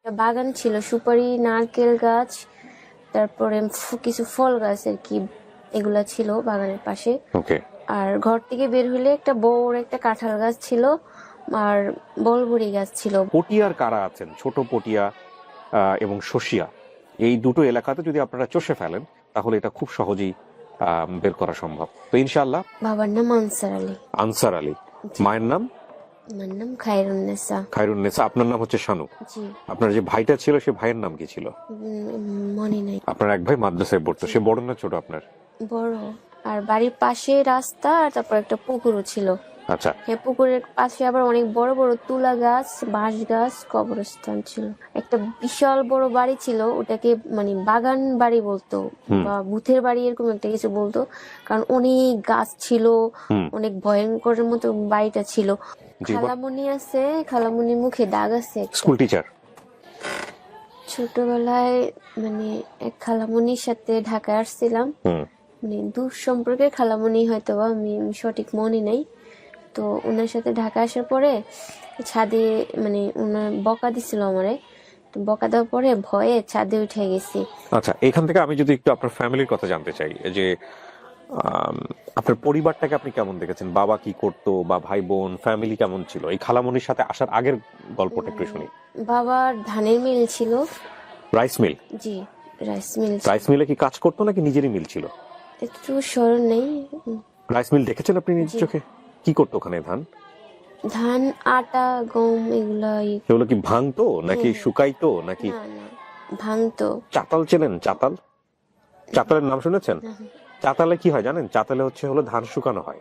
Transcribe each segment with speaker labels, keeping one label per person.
Speaker 1: একটা বাগান ছিল, সুপারি, নারকেল গাছ, তারপরে কিছু ফল গাছ আর কি, এগুলা ছিল বাগানের পাশে।
Speaker 2: ওকে।
Speaker 1: আর ঘর থেকে বের হলে একটা বড় একটা কাঁঠাল গাছ ছিল আর বলবুড়ি গাছ ছিল।
Speaker 2: পটিয়ার কারা আছেন? ছোট পটিয়া এবং শসিয়া, এই দুটো এলাকাতে যদি আপনারা চষে ফেলেন তাহলে এটা খুব সহজেই বের করা সম্ভব। তো ইনশাআল্লাহ।
Speaker 1: বাবার নাম আনসার আলী।
Speaker 2: আনসার আলী। মায়ের নাম?
Speaker 1: আমার নাম খায়রুন্নেসা।
Speaker 2: খায়রুন্নেসা। আপনার নাম হচ্ছে শানু।
Speaker 1: জি।
Speaker 2: আপনার যে ভাইটা ছিল সে ভাইয়ের নাম কি ছিল?
Speaker 1: মনে নাই।
Speaker 2: আপনার এক ভাই মাদ্রাসায় পড়তো, সে বড় না ছোট আপনার?
Speaker 1: বড়। আর বাড়ির পাশে রাস্তা, আর তারপর একটা পুকুরও ছিল।
Speaker 2: আচ্ছা।
Speaker 1: হ্যাঁ, পুকুরের পাশে আবার অনেক বড় বড় তুলা গাছ, বাঁশ গাছ, কবরস্থান ছিল। একটা বিশাল বড় বাড়ি ছিল, ওটাকে মানে বাগান বাড়ি বলতো বা ভূতের বাড়ি এরকম একটা কিছু বলতো, কারণ অনেক গাছ ছিল, অনেক ভয়ঙ্করের মতো বাড়িটা ছিল। খালামণি আছে, খালামণির মুখে দাগ আছে।
Speaker 2: School teacher?
Speaker 1: ছোটবেলায় মানে এক খালামণির সাথে ঢাকায় আসছিলাম, মানে দূর সম্পর্কে খালামণি হয়তো বা, আমি সঠিক মনে নেই। তো ওনার সাথে ঢাকা আসার পরে ছাদে মানে ওনার বকা দিছিল আমারে, তো বকা দেওয়ার পরে ভয়ে ছাদে উঠে গেছি।
Speaker 2: আচ্ছা, এখান থেকে আমি যদি একটু আপনার ফ্যামিলির কথা জানতে চাই, যে আপনার পরিবারটাকে আপনি কেমন দেখেছেন? বাবা কি করতো বা ভাই বোন, ফ্যামিলি কেমন ছিল? এই খালামণির সাথে আসার আগের গল্পটা একটু শুনি।
Speaker 1: বাবার ধানের মিল ছিল।
Speaker 2: Rice mill?
Speaker 1: জি, রাইস মিল।
Speaker 2: রাইস মিলে কি কাজ করতো নাকি নিজেরই মিল ছিল?
Speaker 1: একটু স্মরণ নেই।
Speaker 2: রাইস মিল দেখেছেন আপনি নিজের চোখে? কি করতো ওখানে?
Speaker 1: ধান, আটা, গম
Speaker 2: এগুলো কি ভাঙতো নাকি শুকাইতো নাকি?
Speaker 1: না না, ভাঙতো।
Speaker 2: চাতাল চেনেন? চাতাল? চাতালের নাম শুনেছেন? চাতালে কি হয় জানেন? চাতালে হলো ধান শুকানো হয়।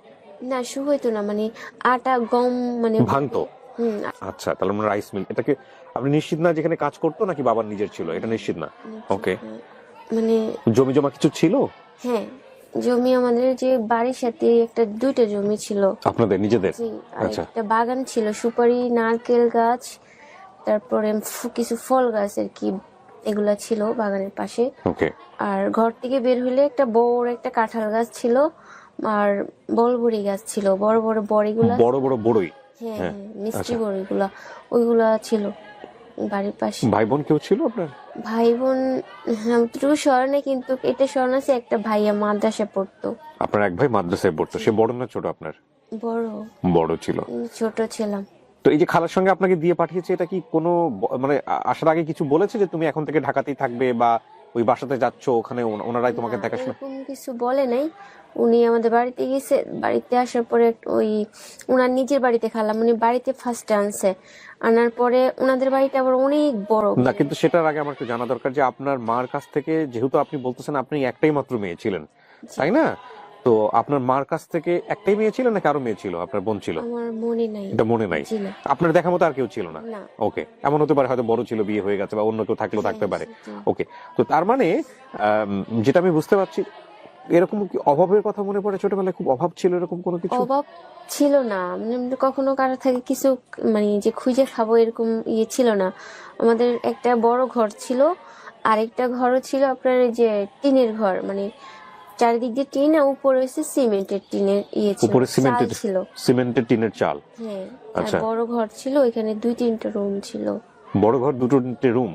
Speaker 1: না, শুকাইতো না, মানে আটা গম মানে
Speaker 2: ভাঙতো। আচ্ছা, তাহলে আমরা রাইস মিল, এটাকে আপনি নিশ্চিত না যেখানে কাজ করতো নাকি বাবার নিজের ছিল? এটা নিশ্চিত না। ওকে।
Speaker 1: মানে
Speaker 2: জমি জমা কিছু ছিল?
Speaker 1: হ্যাঁ, জমি আমাদের যে বাড়ির সাথে একটা দুইটা জমি ছিল
Speaker 2: আপনাদের নিজেদের?
Speaker 1: আচ্ছা। একটা বাগান ছিল, সুপারি, নারকেল গাছ, তারপরে কিছু ফল গাছ আর কি, এগুলা ছিল বাগানের পাশে।
Speaker 2: ওকে।
Speaker 1: আর ঘর থেকে বের হলে একটা বড় একটা কাঁঠাল গাছ ছিল আর বলবুড়ি গাছ ছিল, বড় বড় বড়িগুলা।
Speaker 2: বড় বড় বড়ই?
Speaker 1: হ্যাঁ, মিষ্টি বড়িগুলা, ওইগুলা ছিল বাড়ির পাশে।
Speaker 2: ভাই বোন কেউ ছিল আপনার?
Speaker 1: ভাই বোন অতটুকু স্মরণে, কিন্তু এটা স্মরণ আছে একটা ভাইয়া মাদ্রাসায় পড়তো।
Speaker 2: আপনার এক ভাই মাদ্রাসায় পড়তো, সে বড় না ছোট আপনার?
Speaker 1: বড়।
Speaker 2: বড় ছিল।
Speaker 1: ছোট ছিলাম।
Speaker 2: তো এই যে খালার সঙ্গে আপনাকে দিয়ে পাঠিয়েছে, এটা কি কোনো মানে আসার আগে কিছু বলেছে যে তুমি এখন থেকে ঢাকাতেই থাকবে বা ওই বাসাতে যাচ্ছ, ওখানে ওনারাই তোমাকে দেখাশোনা?
Speaker 1: এরকম কিছু বলে নাই। উনি আমাদের বাড়িতে গেছে, বাড়িতে আসার পরে ওই উনার নিজের বাড়িতে খালাম, উনি বাড়িতে ফার্স্ট আনছে, আনার পরে ওনাদের বাড়িটা আবার অনেক বড়
Speaker 2: না, কিন্তু সেটার আগে আমার একটু জানা দরকার যে আপনার মার কাছ থেকে, যেহেতু আপনি বলতেছেন আপনি একটাই মাত্র মেয়ে ছিলেন, তাই না? তো আপনার মার কাছ থেকে একটাই মেয়ে ছিল নাকি আরো মেয়ে ছিল? আপনার বোন ছিল?
Speaker 1: আমার মনে নাই।
Speaker 2: এটা মনে নাই। আপনার দেখা মতো আর কেউ ছিল না? ওকে। এমন হতে পারে হয়তো বড় ছিল, বিয়ে হয়ে গেছে, বা অন্য কেউ থাকলেও থাকতে পারে। ওকে। তো তার মানে যেটা আমি বুঝতে পারছি, এরকম কি অভাবের কথা মনে পড়ে? ছোটবেলায় খুব অভাব ছিল এরকম কোনো কিছু?
Speaker 1: অভাব ছিল না, মানে কখনো কারো থেকে কিছু মানে যে খুঁজে খাবো এরকম ইয়ে ছিল না। আমাদের একটা বড় ঘর ছিল, আরেকটা ঘরও ছিল আপনার যে টিনের ঘর, মানে চারিদিক দিয়ে টিন, উপরে হচ্ছে সিমেন্টের টিনের ইয়ে ছিল,
Speaker 2: উপরে সিমেন্টের
Speaker 1: ছিল,
Speaker 2: সিমেন্টের টিনের চাল।
Speaker 1: হ্যাঁ।
Speaker 2: আচ্ছা।
Speaker 1: বড় ঘর ছিল, ওইখানে 2-3টা রুম ছিল।
Speaker 2: বড় ঘর, 2টো রুম?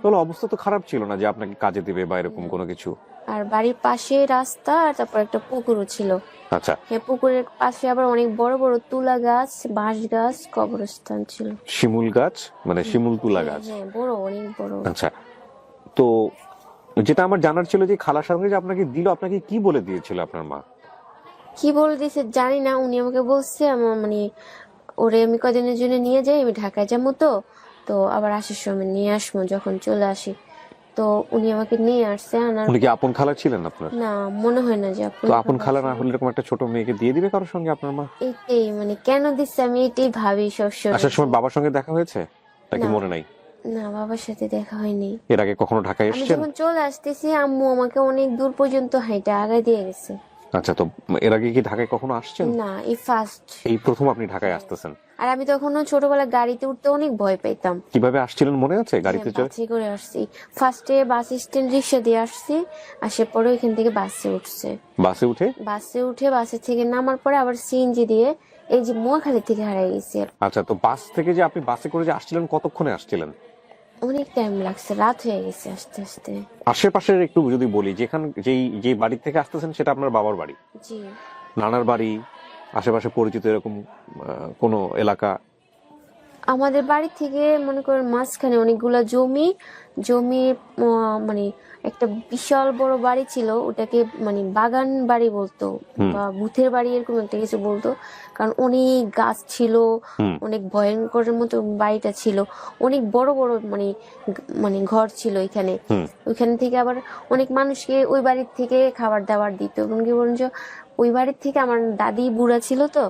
Speaker 2: তাহলে অবস্থা তো খারাপ ছিল না যে আপনাকে কাজে দেবে বা এরকম কোনো কিছু?
Speaker 1: আর বাড়ির পাশে রাস্তা, আর তারপর একটা পুকুরও ছিল।
Speaker 2: আচ্ছা।
Speaker 1: হ্যাঁ, পুকুরের পাশে আবার অনেক বড় বড় তুলা গাছ, বাঁশ গাছ, কবরস্থান ছিল।
Speaker 2: শিমুল গাছ, মানে শিমুল তুলা গাছ?
Speaker 1: হ্যাঁ, বড়, অনেক বড়।
Speaker 2: আচ্ছা। তো যেটা আমার জানার ছিল যে খালার সঙ্গে যে আপনাকে দিল, আপনাকে কি বলে দিয়েছিল আপনার মা?
Speaker 1: কি বলে দিয়েছে জানি না, উনি আমাকে বলছে আমার মানে ওরে আমি কদিনের জন্য নিয়ে যাই, আমি ঢাকায় যাবো, তো আবার আসার সময় নিয়ে আসবো যখন চলে আসি। তো উনি আমাকে নিয়ে আসছে।
Speaker 2: উনি কি আপন খালা ছিলেন আপনার?
Speaker 1: না, মনে হয় না যে
Speaker 2: তো আপন খালা না হলে এরকম একটা ছোট মেয়েকে দিয়ে দিবে কারোর সঙ্গে আপনার মা?
Speaker 1: এটাই মানে কেন দিচ্ছে আমি এটাই ভাবি সবসময়।
Speaker 2: আসার সময় বাবার সঙ্গে দেখা হয়েছে নাকি মনে নাই?
Speaker 1: না, বাবার সাথে দেখা হয়নি।
Speaker 2: এর আগে কখনো ঢাকায়
Speaker 1: আমি
Speaker 2: এসেছেন?
Speaker 1: যখন চলে আসতেছি আম্মু আমাকে অনেক দূর পর্যন্ত হাইটা আগায় দিয়ে গেছে।
Speaker 2: আচ্ছা। তো এর আগে কি ঢাকায় কখনো আসছেন?
Speaker 1: না, এই ফার্স্ট।
Speaker 2: এই প্রথম আপনি ঢাকায় আসতেছেন?
Speaker 1: আর আমি তখনও ছোটবেলায় গাড়িতে উঠতে অনেক ভয় পেতাম।
Speaker 2: কিভাবে আসছিলেন মনে আছে? গাড়িতে চড়ে?
Speaker 1: বাসে করে আসছি। ফার্স্টে বাস স্ট্যান্ড রিক্সা দিয়ে আসছি, আসার পরে ওইখান থেকে বাসে উঠছে।
Speaker 2: বাসে উঠে?
Speaker 1: বাসে থেকে নামার পরে আবার সিএনজি দিয়ে এই যে মোয়াখালী থেকে হারিয়ে গেছি।
Speaker 2: আচ্ছা। তো বাস থেকে যে আপনি বাসে করে যে আসছিলেন, কতক্ষণে আসছিলেন?
Speaker 1: অনেক টাইম লাগছে, রাত হয়ে গেছে আস্তে আস্তে।
Speaker 2: আশেপাশের একটু যদি বলি, যে বাড়ি থেকে আসতেছেন সেটা আপনার বাবার বাড়ি,
Speaker 1: জি।
Speaker 2: নানার বাড়ি, আশেপাশে পরিচিত এরকম কোনো এলাকা?
Speaker 1: আমাদের বাড়ি থেকে মনে করেন মাঝখানে অনেকগুলা জমি, জমি মানে একটা বিশাল বড় বাড়ি ছিল, ওটাকে মানে বাগান বাড়ি বলতো বা ভূতের বাড়ি এরকম একটা কিছু বলতো, কারণ অনেক গাছ ছিল, অনেক ভয়ঙ্করের মতো বাড়িটা ছিল, অনেক বড় বড় মানে মানে ঘর ছিল এখানে। ওইখান থেকে আবার অনেক মানুষকে ওই বাড়ির থেকে খাবার দাবার দিত, এমনকি বরঞ্চ ওই বাড়ির থেকে আমার দাদি বুড়া ছিল তো,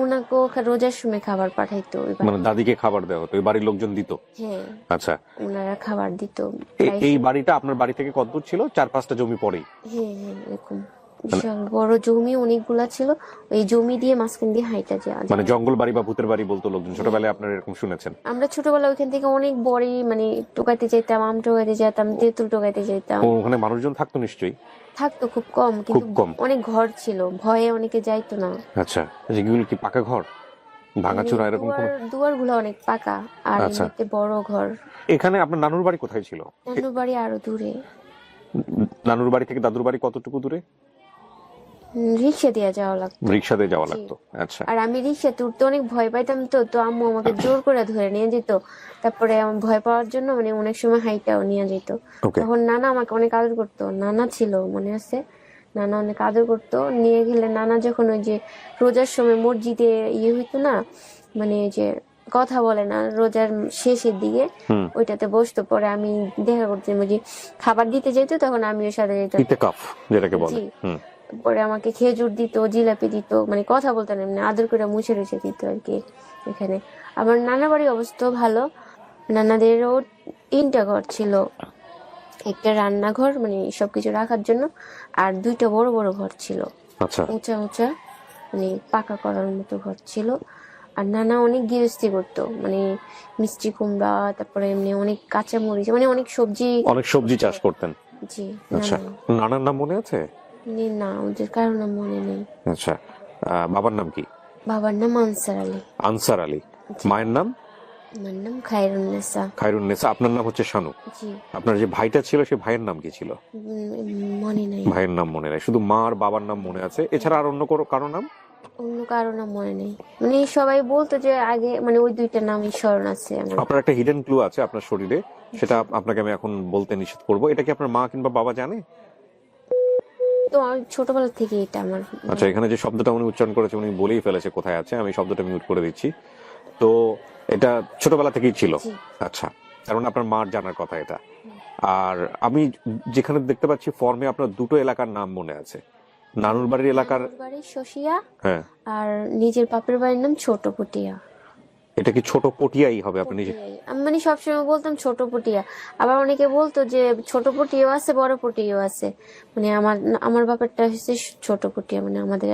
Speaker 1: ওনাকেও রোজার সময় খাবার পাঠাইতো ওই
Speaker 2: মানে দাদিকে খাবার দেওয়া হতো, ওই বাড়ির লোকজন দিত?
Speaker 1: হ্যাঁ,
Speaker 2: আচ্ছা,
Speaker 1: ওনারা খাবার দিত।
Speaker 2: এই বাড়িটা আপনার বাড়ি থেকে কত দূর ছিল? 4-5টা জমি পরেই?
Speaker 1: হ্যাঁ হ্যাঁ, এরকম বিশাল বড় জমি অনেকগুলা ছিল, ওই জমি দিয়ে মাঝখান দিয়ে হাইটা যায়।
Speaker 2: মানে জঙ্গল বাড়ি বা ভূতের বাড়ি বলতো লোকজন, ছোটবেলায় আপনারা এরকম শুনেছেন?
Speaker 1: আমরা ছোটবেলা ওইখান থেকে অনেক বড়ি মানে টোকাইতে যেতাম, আম টোকাইতে যেতাম, তেঁতুল টোকাইতে যেতাম।
Speaker 2: ওখানে মানুষজন থাকতো নিশ্চয়ই?
Speaker 1: থাকতো খুব কম, কিন্তু
Speaker 2: কম।
Speaker 1: অনেক ঘর ছিল, ভয়ে অনেকে যাইতো না।
Speaker 2: আচ্ছা, যেগুলো কি পাকা ঘর, ভাঙাচোরা এরকম কোনো?
Speaker 1: দুয়ার গুলো অনেক পাকা, আর এমনিতে বড় ঘর।
Speaker 2: এখানে আপনার নানুর বাড়ি কোথায় ছিল?
Speaker 1: নানুর বাড়ি আরো দূরে।
Speaker 2: নানুর বাড়ি থেকে দাদুর বাড়ি কতটুকু দূরে?
Speaker 1: রিক্সা দিয়ে যাওয়া লাগতো।
Speaker 2: রিক্সা দিয়ে যাওয়া লাগতো, আচ্ছা।
Speaker 1: আর আমি রিক্সাতে উঠতে অনেক ভয় পাইতাম, তো তো আম্মু আমাকে জোর করে ধরে নিয়ে যেত, তারপরে আমার ভয় পাওয়ার জন্য মানে অনেক সময় হাইটাও নিয়ে যেত। তখন নানা আমাকে অনেক আদর করতো, নানা ছিল মনে আছে, নানা অনেক আদর করতো। নিয়ে গেলে নানা যখন ওই যে রোজার সময় মসজিদে হইতো না, মানে যে কথা বলে না রোজার শেষের দিকে, ওইটাতে বসতো, পরে আমি দেখা করতে যে খাবার দিতে যেত, তখন আমি ওর সাথে যেতাম,
Speaker 2: ইতিকাফ যেটাকে বলে।
Speaker 1: পরে আমাকে খেজুর দিত, জিলাপি দিত, মানে কথা বলতো না, এমনি আদর করে মুছে রুছে দিত আর কি। এখানে আমার নানা বাড়ির অবস্থা ভালো, নানাদেরও 3টা ঘর ছিল, একটা রান্নাঘর মানে সবকিছু রাখার জন্য, আর 2টা বড় বড় ঘর ছিল, উঁচা উঁচা মানে পাকা করার মতো ঘর ছিল। আর নানা অনেক গৃহস্থী করতো, মানে মিষ্টি কুমড়া, তারপরে এমনি অনেক কাঁচা মরিচ, মানে অনেক সবজি
Speaker 2: চাষ করতেন।
Speaker 1: জি।
Speaker 2: আচ্ছা, নানার নাম মনে আছে?
Speaker 1: না, ওদের কারো নাম মনে নেই।
Speaker 2: আচ্ছা, বাবার নাম কি?
Speaker 1: বাবার নাম আনসার আলী।
Speaker 2: আনসার আলী। মায়ের নাম?
Speaker 1: আমার নাম খায়রুন্নেসা।
Speaker 2: খায়রুন্নেসা। আপনার নাম হচ্ছে শানু।
Speaker 1: জি।
Speaker 2: আপনার যে ভাইটা ছিল সে ভাইয়ের নাম কি ছিল?
Speaker 1: মনে নাই।
Speaker 2: ভাইয়ের নাম মনে নাই, শুধু মা আর বাবার নাম মনে আছে, এছাড়া আর অন্য কারো নাম?
Speaker 1: অন্য কারো নাম মনে নেই, মানে সবাই বলতো যে আগে মানে ওই 2টা নামই স্মরণ আছে আমার।
Speaker 2: আপনার একটা হিডেন ক্লু আছে আপনার শরীরে, সেটা আপনাকে আমি এখন বলতে নিষেধ করব। এটা কি আপনার মা কিংবা বাবা জানে?
Speaker 1: তো আমি ছোটবেলা থেকে এটা আমার।
Speaker 2: আচ্ছা, এখানে যে শব্দটা উনি উচ্চারণ করেছে উনি বলেই ফেলেছে কোথায় আছে, আমি শব্দটা মিউট করে দিচ্ছি। তো এটা ছোটবেলা থেকেই ছিল? আচ্ছা, কারণ আপনার মার জানার কথা এটা। আর আমি যেখানে দেখতে পাচ্ছি ফর্মে আপনার 2টো এলাকার নাম মনে আছে, নানুর বাড়ির এলাকার
Speaker 1: বাড়ি শশিয়া,
Speaker 2: হ্যাঁ,
Speaker 1: আর নিজের বাপের বাড়ির নাম ছোট পটিয়া।
Speaker 2: এটা কি ছোট পটিয়াই হবে আপনি নিজে?
Speaker 1: আমি মানে সবসময় বলতাম ছোট পটিয়া, আবার অনেকে বলতো যে ছোট পটিয়াও আছে বড় পটিয়াও আছে, মানে আমার বাপেরটা হচ্ছে ছোট পটিয়া, মানে আমাদের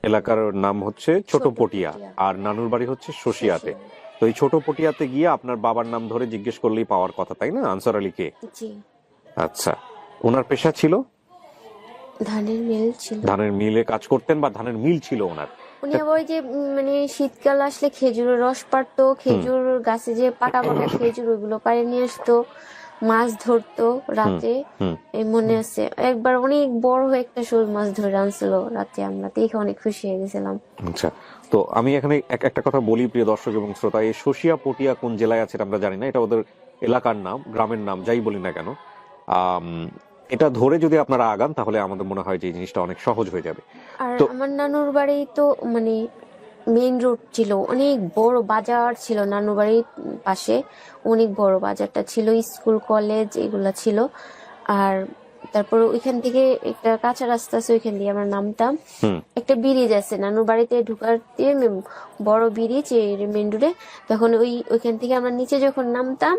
Speaker 1: এলাকার
Speaker 2: নাম হচ্ছে ছোট পটিয়া, আর নানুর বাড়ি হচ্ছে শশিয়াতে। তো এই ছোট পটিয়াতে গিয়ে আপনার বাবার নাম ধরে জিজ্ঞেস করলেই পাওয়ার কথা, তাই না? আনসার আলী কে?
Speaker 1: জি।
Speaker 2: আচ্ছা, ওনার পেশা ছিল?
Speaker 1: ধানের মিল ছিল।
Speaker 2: ধানের মিলে কাজ করতেন বা ধানের মিল ছিল ওনার?
Speaker 1: উনি আবার ওই যে মানে শীতকাল আসলে খেজুরের রস পাড়তো, খেজুর গাছে যে পাকা পাকা খেজুর ওইগুলো পাড়ে নিয়ে আসতো, মাছ ধরতো রাতে। মনে আছে একবার অনেক বড় একটা শোল মাছ ধরে আনছিল রাতে, আমরা দেখে অনেক খুশি হয়ে গেছিলাম।
Speaker 2: আচ্ছা, তো আমি এখানে একটা কথা বলি প্রিয় দর্শক এবং শ্রোতা, এই শশিয়া পটিয়া কোন জেলায় আছে আমরা জানি না, এটা ওদের এলাকার নাম, গ্রামের নাম, যাই বলি না কেন। এটা ধরে যদি আপনারা আগান তাহলে আমাদের মনে হয় যে এই জিনিসটা অনেক সহজ হয়ে যাবে।
Speaker 1: আর আমার নানুর বাড়ি তো মানে মেইন রোড ছিল, অনেক বড় বাজার ছিল নানুর বাড়ির পাশে, অনেক বড় বাজারটা ছিল, স্কুল কলেজ এগুলা ছিল। আর তারপর ওইখান থেকে একটা কাঁচা রাস্তা আছে, ওইখান দিয়ে আমরা নামতাম, একটা ব্রিজ আছে নানুর বাড়িতে ঢুকার বড় ব্রিজ মেইন রোডে, তখন ওইখান থেকে আমরা নিচে যখন নামতাম,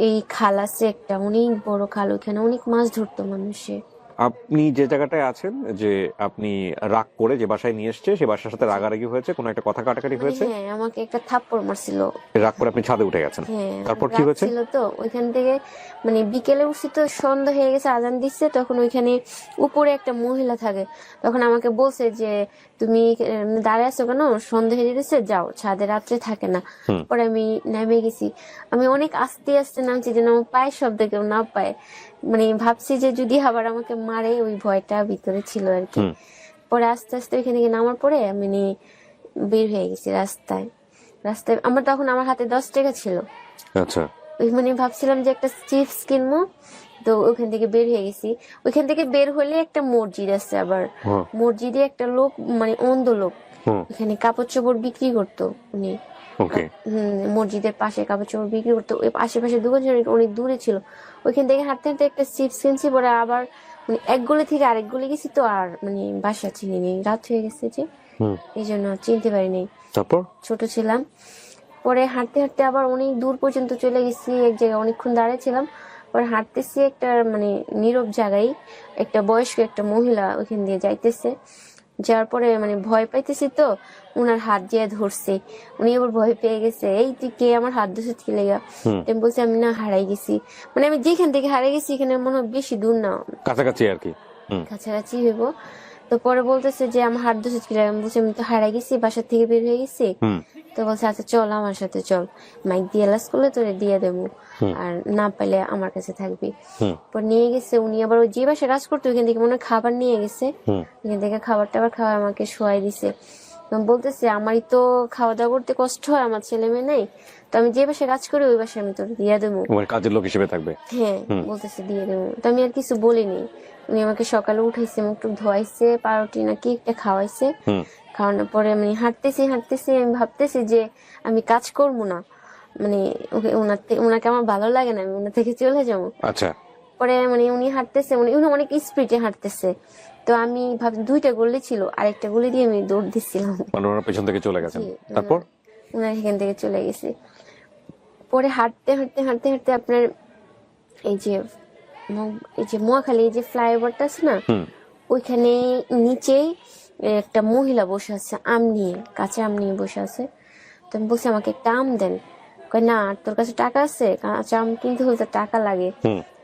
Speaker 1: এই খাল আছে একটা অনেক বড় খাল, ওইখানে অনেক মাছ ধরতো মানুষে।
Speaker 2: আপনি যে জায়গাটায় আছেন, যে আপনি রাগ করে যে বাসায় নিয়ে এসছে, সে বাসার সাথে রাগারাগি হয়েছে, কোনো একটা কথা কাটাকাটি হয়েছে,
Speaker 1: হ্যাঁ, আমাকে একটা থাপ্পড় মারছিল।
Speaker 2: রাগ করে আপনি ছাদে উঠে গেছেন,
Speaker 1: হ্যাঁ,
Speaker 2: তারপর কি
Speaker 1: রাত
Speaker 2: হয়েছে?
Speaker 1: ছিল তো ওইখান থেকে, মানে বিকেলে উঠছি তো সন্ধ্যা হয়ে গেছে, আজান দিচ্ছে, তখন ওইখানে উপরে একটা মহিলা থাকে, তখন আমাকে বলছে যে তুমি দাঁড়িয়ে আছো কেন, সন্ধ্যা হয়ে যেতেছে, যাও, ছাদে রাত্রে থাকে না। পরে আমি নেমে গেছি, আমি অনেক আস্তে আস্তে নামছি যেন আমার পায়ের শব্দ কেউ না পায়, মানে ভাবছি যে যদি আবার আমাকে মারে, ওই ভয়টা ভিতরে ছিল আর কি। পরে আস্তে আস্তে ওইখান থেকে নামার পরে আমি বের হয়ে গেছি রাস্তায়। আমার তখন আমার হাতে 10 টাকা ছিল।
Speaker 2: আচ্ছা,
Speaker 1: ওই মানে ভাবছিলাম যে একটা চিপস কিনবো, তো ওখান থেকে বের হয়ে গেছি। ওইখান থেকে বের হলে একটা মসজিদ আছে, আবার মসজিদে একটা লোক, মানে অন্ধ লোক, এখানে কাপড় চোপড় বিক্রি করতো উনি।
Speaker 2: ওকে,
Speaker 1: মসজিদের পাশে কাপড় চোপড় বিক্রি করতো, ওই আশেপাশে দোকান ছিল, অনেক দূরে ছিল। ওইখান থেকে হাঁটতে হাঁটতে একটা চিপস কিনছি, পরে আবার মানে এক গলি থেকে আরেক গলি গেছি, তো আর মানে বাসা চিনি নেই, রাত হয়ে গেছে যে, এই জন্য চিনতে পারিনি,
Speaker 2: তারপর
Speaker 1: ছোট ছিলাম। পরে হাঁটতে হাঁটতে আবার অনেক দূর পর্যন্ত চলে গেছি, এক জায়গায় অনেকক্ষণ দাঁড়িয়েছিলাম। পরে হাঁটতেছি একটা মানে নীরব জায়গায়, একটা বয়স্ক একটা মহিলা ওইখান দিয়ে যাইতেছে, যার পরে মানে ভয় পাইতেছি, তো উনার হাত দিয়ে ধরছে, উনি আবার ভয় পেয়ে গেছে, এই তুই কে, আমার হাত ধরছে কি লেগা? আমি বলছি আমি না হারাই গেছি, মানে আমি যেখান থেকে হারাই গেছি এখানে মনে হয় বেশি দূর না,
Speaker 2: কাছাকাছি আর কি।
Speaker 1: কাছাকাছি হইব। তো পরে বলতেছে যে আমার হাত ধরছে কি লেগা? আমি বলছি আমি তো হারাই গেছি, বাসা থেকে বের হয়ে গেছি। তো বলছে আচ্ছা চল আমার সাথে চল, মাইক দিয়ে লাস করলে তোরে দিয়ে দেবো, আর না পাইলে আমার কাছে থাকবি। পর নিয়ে গেছে উনি, আবার ওই যে বাসায় কাজ করতো ওইখান থেকে মনে হয় খাবার নিয়ে গেছে, ওইখান থেকে খাবার টাবার খাওয়া আমাকে শোয়াই দিছে। বলতেছে আমারই তো খাওয়া দাওয়া করতে কষ্ট হয়, আমার ছেলে মেয়ে নেই, তো আমি যে বাসায় কাজ করি ওই বাসায় আমি তোর দিয়ে দেবো,
Speaker 2: তোমার কাজের লোক হিসেবে থাকবে।
Speaker 1: হ্যাঁ বলতেছে দিয়ে দেবো। তো আমি আর কিছু বলিনি। উনি আমাকে সকালে উঠাইছে, মুখ টুক ধোয়াইছে, পাউরুটি নাকি একটা খাওয়াইছে। খাওয়ানোর পরে আমি হাঁটতেছি আমি ভাবতেছি যে আমি কাজ করবো না, মানে ওনাকে আমার ভালো লাগে না, আমি ওনার থেকে চলে যাবো।
Speaker 2: আচ্ছা,
Speaker 1: পরে মানে উনি হাঁটতেছে, উনি অনেক স্পিডে হাঁটতেছে, তো আমি ভাব 2টা গলি ছিল, আরেকটা গলি দিয়ে আমি দৌড় দিচ্ছিলাম,
Speaker 2: মানে ওনার পেছন থেকে চলে গেছেন, তারপর
Speaker 1: ওনার এখান থেকে চলে গেছি। পরে হাঁটতে হাঁটতে হাঁটতে হাঁটতে আপনার এই যে মহাখালী যে ফ্লাইওভারটা আছে না, ওইখানে নিচেই একটা মহিলা বসে আছে, আম নিয়ে, কাঁচা আম নিয়ে বসে আছে। তো আমি বলছি আমাকে একটা আম দেন, কয় না তোর কাছে টাকা আছে, কাঁচা আম কিনতে হলে তো টাকা লাগে।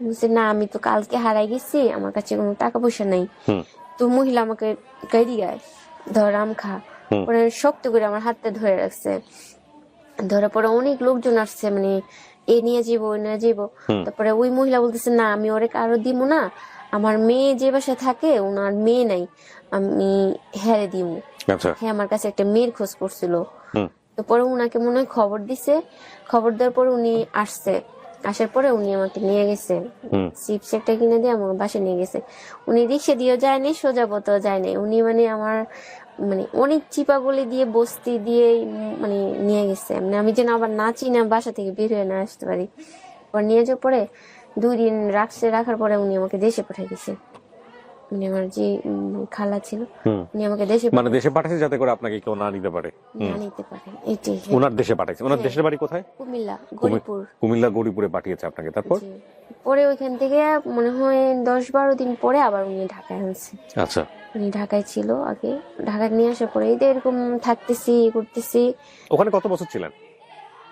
Speaker 1: বলছি না আমি তো কালকে হারাই গেছি, আমার কাছে কোনো টাকা পয়সা নাই। তো মহিলা আমাকে গাড়ি গায়, ধর আম খা। পরে শক্ত করে আমার হাতটা ধরে রাখছে, ধরার পরে অনেক লোকজন আসছে, মানে এ নিয়ে যাবো এ নিয়ে যাবো। তারপরে ওই মহিলা বলতেছে না আমি ওরে কারো দিব না, আমার মেয়ে যে বাসায় থাকে ওনার মেয়ে নাই, আমি হ্যাঁ দিব। হ্যাঁ আমার কাছে একটা মেয়ের খোঁজ করছিল। তো পরে উনাকে মনে হয় খবর দিছে, খবর দেওয়ার পরে উনি আসছে, আসার পরে উনি আমাকে নিয়ে গেছে, চিপস একটা কিনে দিয়ে আমার বাসায় নিয়ে গেছে। উনি রিক্সা দিয়েও যায়নি, সোজা পথেও যায়নি, উনি মানে আমার মানে অনেক চিপা গলি দিয়ে বস্তি দিয়ে মানে নিয়ে গেছে, মানে আমি যেন আবার নাচি না বাসা থেকে বের হয়ে না আসতে পারি। পর নিয়ে যাওয়ার পরে 2 দিন রাখার পরে উনি আমাকে দেশে পাঠিয়ে দিছে, মানে আমার যে খালা ছিল উনি আমাকে
Speaker 2: মানে দেশে পাঠাইছে যাতে করে আপনাকে কেউ না নিতে পারে,
Speaker 1: না নিতে পারে, এটাই।
Speaker 2: ওনার দেশে পাঠাইছে। ওনার দেশের বাড়ি কোথায়?
Speaker 1: কুমিল্লা গরিপুর।
Speaker 2: কুমিল্লা গরিপুরে পাঠিয়েছে আপনাকে, তারপর
Speaker 1: পরে ওইখান থেকে মনে হয় 10-12 দিন পরে আবার উনি ঢাকায় আনছে।
Speaker 2: আচ্ছা,
Speaker 1: উনি ঢাকায় ছিল আগে, ঢাকায় নিয়ে আসার পরে এই এরকম থাকতেছি করতেছি।
Speaker 2: ওখানে কত বছর ছিলেন?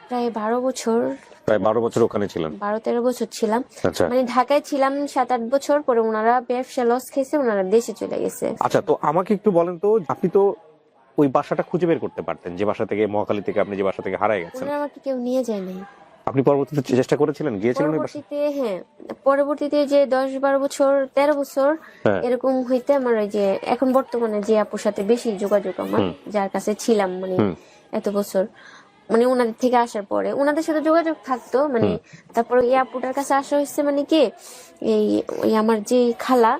Speaker 1: প্রায় 12 বছর।
Speaker 2: প্রায় 12 বছর ওখানে ছিলেন?
Speaker 1: 12-13 বছর ছিলাম।
Speaker 2: আচ্ছা,
Speaker 1: মানে ঢাকায় ছিলাম 7-8 বছর, পরে ওনারা ব্যবসা লস খেয়েছে, ওনারা দেশে চলে গেছে।
Speaker 2: আচ্ছা, তো আমাকে একটু বলেন তো, আপনি তো ওই বাসাটা খুঁজে বের করতে পারতেন, যে বাসা থেকে, মহাখালী থেকে আপনি যে বাসা থেকে হারায় গেছেন।
Speaker 1: ওনারা আমাকে কেউ নিয়ে যায় নাই।
Speaker 2: আপনি পরবর্তীতে চেষ্টা করেছিলেন, গিয়েছিলেন ওই বাসায়?
Speaker 1: পরবর্তীতে হ্যাঁ, পরবর্তীতে যে 10-12 বছর 13 বছর এরকম হইতে আমার ওই যে এখন বর্তমানে যে আপুর সাথে বেশি যোগাযোগ আমার, যার কাছে ছিলাম মানে এত বছর, মানে ওনাদের থেকে আসার পরে ওনাদের সাথে যোগাযোগ থাকতো, মানে তারপর এই আপুটার কাছে আসা হয়েছে, মানে কি ওই আমার যে খালা,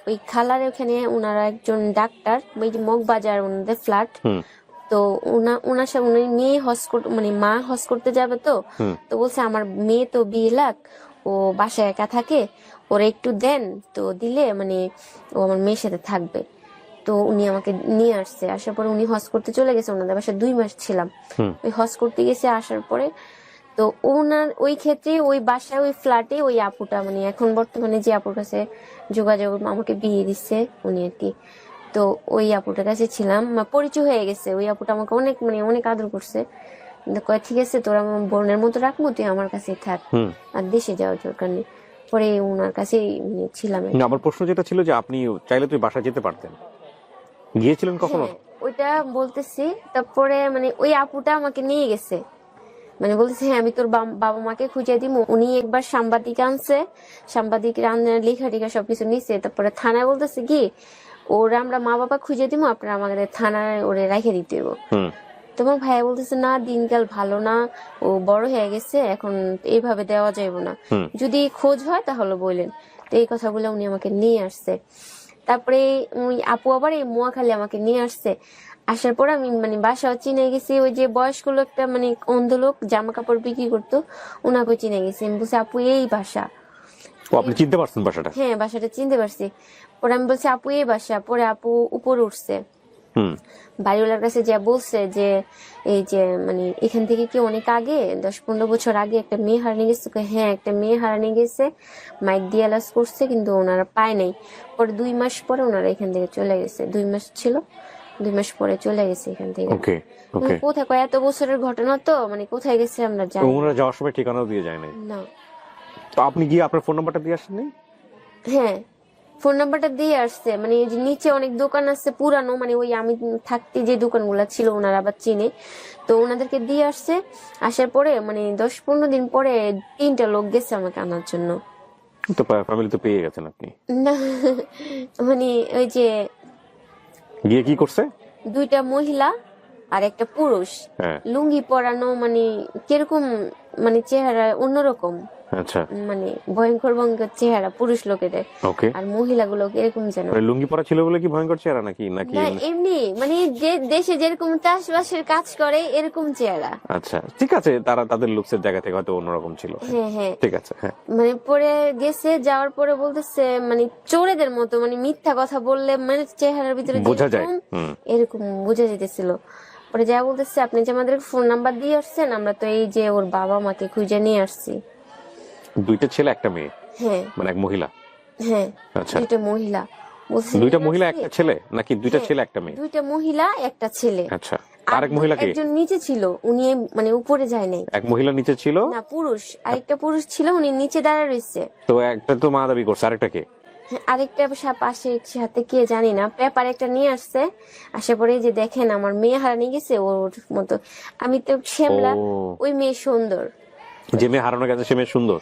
Speaker 1: ওই খালার ওখানে ওনারা একজন ডাক্তার, ওই যে মগবাজার ওনাদের ফ্ল্যাট, তো ওনার সাথে উনি মেয়ে মানে মা হজ করতে যাবে, তো বলছে আমার মেয়ে তো 20 লাখ, ও বাসায় একা থাকে, ওরা একটু দেন, তো দিলে মানে ও আমার মেয়ের সাথে থাকবে। তো উনি আমাকে নিয়ে আসছে, আসার পরে উনি হজ করতে চলে গেছে, ওনাদের বাসায় 2 মাস ছিলাম। ওই হজ করতে গেছে, আসার পরে তো ওনার ওই ক্ষেত্রে ওই বাসায় ওই ফ্ল্যাটে ওই আপুটা মানে এখন বর্তমানে যে আপুর কাছে যোগাযোগ আমাকে বিয়ে দিচ্ছে উনি আর কি। তো ওই আপুটার কাছে ছিলাম, পরিচয় হয়ে গেছে। ওই আপুটা আমাকে অনেক মানে অনেক আদর করছে। কিন্তু কয় ঠিক আছে তোরা আমার বোনের মতো রাখবো, তুই আমার কাছেই থাক, আর দেশে যাওয়ার দরকার নেই। পরে ওনার কাছেই মানে ছিলাম।
Speaker 2: আমার প্রশ্ন যেটা ছিল যে আপনি চাইলে তুই বাসায় যেতে পারতেন, গিয়েছিলেন কখনো?
Speaker 1: হ্যাঁ, ওইটা বলতেছি। তারপরে মানে ওই আপুটা আমাকে নিয়ে গেছে, মানে বলতেছে হ্যাঁ আমি তোর বাবা মাকে খুঁজে দিব। উনি একবার সাংবাদিক আনছে, সাংবাদিক লেখা টিখা সবকিছু নিচ্ছে। তারপরে থানায় বলতেছে কি ওরা আমরা মা বাবা খুঁজে দিব, আপনারা আমাদের থানায় ওরে রেখে দিতে হবে। তোমার ভাইয়া বলতেছে না দিনকাল ভালো না, ও বড় হয়ে গেছে, এখন এইভাবে দেওয়া যাইব না, যদি খোঁজ হয় তাহলে বললেন। তো এই কথাগুলো উনি আমাকে নিয়ে আসছে। তারপরে ওই আপু আবার এই মোয়াখালী আমাকে নিয়ে আসছে। আসার পর আমি মানে বাসাও চিনে গেছি। ওই যে বয়স্ক লোকটা মানে অন্ধ লোক জামা কাপড় বিক্রি করতো, ওনাকে চিনে গেছি। আমি বলছি আপু এই বাসা।
Speaker 2: আপনি চিনতে পারছেন বাসাটা?
Speaker 1: হ্যাঁ বাসাটা চিনতে পারছি। পরে আমি বলছি আপু এই বাসা। পরে আপু উপরে উঠছে, বাড়িওয়ালার কাছে যা বলছে যে এই যে মানে এখান থেকে কি অনেক আগে 10-15 বছর আগে একটা মেয়ে হারানি গেছে। হ্যাঁ একটা মেয়ে হারানি গেছে, মাইক দিয়ে এলাচ করছে, কিন্তু ওনারা পায় নাই। পরে 2 মাস পরে ওনারা এখান থেকে চলে গেছে। 2 মাস ছিল, 2 মাস পরে চলে গেছে এখান থেকে। কোথায় কয় এত বছরের ঘটনা তো মানে কোথায় গেছে আমরা জানি।
Speaker 2: ওনারা যাওয়ার সময় ঠিকানাও দিয়ে যায় নাই?
Speaker 1: না।
Speaker 2: তো আপনি গিয়ে আপনার ফোন নাম্বারটা দিয়ে আসেননি?
Speaker 1: হ্যাঁ ফোন নাম্বারটা দিয়ে আসছে। মানে এই যে নিচে অনেক দোকান আছে পুরানো, মানে ওই আমি থাকতে যে দোকানগুলো ছিল ওনারা আবার চিনে, তো ওনাদেরকে দিয়ে আসছে। আসার পরে মানে 10-15 দিন পরে 3টা লোক গেছে আমাকে আনার জন্য।
Speaker 2: তো ফ্যামিলি তো পেয়ে গেছেন আপনি?
Speaker 1: না মানে ওই যে
Speaker 2: গিয়ে কি করছে?
Speaker 1: 2টা মহিলা আর একটা পুরুষ, লুঙ্গি পরানো, মানে কিরকম মানে চেহারা অন্যরকম,
Speaker 2: আচ্ছা
Speaker 1: মানে ভয়ঙ্কর ভয়ঙ্কর চেহারা পুরুষ লোকেদের। আর মহিলাগুলো এরকম যেন
Speaker 2: লুঙ্গি পরা ছিল বলে কি ভয়ঙ্কর চেহারা নাকি?
Speaker 1: না এমনি মানে যে দেশে যেরকম চাষবাসের কাজ করে এরকম চেহারা।
Speaker 2: আচ্ছা ঠিক আছে, তারা তাদের লুকসের জায়গা থেকে হয়তো অন্যরকম ছিল।
Speaker 1: হ্যাঁ হ্যাঁ
Speaker 2: ঠিক আছে। হ্যাঁ
Speaker 1: মানে পরে গেছে, যাওয়ার পরে বলতেছে মানে চোরেদের মতো, মানে মিথ্যা কথা বললে মানে চেহারার ভিতরে
Speaker 2: বোঝা যায়,
Speaker 1: এরকম বোঝা যেতেছিল। পরে যা বলতেছে আপনি যে আমাদের ফোন নাম্বার দিয়ে আসছেন, আমরা তো এই যে ওর বাবা মাকে খুঁজে নিয়ে আসছি।
Speaker 2: 2টা ছেলে একটা মেয়ে?
Speaker 1: হ্যাঁ
Speaker 2: মানে এক মহিলা?
Speaker 1: হ্যাঁ
Speaker 2: আচ্ছা
Speaker 1: 2টা মহিলা।
Speaker 2: 2টা মহিলা একটা ছেলে নাকি 2টা ছেলে একটা মেয়ে?
Speaker 1: 2টা মহিলা একটা ছেলে।
Speaker 2: আচ্ছা আরেক মহিলা কে?
Speaker 1: একজন নিচে ছিল, উনি মানে উপরে যায় নাই।
Speaker 2: এক মহিলা নিচে ছিল
Speaker 1: না পুরুষ, আরেকটা পুরুষ ছিল, উনি নিচে দাঁড়ায় রয়েছে।
Speaker 2: তো একটা তো মা দাবি করছে, আরেকটা কে?
Speaker 1: আরেকটা পাশে সাথে কে জানি না, পেপার একটা নিয়ে আসছে। আসে পরে যে দেখেন আমার মেয়ে হারানি গেছে ওর মতো। আমি তো শ্যামলা, ওই মেয়ে সুন্দর,
Speaker 2: যে মেয়ে হারানো গেছে সে মেয়ে সুন্দর।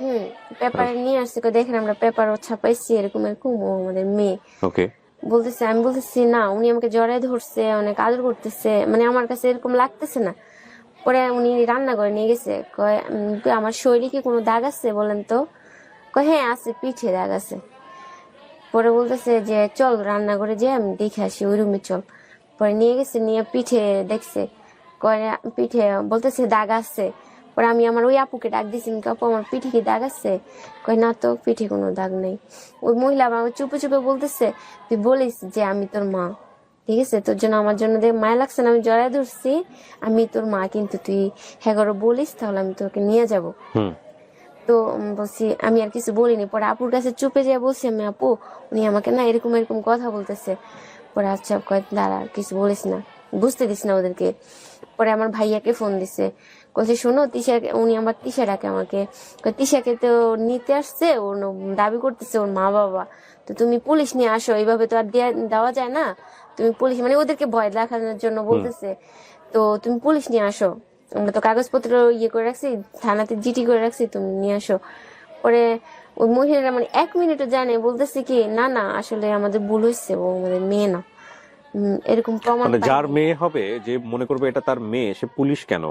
Speaker 1: পেপারে নিয়ে আসছে, দেখেন আমরা পেপারও ছাপাইছি এরকম এরকম, ও আমাদের মেয়ে।
Speaker 2: ওকে
Speaker 1: বলতেছে, আমি বলতেছি না, উনি আমাকে জড়ায় ধরছে, অনেক আদর করতেছে, মানে আমার কাছে এরকম লাগতেছে না। পরে উনি রান্নাঘরে নিয়ে গেছে, কয় আমার শরীরে কি কোনো দাগ আছে বলেন তো? কয় হ্যাঁ আছে, পিঠে দাগ আছে। পরে বলতেছে যে চল রান্নাঘরে যে আমি দেখে আসি, ওই রুমে চল। পরে নিয়ে গেছে, নিয়ে পিঠে দেখছে, কয় পিঠে বলতেছে দাগ আছে। পরে আমি আমার ওই আপুকে ডাক দিছি, আপু আমার পিঠে কি দাগ আছে? কয় না তো, পিঠে কোনো দাগ নেই। ওই মহিলা আমাকে চুপে চুপে বলতেছে তুই বলিস যে আমি তোর মা, ঠিক আছে, তোর জন্য আমার জন্য দেখ মায়া লাগছে না, আমি জড়াই ধরছি, আমি তোর মা, কিন্তু তুই হ্যাঁ বলিস তাহলে আমি তোকে নিয়ে যাব। তো বলছি আমি আর কিছু বলিনি। পরে আপুর কাছে চুপে যেয়ে বলছি আমি, আপু উনি আমাকে না এরকম এরকম কথা বলতেছে। পরে আচ্ছা কয় দাঁড়া কিছু বলিস না, বুঝতে দিস না ওদেরকে। পরে আমার ভাইয়াকে ফোন দিছে, বলছে শোনো তিশা, উনি আমার তিশা ডাকে আমাকে, তিশাকে তো নিতে আসছে, ওর দাবি করতেছে ওর মা বাবা, তো তুমি পুলিশ নিয়ে আসো, এইভাবে তো আর দেওয়া যায় না, তুমি পুলিশ, মানে ওদেরকে ভয় দেখানোর জন্য বলতেছে, তো তুমি পুলিশ নিয়ে আসো, আমরা তো কাগজপত্র ইয়ে করে রাখছি, থানাতে জিটি করে রাখছি, তুমি নিয়ে আসো। পরে ওই মহিলারা মানে 1 মিনিটও জানে, বলতেছে কি না না আসলে আমাদের ভুল হয়েছে, ও আমাদের মেয়ে না, এরকম প্রমাণ।
Speaker 2: মানে যার মেয়ে হবে, যে মনে করবে এটা তার মেয়ে, সে পুলিশ কেন,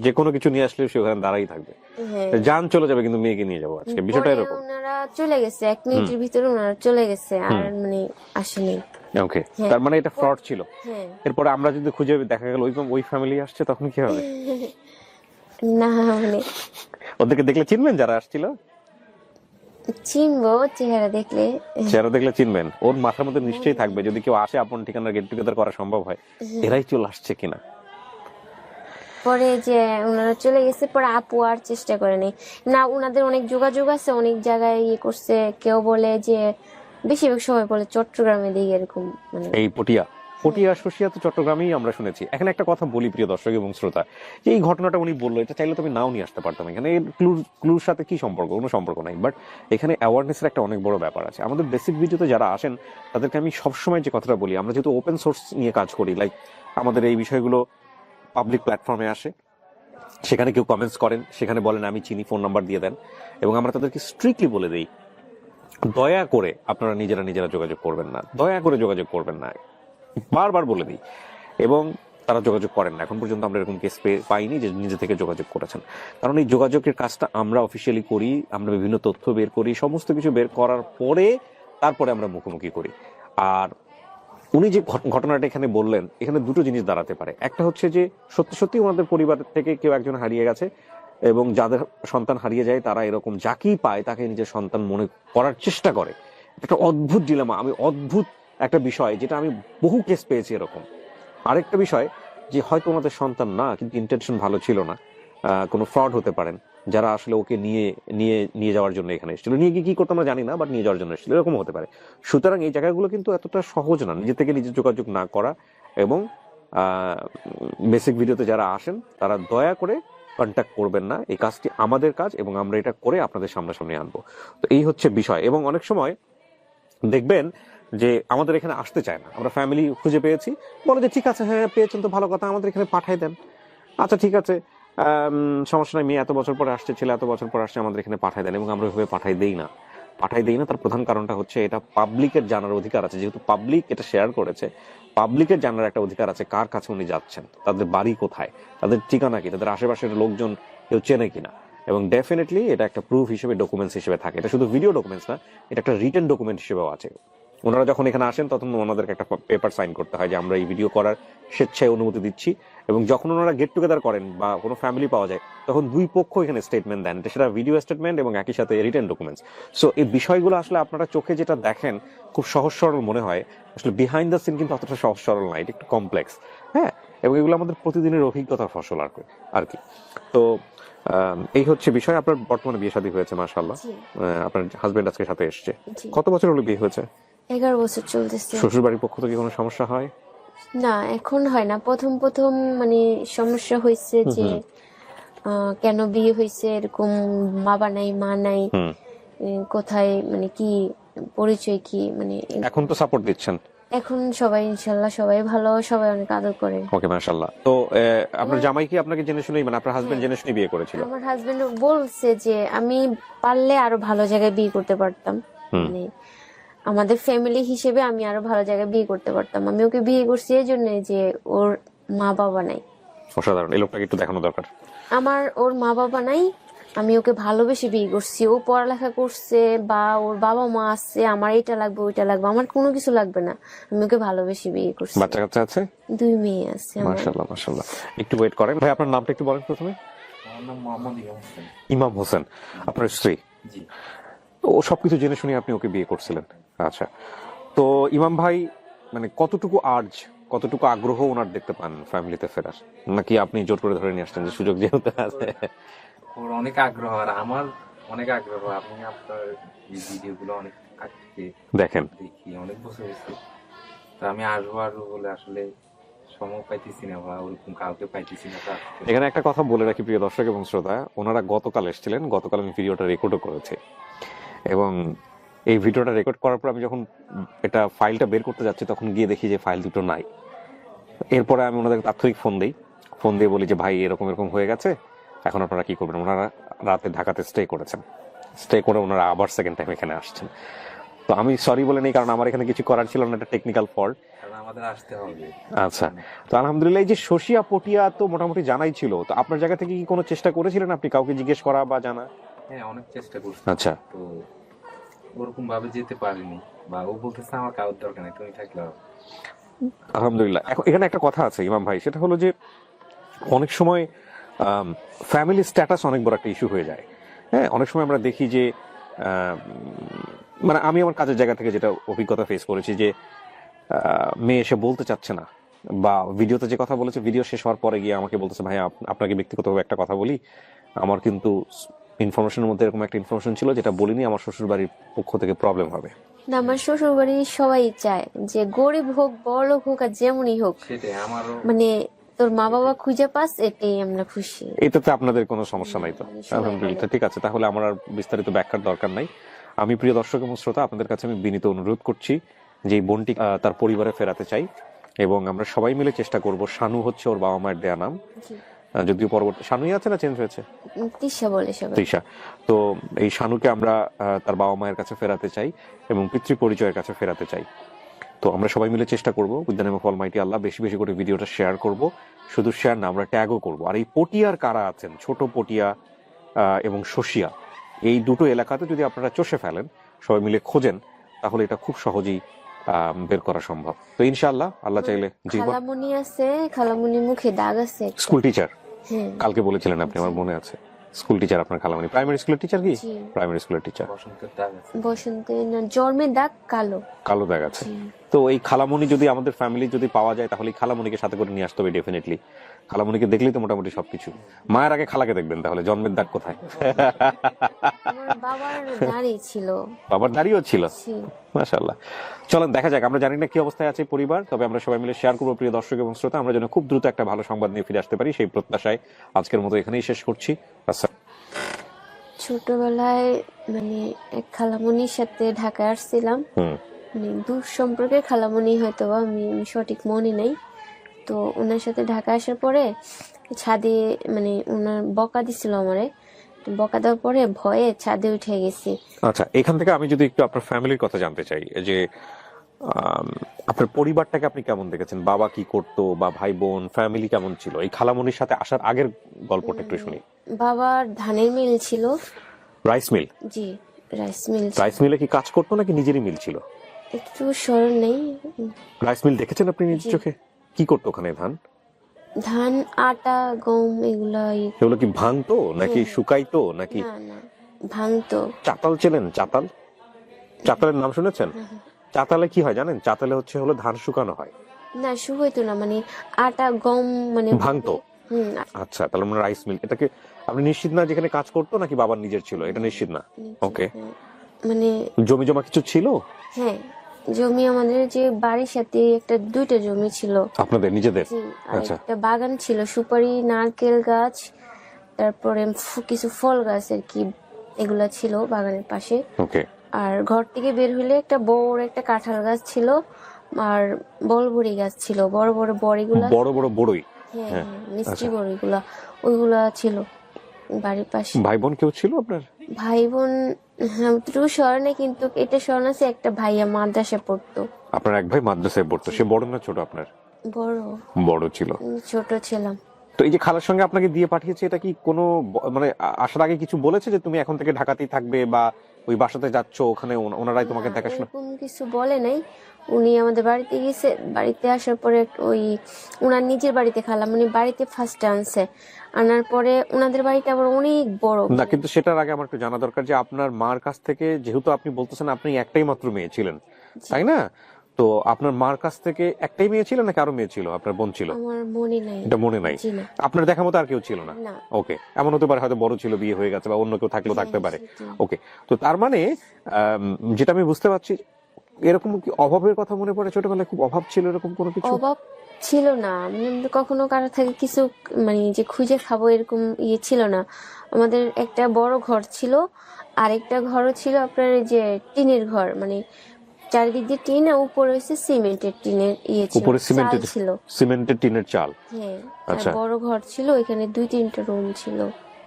Speaker 2: যে কোনো কিছু নিয়ে আসলে সে ওখানে দাঁড়াই থাকবে, জান চলে যাবে কিন্তু মেয়েকে নিয়ে যাবো আজকে, বিষয়টা এরকম।
Speaker 1: ওনারা চলে গেছে 1 মিনিটের ভিতরে, ওনারা চলে গেছে, আর মানে আসেনি।
Speaker 2: ওকে, তার মানে এটা ফ্রড ছিল। এরপরে আমরা যদি খুঁজে দেখা গেল ওই ফ্যামিলি আসছে, তখন কি হবে?
Speaker 1: না মানে
Speaker 2: ওদেরকে দেখলে চিনবেন যারা আসছিল?
Speaker 1: চিনবো, চেহারা দেখলে।
Speaker 2: চেহারা দেখলে চিনবেন? ওর মাথার মধ্যে নিশ্চয়ই থাকবে, যদি কেউ আসে আপন ঠিকানার গেট টুগেদার করা সম্ভব হয়, এরাই চলে আসছে কিনা।
Speaker 1: পরে যে ওনারা চলে গেছে, পরে আপু আর চেষ্টা করেনি না। ওনাদের অনেক যোগাযোগ আছে, অনেক জায়গায় ইয়ে করছে। কেউ বলে যে, বেশিরভাগ সময় বলে চট্টগ্রামে দিকে এরকম, মানে
Speaker 2: এই পটিয়া শসিয়া তো চট্টগ্রামেই আমরা শুনেছি। এখানে একটা কথা বলি প্রিয় দর্শক এবং শ্রোতা, যে এই ঘটনাটা উনি বললো, এটা চাইলে তুমি নাও নিয়ে আসতে পারতাম। এখানে ক্লুর সাথে কি সম্পর্ক? কোনো সম্পর্ক নাই, বাট এখানে অ্যাওয়ারনেসের একটা অনেক বড় ব্যাপার আছে। আমাদের বেসিক ভিডিওতে যারা আসেন তাদেরকে আমি সবসময় যে কথাটা বলি, আমরা যেহেতু ওপেন সোর্স নিয়ে কাজ করি, লাইক আমাদের এই বিষয়গুলো পাবলিক প্ল্যাটফর্মে আসে, সেখানে কেউ কমেন্টস করেন, সেখানে বলেন আমি চিনি, ফোন নাম্বার দিয়ে দেন, এবং আমরা তাদেরকে স্ট্রিক্টলি বলে দিই, দয়া করে আপনারা নিজেরা যোগাযোগ করবেন না, দয়া করে যোগাযোগ করবেন না, বারবার বলে দিই। এবং তারা যোগাযোগ করেন না। এখন পর্যন্ত আমরা এরকম কেস পাইনি যে নিজে থেকে যোগাযোগ করেছেন। কারণ এই যোগাযোগের কাজটা আমরা অফিসিয়ালি করি, আমরা বিভিন্ন তথ্য বের করি, সমস্ত কিছু বের করার পরে তারপরে আমরা মুখোমুখি করি। আর উনি যে ঘটনাটা এখানে বললেন, এখানে দুটো জিনিস দাঁড়াতে পারে। একটা হচ্ছে যে সত্যি সত্যি ওনাদের পরিবার থেকে কেউ একজন হারিয়ে গেছে, এবং যাদের সন্তান হারিয়ে যায় তারা এরকম যাকেই পায় তাকে নিজের সন্তান মনে করার চেষ্টা করে। একটা অদ্ভুত ডিলেমা, অদ্ভুত একটা বিষয়, যেটা আমি বহু কেস পেয়েছি এরকম। আরেকটা বিষয় যে হয়তো ওনাদের সন্তান না, কিন্তু ইন্টেনশন ভালো ছিল না, কোনো ফ্রড হতে পারেন, যারা আসলে ওকে নিয়ে যাওয়ার জন্য এখানে এসেছিল। নিয়ে গিয়ে কি করতে আমরা জানি না, বাট নিয়ে যাওয়ার জন্য এসেছিল, এরকম হতে পারে। সুতরাং এই জায়গাগুলো কিন্তু এতটা সহজ না, নিজে থেকে নিজে যোগাযোগ না করা। এবং বেসিক ভিডিওতে যারা আসেন তারা দয়া করে কন্ট্যাক্ট করবেন না। এই কাজটি আমাদের কাজ, এবং আমরা এটা করে আপনাদের সামনাসামনি আনবো। তো এই হচ্ছে বিষয়। এবং অনেক সময় দেখবেন যে আমাদের এখানে আসতে চায় না, আমরা ফ্যামিলি খুঁজে পেয়েছি, বলে যে ঠিক আছে, হ্যাঁ পেয়েছেন তো ভালো কথা, আমাদের এখানে পাঠাই দেন। আচ্ছা ঠিক আছে, সমস্যা নাই, মেয়ে এত বছর পরে আসছে, ছেলে এত বছর পরে আসছে, আমাদের এখানে পাঠাই দেন। এবং আমরা ওইভাবে পাঠাই দেই না। তার প্রধান কারণটা হচ্ছে, এটা পাবলিকের জানার অধিকার আছে। যেহেতু পাবলিক এটা শেয়ার করেছে, পাবলিকের জানার একটা অধিকার আছে কার কাছে উনি যাচ্ছেন, তাদের বাড়ি কোথায়, তাদের ঠিকানা কি, তাদের আশেপাশের লোকজন কেউ চেনে কিনা। এবং ডেফিনেটলি এটা একটা প্রুফ হিসেবে, ডকুমেন্টস হিসেবে থাকে। এটা শুধু ভিডিও ডকুমেন্টস না, এটা একটা রিটেন ডকুমেন্ট হিসেবেও আছে। ওনারা যখন এখানে আসেন তখন ওনাদেরকে একটা পেপার সাইন করতে হয় যে আমরা এই ভিডিও করার স্বেচ্ছায় অনুমতি দিচ্ছি। এবং যখন ওনারা গেট টুগেদার করেন বা কোনো ফ্যামিলি পাওয়া যায়, তখন দুই পক্ষ এখানে স্টেটমেন্ট দেন, সেটা ভিডিও স্টেটমেন্ট এবং একই সাথে রিটেন ডকুমেন্টস। সো এই বিষয়গুলো আসলে আপনারা চোখে যেটা দেখেন খুব সহজ সরল মনে হয়, আসলে বিহাইন্ড দ্য সিন কিন্তু অতটা সহজ সরল না, এটা একটু কমপ্লেক্স। হ্যাঁ, এবং এগুলো আমাদের প্রতিদিনের অভিজ্ঞতার ফসল আর কি। তো এই হচ্ছে বিষয়। আপনার বর্তমানে বিয়ে শাদী হয়েছে, মাশাআল্লাহ। আপনার হাজবেন্ড আজকে সাথে এসছে। কত বছর হলো বিয়ে হয়েছে?
Speaker 1: 11 বছর চলতেছে।
Speaker 2: শ্বশুর বাড়ির পক্ষ থেকে কোনো সমস্যা হয়?
Speaker 1: না, এখন হয় না। প্রথম মানে সমস্যা হয়েছে যে কেন বিয়ে হয়েছে, এরকম বাবা নাই, মা নাই, কোথায়, মানে কি পরিচয় কি, মানে
Speaker 2: এখন তো সাপোর্ট দিচ্ছেন?
Speaker 1: এখন সবাই ইনশাল্লাহ সবাই ভালো, সবাই অনেক আদর করে।
Speaker 2: ওকে, মাশাআল্লাহ। তো আপনার জামাই কি আপনাকে জেনে শুনেই, মানে আপনার হাজবেন্ড জেনে শুনে বিয়ে করেছিল?
Speaker 1: আমার হাজবেন্ড বলছে যে আমি পারলে আরো ভালো জায়গায় বিয়ে করতে পারতাম, মানে আমাদের ফ্যামিলি হিসেবে আমি আরো ভালো জায়গায় বিয়ে করতে পারতাম। আমি ওকে বিয়ে করছি এই জন্য যে ওর মা বাবা নাই।
Speaker 2: অসাধারণ, এই লোকটাকে একটু দেখানো দরকার।
Speaker 1: ওর মা বাবা নাই, আমি ওকে ভালোবেসে বিয়ে করছি। ও পড়ালেখা করছে বা ওর বাবা মা আছে, আমার এটা লাগবে ওইটা লাগবে, আমার কোনো কিছু লাগবে না, আমি ওকে ভালোবেসে বিয়ে করছি।
Speaker 2: বাচ্চা কাচ্চা আছে?
Speaker 1: 2 মেয়ে আছে আমার।
Speaker 2: মাশাআল্লাহ মাশাআল্লাহ। একটু ওয়েট করেন ভাই, আপনার নামটা একটু বলেন প্রথমে।
Speaker 3: আমার নাম মোহাম্মদ ইমাম হোসেন।
Speaker 2: ইমাম হোসেন, আপনার স্ত্রী?
Speaker 3: জি।
Speaker 2: ও সবকিছু জেনে শুনে আপনি ওকে বিয়ে করছিলেন? আচ্ছা। তো ইমাম ভাই, মানে কতটুকু আগ্রহ ওনার দেখতে পান ফ্যামিলিতে ফেরার, নাকি আপনি জোর করে ধরে নিয়ে আসছেন যে সুযোগ যেহেতু আছে?
Speaker 3: ওর অনেক আগ্রহ, আর আমার অনেক আগ্রহ। আমি আপনার এই ভিডিওগুলো অনেক আগ থেকে
Speaker 2: দেখেন,
Speaker 3: দেখি, অনেক বছর হয়েছে। তো আমি আসবো বলে আসলে সময় পাইতেছি না, বা ওরকম কাউকে পাইতেছি না।
Speaker 2: এখানে একটা কথা বলে রাখি প্রিয় দর্শক এবং শ্রোতা, ওনারা গতকাল এসেছিলেন, গতকাল আমি ভিডিওটা রেকর্ডও করেছি। এবং এই ভিডিওটা রেকর্ড করার পর আমি যখন এটা ফাইলটা বের করতে যাচ্ছি, তখন গিয়ে দেখি যে ফাইল দুটো নাই। এরপরে আমি ওনাদের তাৎক্ষণিক ফোন দিয়ে বলি যে ভাই এরকম হয়ে গেছে, এখন আপনারা কি করবেন? ওনারা রাতে ঢাকাতে স্টে করে ওনারা আবার সেকেন্ড টাইম এখানে আসছেন। তো আমি সরি বলে নেই, কারণ আমার এখানে কিছু করার ছিল না, একটা টেকনিক্যাল ফল্ট।
Speaker 3: আমাদের আসতে হবে।
Speaker 2: আচ্ছা, তো আলহামদুলিল্লাহ। এই যে শসিয়া পটিয়া তো মোটামুটি জানাই ছিল, তো আপনার জায়গা থেকে কি কোনো চেষ্টা করেছিলেন আপনি কাউকে জিজ্ঞেস করা বা জানা?
Speaker 3: হ্যাঁ, অনেক চেষ্টা করছি।
Speaker 2: আচ্ছা।
Speaker 3: তো ওরকম ভাবে যেতে পারিনি, বা ও বলতেছে আমার কারোর দরকার নেই, তুমি থাকলে হবে।
Speaker 2: আলহামদুলিল্লাহ। এখন এখানে একটা কথা আছে ইমাম ভাই, সেটা হলো যে অনেক সময় ফ্যামিলি স্ট্যাটাস অনেক বড় একটা ইস্যু হয়ে যায়। হ্যাঁ, অনেক সময় আমরা দেখি যে মানে আমি আমার কাজের জায়গা থেকে যেটা অভিজ্ঞতা ফেস করেছি, যে মেয়ে এসে বলতে চাচ্ছে না বা ভিডিওতে যে কথা বলেছে, ভিডিও শেষ হওয়ার পরে গিয়ে আমাকে বলতেছে ভাই আপনাকে ব্যক্তিগতভাবে একটা কথা বলি, আমার কিন্তু ইনফরমেশনের মধ্যে এরকম একটা ইনফরমেশন ছিল যেটা বলিনি, আমার শ্বশুর বাড়ির পক্ষ থেকে প্রবলেম হবে।
Speaker 1: না, আমার শ্বশুর বাড়ি সবাই চায় যে গরিব হোক বড়লোক হোক আর যেমনই হোক,
Speaker 3: সেটাই আমারও।
Speaker 1: মানে তোর মা বাবা খুঁজে পাস, এটাই আমরা খুশি।
Speaker 2: এটাতে আপনাদের কোনো সমস্যা নাই তো? আলহামদুলিল্লাহ, ঠিক আছে, তাহলে আমার আর বিস্তারিত ব্যাখ্যার দরকার নাই। আমি প্রিয় দর্শক এবং শ্রোতা, আপনাদের কাছে আমি বিনীত অনুরোধ করছি যে এই বোনটি তার পরিবারে ফেরাতে চাই, এবং আমরা সবাই মিলে চেষ্টা করব। শানু হচ্ছে ওর বাবা মায়ের দেয়া নাম, যদিও পরবর্তী শানুই আছে না চেঞ্জ হয়েছে?
Speaker 1: তৃষা বলে সবাই।
Speaker 2: তৃষা। তো এই শানুকে আমরা তার বাবা মায়ের কাছে ফেরাতে চাই এবং পিতৃ পরিচয়ের কাছে ফেরাতে চাই। তো আমরা সবাই মিলে চেষ্টা করব with the name of Almighty Allah, বেশি বেশি করে ভিডিওটা শেয়ার করব। শুধু শেয়ার না, আমরা ট্যাগও করব। আর এই পটিয়ার কারা আছেন, ছোট পটিয়া এবং শশিয়া, এই দুটো এলাকাতে যদি আপনারা চষে ফেলেন, সবাই মিলে খোঁজেন, তাহলে এটা খুব সহজেই বের করা সম্ভব। তো ইনশাআল্লাহ, আল্লাহ চাইলে। জীবন
Speaker 1: খালামণি আছে, খালামণির মুখে দাগ আছে একটা।
Speaker 2: স্কুল টিচার,
Speaker 1: হ্যাঁ
Speaker 2: কালকে বলেছিলেন আপনি, আমার মনে আছে। স্কুল টিচার আপনার খালামণি? প্রাইমারি স্কুলের টিচার কি?
Speaker 1: জি।
Speaker 2: প্রাইমারি স্কুলের টিচার।
Speaker 3: বসন্তের দাগ আছে।
Speaker 1: বসন্তে না, জন্মের দাগ কালো।
Speaker 2: কালো দাগ আছে।
Speaker 1: জি।
Speaker 2: তো এই খালামণি যদি আমাদের ফ্যামিলি যদি পাওয়া যায়, তাহলে এই খালামণিকে সাথে করে নিয়ে আসতে হবে ডেফিনেটলি। খালামণিকে দেখলেই তো মোটামুটি সবকিছু। মায়ের আগে খালাকে দেখবেন, তাহলে জন্মের দাগ কোথায়?
Speaker 1: আমার বাবার দাড়ি ছিল।
Speaker 2: বাবার দাড়িও ছিল,
Speaker 1: জি।
Speaker 2: মাশাআল্লাহ। চলেন দেখা যাক, আমরা জানি না কি অবস্থায় আছে পরিবার, তবে আমরা সবাই মিলে শেয়ার করবো প্রিয় দর্শক এবং শ্রোতা, আমরা যেন খুব দ্রুত একটা ভালো সংবাদ নিয়ে ফিরে আসতে পারি, সেই প্রত্যাশায় আজকের মতো এখানেই শেষ করছি। আচ্ছা,
Speaker 1: ছোটবেলায় মানে এক খালামণির সাথে ঢাকায় আসছিলাম, মানে দূর সম্পর্কে খালামণি হয়তো বা, আমি সঠিক মনে নেই। তো ওনার সাথে ঢাকা আসার পরে ছাদে, মানে ওনার বকা দিছিল আমারে, তো বকা দেওয়ার পরে ভয়ে ছাদে উঠে গেছি।
Speaker 2: আচ্ছা, এখান থেকে আমি যদি একটু আপনার ফ্যামিলির কথা জানতে চাই, যে আপনার পরিবারটাকে আপনি কেমন দেখেছেন? বাবা কি করতো, বা ভাই বোন, ফ্যামিলি কেমন ছিল? এই খালামণির সাথে আসার আগের গল্পটা একটু শুনি।
Speaker 1: বাবার ধানের মিল ছিল।
Speaker 2: Rice mill?
Speaker 1: জি, রাইস মিল।
Speaker 2: রাইস মিলে কি কাজ করতো নাকি নিজেরই মিল ছিল?
Speaker 1: একটু স্মরণ নেই।
Speaker 2: রাইস মিল দেখেছেন আপনি নিজের চোখে? কি করতো ওখানে?
Speaker 1: ধান, আটা, গম এগুলা
Speaker 2: এগুলো কি ভাঙতো নাকি শুকাইতো নাকি?
Speaker 1: না না, ভাঙতো।
Speaker 2: চাতাল চেনেন? চাতাল, চাতালের নাম শুনেছেন? চাতালে কি হয় জানেন? চাতালে হলো ধান শুকানো হয়।
Speaker 1: না, শুকাইতো না, মানে আটা গম মানে
Speaker 2: ভাঙতো। আচ্ছা, তাহলে মানে রাইস মিল। এটাকে আপনি নিশ্চিত না যেখানে কাজ করতো নাকি বাবার নিজের ছিল? এটা নিশ্চিত না। ওকে,
Speaker 1: মানে
Speaker 2: জমি জমা কিছু ছিল?
Speaker 1: হ্যাঁ, জমি আমাদের যে বাড়ির সাথে একটা দুইটা জমি ছিল
Speaker 2: আপনাদের নিজেদের?
Speaker 1: জি, আর
Speaker 2: আচ্ছা,
Speaker 1: একটা বাগান ছিল, সুপারি, নারকেল গাছ, তারপরে কিছু ফল গাছ আর কি, এগুলা ছিল বাগানের পাশে।
Speaker 2: ওকে।
Speaker 1: আর ঘর থেকে বের হইলে একটা বড় একটা কাঁঠাল গাছ ছিল, আর বলবড়ি গাছ ছিল, বড় বড় বড়িগুলা।
Speaker 2: বড় বড় বড়ই?
Speaker 1: হ্যাঁ হ্যাঁ, মিষ্টি বড়িগুলা, ওইগুলা ছিল বাড়ির পাশে।
Speaker 2: ভাই বোন কেউ ছিল আপনার?
Speaker 1: ভাই বোন অতটুকু স্মরণে, কিন্তু এটা স্মরণ আছে, একটা ভাইয়া মাদ্রাসা পড়তো।
Speaker 2: আপনার এক ভাই মাদ্রাসায় পড়তো, সে বড় না ছোট আপনার?
Speaker 1: বড়।
Speaker 2: বড় ছিল।
Speaker 1: ছোট ছিলাম।
Speaker 2: তো এই যে খালার সঙ্গে আপনাকে দিয়ে পাঠিয়েছে, এটা কি কোনো মানে আসার আগে কিছু বলেছে যে তুমি এখন থেকে ঢাকাতেই থাকবে, বা ওই বাসাতে যাচ্ছ, ওখানে ওনারাই তোমাকে দেখাশোনা?
Speaker 1: এরকম কিছু বলে নাই। উনি আমাদের বাড়িতে গেছে, বাড়িতে আসার পরে ওই উনার নিজের বাড়িতে খালাম, উনি বাড়িতে ফার্স্ট আনছে, আনার পরে ওনাদের বাড়িটা আবার অনেক বড়।
Speaker 2: না, কিন্তু সেটার আগে আমার একটু জানা দরকার যে আপনার মার কাছ থেকে, যেহেতু আপনি বলতেছেন আপনি একটাই মাত্র মেয়ে ছিলেন, তাই না? তো আপনার মার কাছ থেকে একটাই মেয়ে ছিল নাকি আরো মেয়ে ছিল? আপনার বোন ছিল?
Speaker 1: আমার মনে নাই।
Speaker 2: এটা মনে নাই?
Speaker 1: জি না।
Speaker 2: আপনার দেখার মতো আর কেউ ছিল না?
Speaker 1: না।
Speaker 2: ওকে, এমন হতে পারে হয়তো বড় ছিল, বিয়ে হয়ে গেছে, বা অন্য কেউ থাকলেও থাকতে পারে। ওকে, তো তার মানে যেটা আমি বুঝতে পারছি, এরকম কি অভাবের কথা মনে পড়ে? ছোটবেলায় খুব অভাব ছিল, এরকম কোনো কিছু?
Speaker 1: অভাব ছিল না, মানে কখনো কারো থেকে কিছু মানে যে খুঁজে খাবো এরকম ইয়ে ছিল না। আমাদের একটা বড় ঘর ছিল, আরেকটা ঘরও ছিল আপনার এই যে টিনের ঘর, মানে চারিদিক দিয়ে টিন, আর উপরে হচ্ছে সিমেন্টের টিনের ইয়ে ছিল,
Speaker 2: উপরে সিমেন্টের
Speaker 1: চাল ছিল।
Speaker 2: সিমেন্টের টিনের চাল?
Speaker 1: হ্যাঁ। আর
Speaker 2: আচ্ছা।
Speaker 1: বড় ঘর ছিল, এখানে 2-3টা রুম ছিল।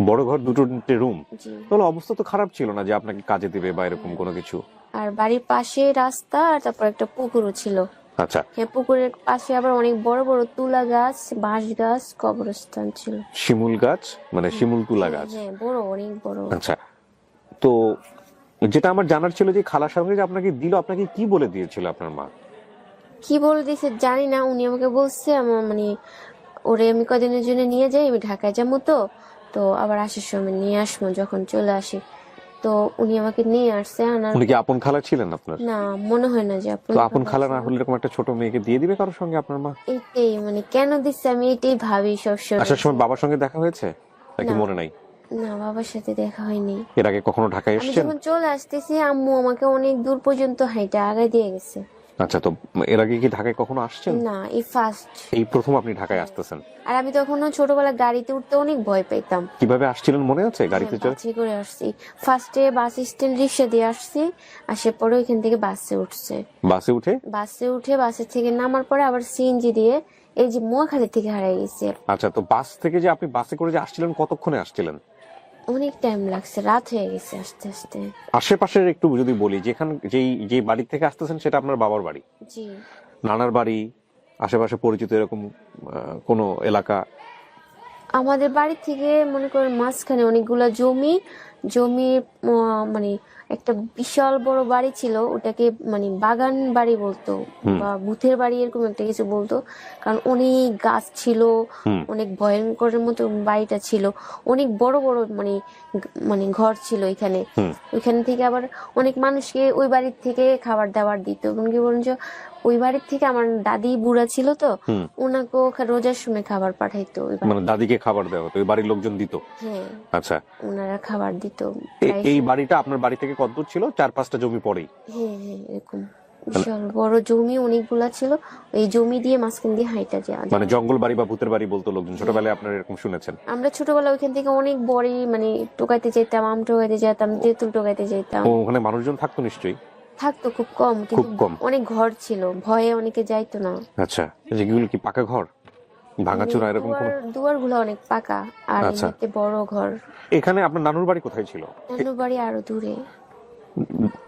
Speaker 2: বড় ঘর, 2টো রুম?
Speaker 1: জি।
Speaker 2: তাহলে অবস্থা তো খারাপ ছিল না যে আপনাকে কাজে দিবে বা এরকম কোনো কিছু?
Speaker 1: আর বাড়ির পাশে রাস্তা, আর তারপর একটা পুকুরও ছিল।
Speaker 2: আচ্ছা,
Speaker 1: হ্যাঁ, পুকুরের পাশে আবার অনেক বড় বড় তুলা গাছ, বাঁশ গাছ, কবরস্থান ছিল।
Speaker 2: শিমুল গাছ, মানে শিমুল তুলা গাছ?
Speaker 1: হ্যাঁ, বড়, অনেক বড়।
Speaker 2: আচ্ছা, তো যেটা আমার জানার ছিল যে খালার সঙ্গে যে আপনাকে দিল, আপনাকে কি বলে দিয়েছিল আপনার মা?
Speaker 1: কি বলে দিয়েছে জানি না, উনি আমাকে বলছে আমার মানে ওরে আমি কদিনের জন্য নিয়ে যাই, আমি ঢাকায় যাবো, তো তো আবার আসার সময় নিয়ে আসবো যখন চলে আসি। তো উনি আমাকে নিয়ে আসছে আনার।
Speaker 2: উনি কি আপন খালা ছিলেন আপনার?
Speaker 1: না, মনে হয় না যে আপন
Speaker 2: তো আপন খালা না
Speaker 1: ছিল।
Speaker 2: হলে এরকম একটা ছোট মেয়েকে দিয়ে দিবে কারোর সঙ্গে আপনার মা?
Speaker 1: এটাই মানে কেন দিচ্ছে আমি এটাই ভাবি সবসময়।
Speaker 2: আসার সময় বাবার সঙ্গে দেখা হয়েছে নাকি
Speaker 1: না।
Speaker 2: মনে নাই?
Speaker 1: না, বাবার সাথে দেখা হয়নি।
Speaker 2: এর আগে কখনো ঢাকায়
Speaker 1: আমি
Speaker 2: এসেছেন?
Speaker 1: যখন চলে আসতেছি আম্মু আমাকে অনেক দূর পর্যন্ত হাইটা আগায় দিয়ে গেছে।
Speaker 2: আচ্ছা, তো এর আগে কি ঢাকায় কখনো আসছেন?
Speaker 1: না, এই ফার্স্ট।
Speaker 2: এই প্রথম আপনি ঢাকায় আসতেছেন?
Speaker 1: আর আমি তখনও ছোটবেলা গাড়িতে উঠতে অনেক ভয় পেতাম।
Speaker 2: কিভাবে আসছিলেন মনে আছে গাড়িতে চড়ে?
Speaker 1: বাসে করে আসছি। ফার্স্টে বাস স্ট্যান্ড রিক্সা দিয়ে আসছি, আসার পরে ওইখান থেকে বাসে উঠছে।
Speaker 2: বাসে উঠে?
Speaker 1: বাসে থেকে নামার পরে আবার সিএনজি দিয়ে এই যে মোয়াখালী থেকে হারিয়ে গেছে।
Speaker 2: আচ্ছা, তো বাস থেকে যে আপনি বাসে করে যে আসছিলেন কতক্ষণে আসছিলেন?
Speaker 1: অনেক টাইম লাগছে, রাত হয়ে গেছে আস্তে আস্তে।
Speaker 2: আশেপাশের একটু যদি বলি, যে বাড়ি থেকে আসতেছেন সেটা আপনার বাবার বাড়ি,
Speaker 1: জি।
Speaker 2: নানার বাড়ি, আশেপাশে পরিচিত এরকম কোনো এলাকা?
Speaker 1: আমাদের বাড়ি থেকে মনে করেন মাঝখানে অনেকগুলা জমি, জমির মানে একটা বিশাল বড় বাড়ি ছিল, ওটাকে মানে বাগান বাড়ি বলতো বা ভূতের বাড়ি এরকম একটা কিছু বলতো, কারণ অনেক গাছ ছিল, অনেক ভয়ঙ্করের মতো বাড়িটা ছিল, অনেক বড় বড় মানে মানে ঘর ছিল এখানে। ওইখান থেকে আবার অনেক মানুষকে ওই বাড়ির থেকে খাবার দাবার দিত, এমনকি বরঞ্চ ওই বাড়ির থেকে আমার দাদি বুড়া ছিল তো, ওনাকেও রোজার সময় খাবার পাঠাইতো ওই
Speaker 2: মানে দাদিকে খাবার দেওয়া হতো, ওই বাড়ির লোকজন দিত?
Speaker 1: হ্যাঁ,
Speaker 2: আচ্ছা,
Speaker 1: ওনারা খাবার দিত।
Speaker 2: এই বাড়িটা আপনার বাড়ি থেকে কত দূর ছিল? 4-5টা জমি পরেই?
Speaker 1: হ্যাঁ হ্যাঁ, এরকম বিশাল বড় জমি অনেকগুলা ছিল, এই জমি দিয়ে মাঝখান দিয়ে হাইটা যায়।
Speaker 2: মানে জঙ্গল বাড়ি বা ভূতের বাড়ি বলতো লোকজন, ছোটবেলায় আপনারা এরকম শুনেছেন?
Speaker 1: আমরা ছোটবেলা ওইখান থেকে অনেক বড় মানে টোকাইতে যেতাম, আম টোকাইতে যেতাম, তেঁতুল টোকাইতে যেতাম।
Speaker 2: ওখানে মানুষজন থাকতো নিশ্চয়ই?
Speaker 1: থাকতো খুব কম,
Speaker 2: খুব
Speaker 1: কিন্তু
Speaker 2: কম।
Speaker 1: অনেক ঘর ছিল, ভয়ে অনেকে যাইতো না।
Speaker 2: আচ্ছা, যেগুলো কি পাকা ঘর, ভাঙাচোরা এরকম কোনো?
Speaker 1: দুয়ার গুলো অনেক পাকা আর
Speaker 2: আচ্ছা।
Speaker 1: এমনিতে বড় ঘর।
Speaker 2: এখানে আপনার নানুর বাড়ি কোথায় ছিল?
Speaker 1: নানুর বাড়ি আরো দূরে।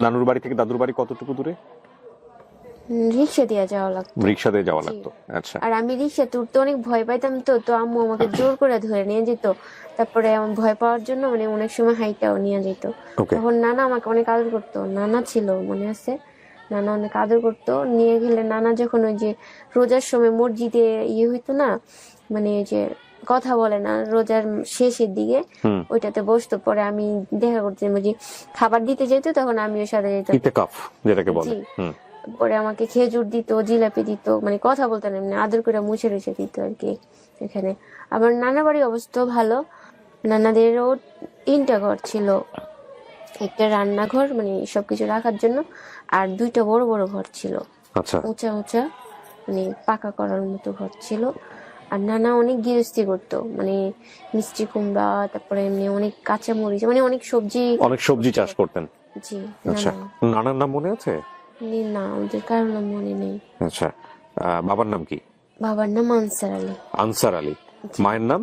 Speaker 2: নানুর বাড়ি থেকে দাদুর বাড়ি কতটুকু দূরে?
Speaker 1: রিক্সা দিয়ে যাওয়া লাগতো।
Speaker 2: রিক্সা দিয়ে যাওয়া লাগতো? আচ্ছা।
Speaker 1: আর আমি রিক্সাতে উঠতে অনেক ভয় পাইতাম, তো আম্মু আমাকে জোর করে ধরে নিয়ে যেত, তারপরে আমার ভয় পাওয়ার জন্য মানে অনেক সময় হাইটাও নিয়ে যেত।
Speaker 2: Okay.
Speaker 1: তখন নানা আমাকে অনেক আদর করতো, নানা ছিল মনে আছে, নানা অনেক আদর করতো। নিয়ে গেলে নানা যখন ওই যে রোজার সময় মসজিদে হইতো না, মানে ওই যে কথা বলে না রোজার শেষের দিকে, ওইটাতে বসতো, পরে আমি দেখা করতে যে খাবার দিতে যেত, তখন আমি ওর সাথে যেতাম।
Speaker 2: ইতেকাফ যেটাকে বলে।
Speaker 1: জি। পরে আমাকে খেজুর দিত, জিলাপি দিত, মানে কথা বলতে না এমনি আদর করে মুছে রুছে দিত আর কি এখানে। আমার নানা বাড়ির অবস্থা ভালো, নানাদেরও 3টা ঘর ছিল, একটা রান্নাঘর মানে সবকিছু রাখার জন্য, আর 2টা বড় বড় ঘর ছিল,
Speaker 2: আচ্ছা।
Speaker 1: উঁচা উঁচা মানে পাকা করার মতো ঘর ছিল। আর নানা অনেক গৃহস্থী করতো, মানে মিষ্টি কুমড়া, তারপরে এমনি অনেক কাঁচা মরিচ, মানে অনেক সবজি
Speaker 2: চাষ করতেন?
Speaker 1: জি।
Speaker 2: আচ্ছা, নানার নাম মনে আছে?
Speaker 1: না, ওদের কারো নাম মনে নেই।
Speaker 2: আচ্ছা, বাবার নাম কি?
Speaker 1: বাবার নাম আনসার আলী।
Speaker 2: আনসার আলী। মায়ের নাম?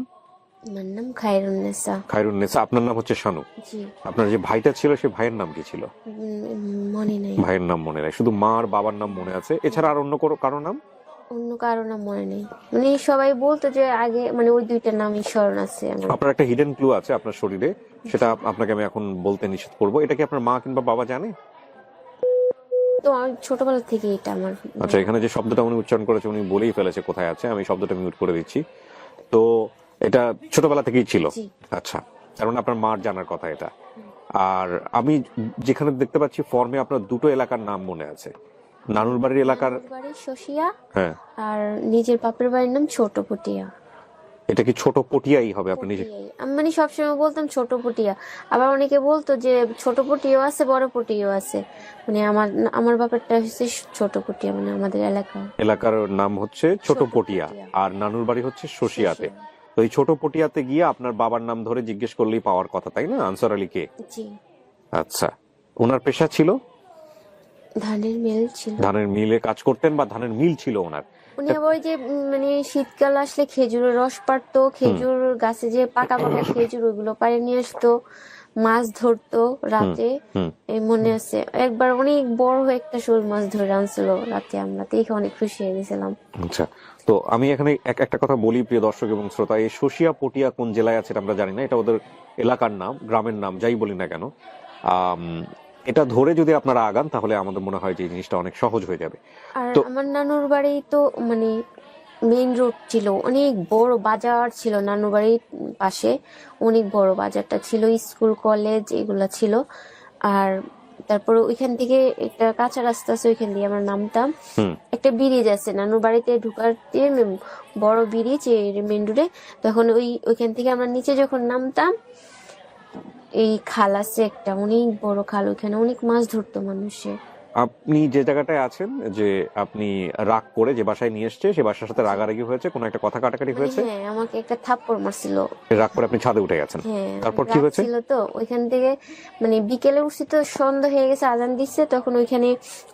Speaker 1: আমার নাম খায়রুন্নেসা।
Speaker 2: খায়রুন্নেসা। আপনার নাম হচ্ছে শানু।
Speaker 1: জি।
Speaker 2: আপনার যে ভাইটা ছিল সে ভাইয়ের নাম কি ছিল?
Speaker 1: মনে নেই।
Speaker 2: ভাইয়ের নাম মনে নাই, শুধু মা আর বাবার নাম মনে আছে। এছাড়া আর অন্য কারো নাম?
Speaker 1: অন্য কারো নাম মনে নেই, মানে সবাই বলতো যে আগে মানে ওই 2টা নামই স্মরণ আছে আমার।
Speaker 2: আপনার একটা হিডেন ক্লু আছে আপনার শরীরে, সেটা আপনাকে আমি এখন বলতে নিষেধ করব। এটা কি আপনার মা কিংবা বাবা জানে?
Speaker 1: তো আমি ছোটবেলা থেকে এটা আমার।
Speaker 2: আচ্ছা, এখানে যে শব্দটা উনি উচ্চারণ করেছে উনি বলেই ফেলেছে কোথায় আছে, আমি শব্দটা মিউট করে দিচ্ছি। তো এটা ছোটবেলা থেকেই ছিল?
Speaker 1: জি।
Speaker 2: আচ্ছা, তার মানে আপনার মার জানার কথা এটা। আর আমি যেখানে দেখতে পাচ্ছি ফর্মে আপনার 2টো এলাকার নাম মনে আছে। নানুর বাড়ির এলাকার?
Speaker 1: নানুর বাড়ি শশিয়া,
Speaker 2: হ্যাঁ।
Speaker 1: আর নিজের বাপের বাড়ির নাম ছোট পটিয়া।
Speaker 2: এটা কি ছোট পটিয়াই হবে আপনি নিজে?
Speaker 1: আমি মানে সবসময় বলতাম ছোট পটিয়া, আবার অনেকে বলতো যে ছোট পটিয়াও আছে বড় পটিয়াও আছে, মানে আমার বাপেরটা হচ্ছে ছোট পটিয়া, মানে আমাদের
Speaker 2: এলাকার নাম হচ্ছে ছোট পটিয়া, আর নানুর বাড়ি হচ্ছে শশিয়াতে। তো এই ছোট পটিয়াতে গিয়ে আপনার বাবার নাম ধরে জিজ্ঞেস করলেই পাওয়ার কথা, তাই না? আনসার আলী কে?
Speaker 1: জি।
Speaker 2: আচ্ছা, ওনার পেশা ছিল?
Speaker 1: ধানের মিল ছিল।
Speaker 2: ধানের মিলে কাজ করতেন বা ধানের মিল ছিল ওনার?
Speaker 1: উনি আবার ওই যে মানে শীতকাল আসলে খেজুরের রস পাড়তো, খেজুর গাছে যে পাকা পাকা খেজুর ওইগুলো পাড়ে নিয়ে আসতো, মাছ ধরতো রাতে। এই মনে আছে একবার অনেক বড় একটা শোল মাছ ধরে আনছিল রাতে, আমরা দেখে অনেক খুশি হয়ে গেছিলাম।
Speaker 2: আচ্ছা, তো আমি এখানে একটা কথা বলি প্রিয় দর্শক এবং শ্রোতা, এই শশিয়া পটিয়া কোন জেলায় আছে আমরা জানি না, এটা ওদের এলাকার নাম, গ্রামের নাম, যাই বলি না কেন। এটা ধরে যদি আপনারা আগান তাহলে আমাদের মনে হয় যে এই জিনিসটা অনেক সহজ হয়ে যাবে।
Speaker 1: আর
Speaker 2: তো
Speaker 1: আমার নানুর বাড়ি তো মানে মেইন রোড ছিল, অনেক বড় বাজার ছিল, নানু বাড়ির পাশে অনেক বড় বাজারটা ছিল, স্কুল কলেজ এগুলা ছিল। আর তারপরে ওইখান থেকে একটা কাঁচা রাস্তা আছে, ওইখান দিয়ে আমরা নামতাম। একটা ব্রিজ আছে নানুর বাড়িতে ঢুকার বড় ব্রিজ মেন রোডে, তখন ওইখান থেকে আমরা নিচে যখন নামতাম, এই খাল আছে একটা অনেক বড় খাল, ওইখানে অনেক মাছ ধরতো মানুষে।
Speaker 2: আপনি যে জায়গাটায় আছেন, যে আপনি রাগ করে যে বাসায় নিয়ে এসছে, সেই বাসার সাথে রাগারাগি হয়েছে, কোনো একটা কথা কাটাকাটি হয়েছে,
Speaker 1: হ্যাঁ, আমাকে একটা থাপ্পড় মারছিল।
Speaker 2: রাগ করে আপনি ছাদে উঠে গেছেন,
Speaker 1: হ্যাঁ,
Speaker 2: তারপর কি
Speaker 1: রাত
Speaker 2: হয়েছে?
Speaker 1: ছিল তো ওইখান থেকে, মানে বিকেলে উঠছি তো সন্ধ্যা হয়ে গেছে, আজান দিচ্ছে, তখন ওইখানে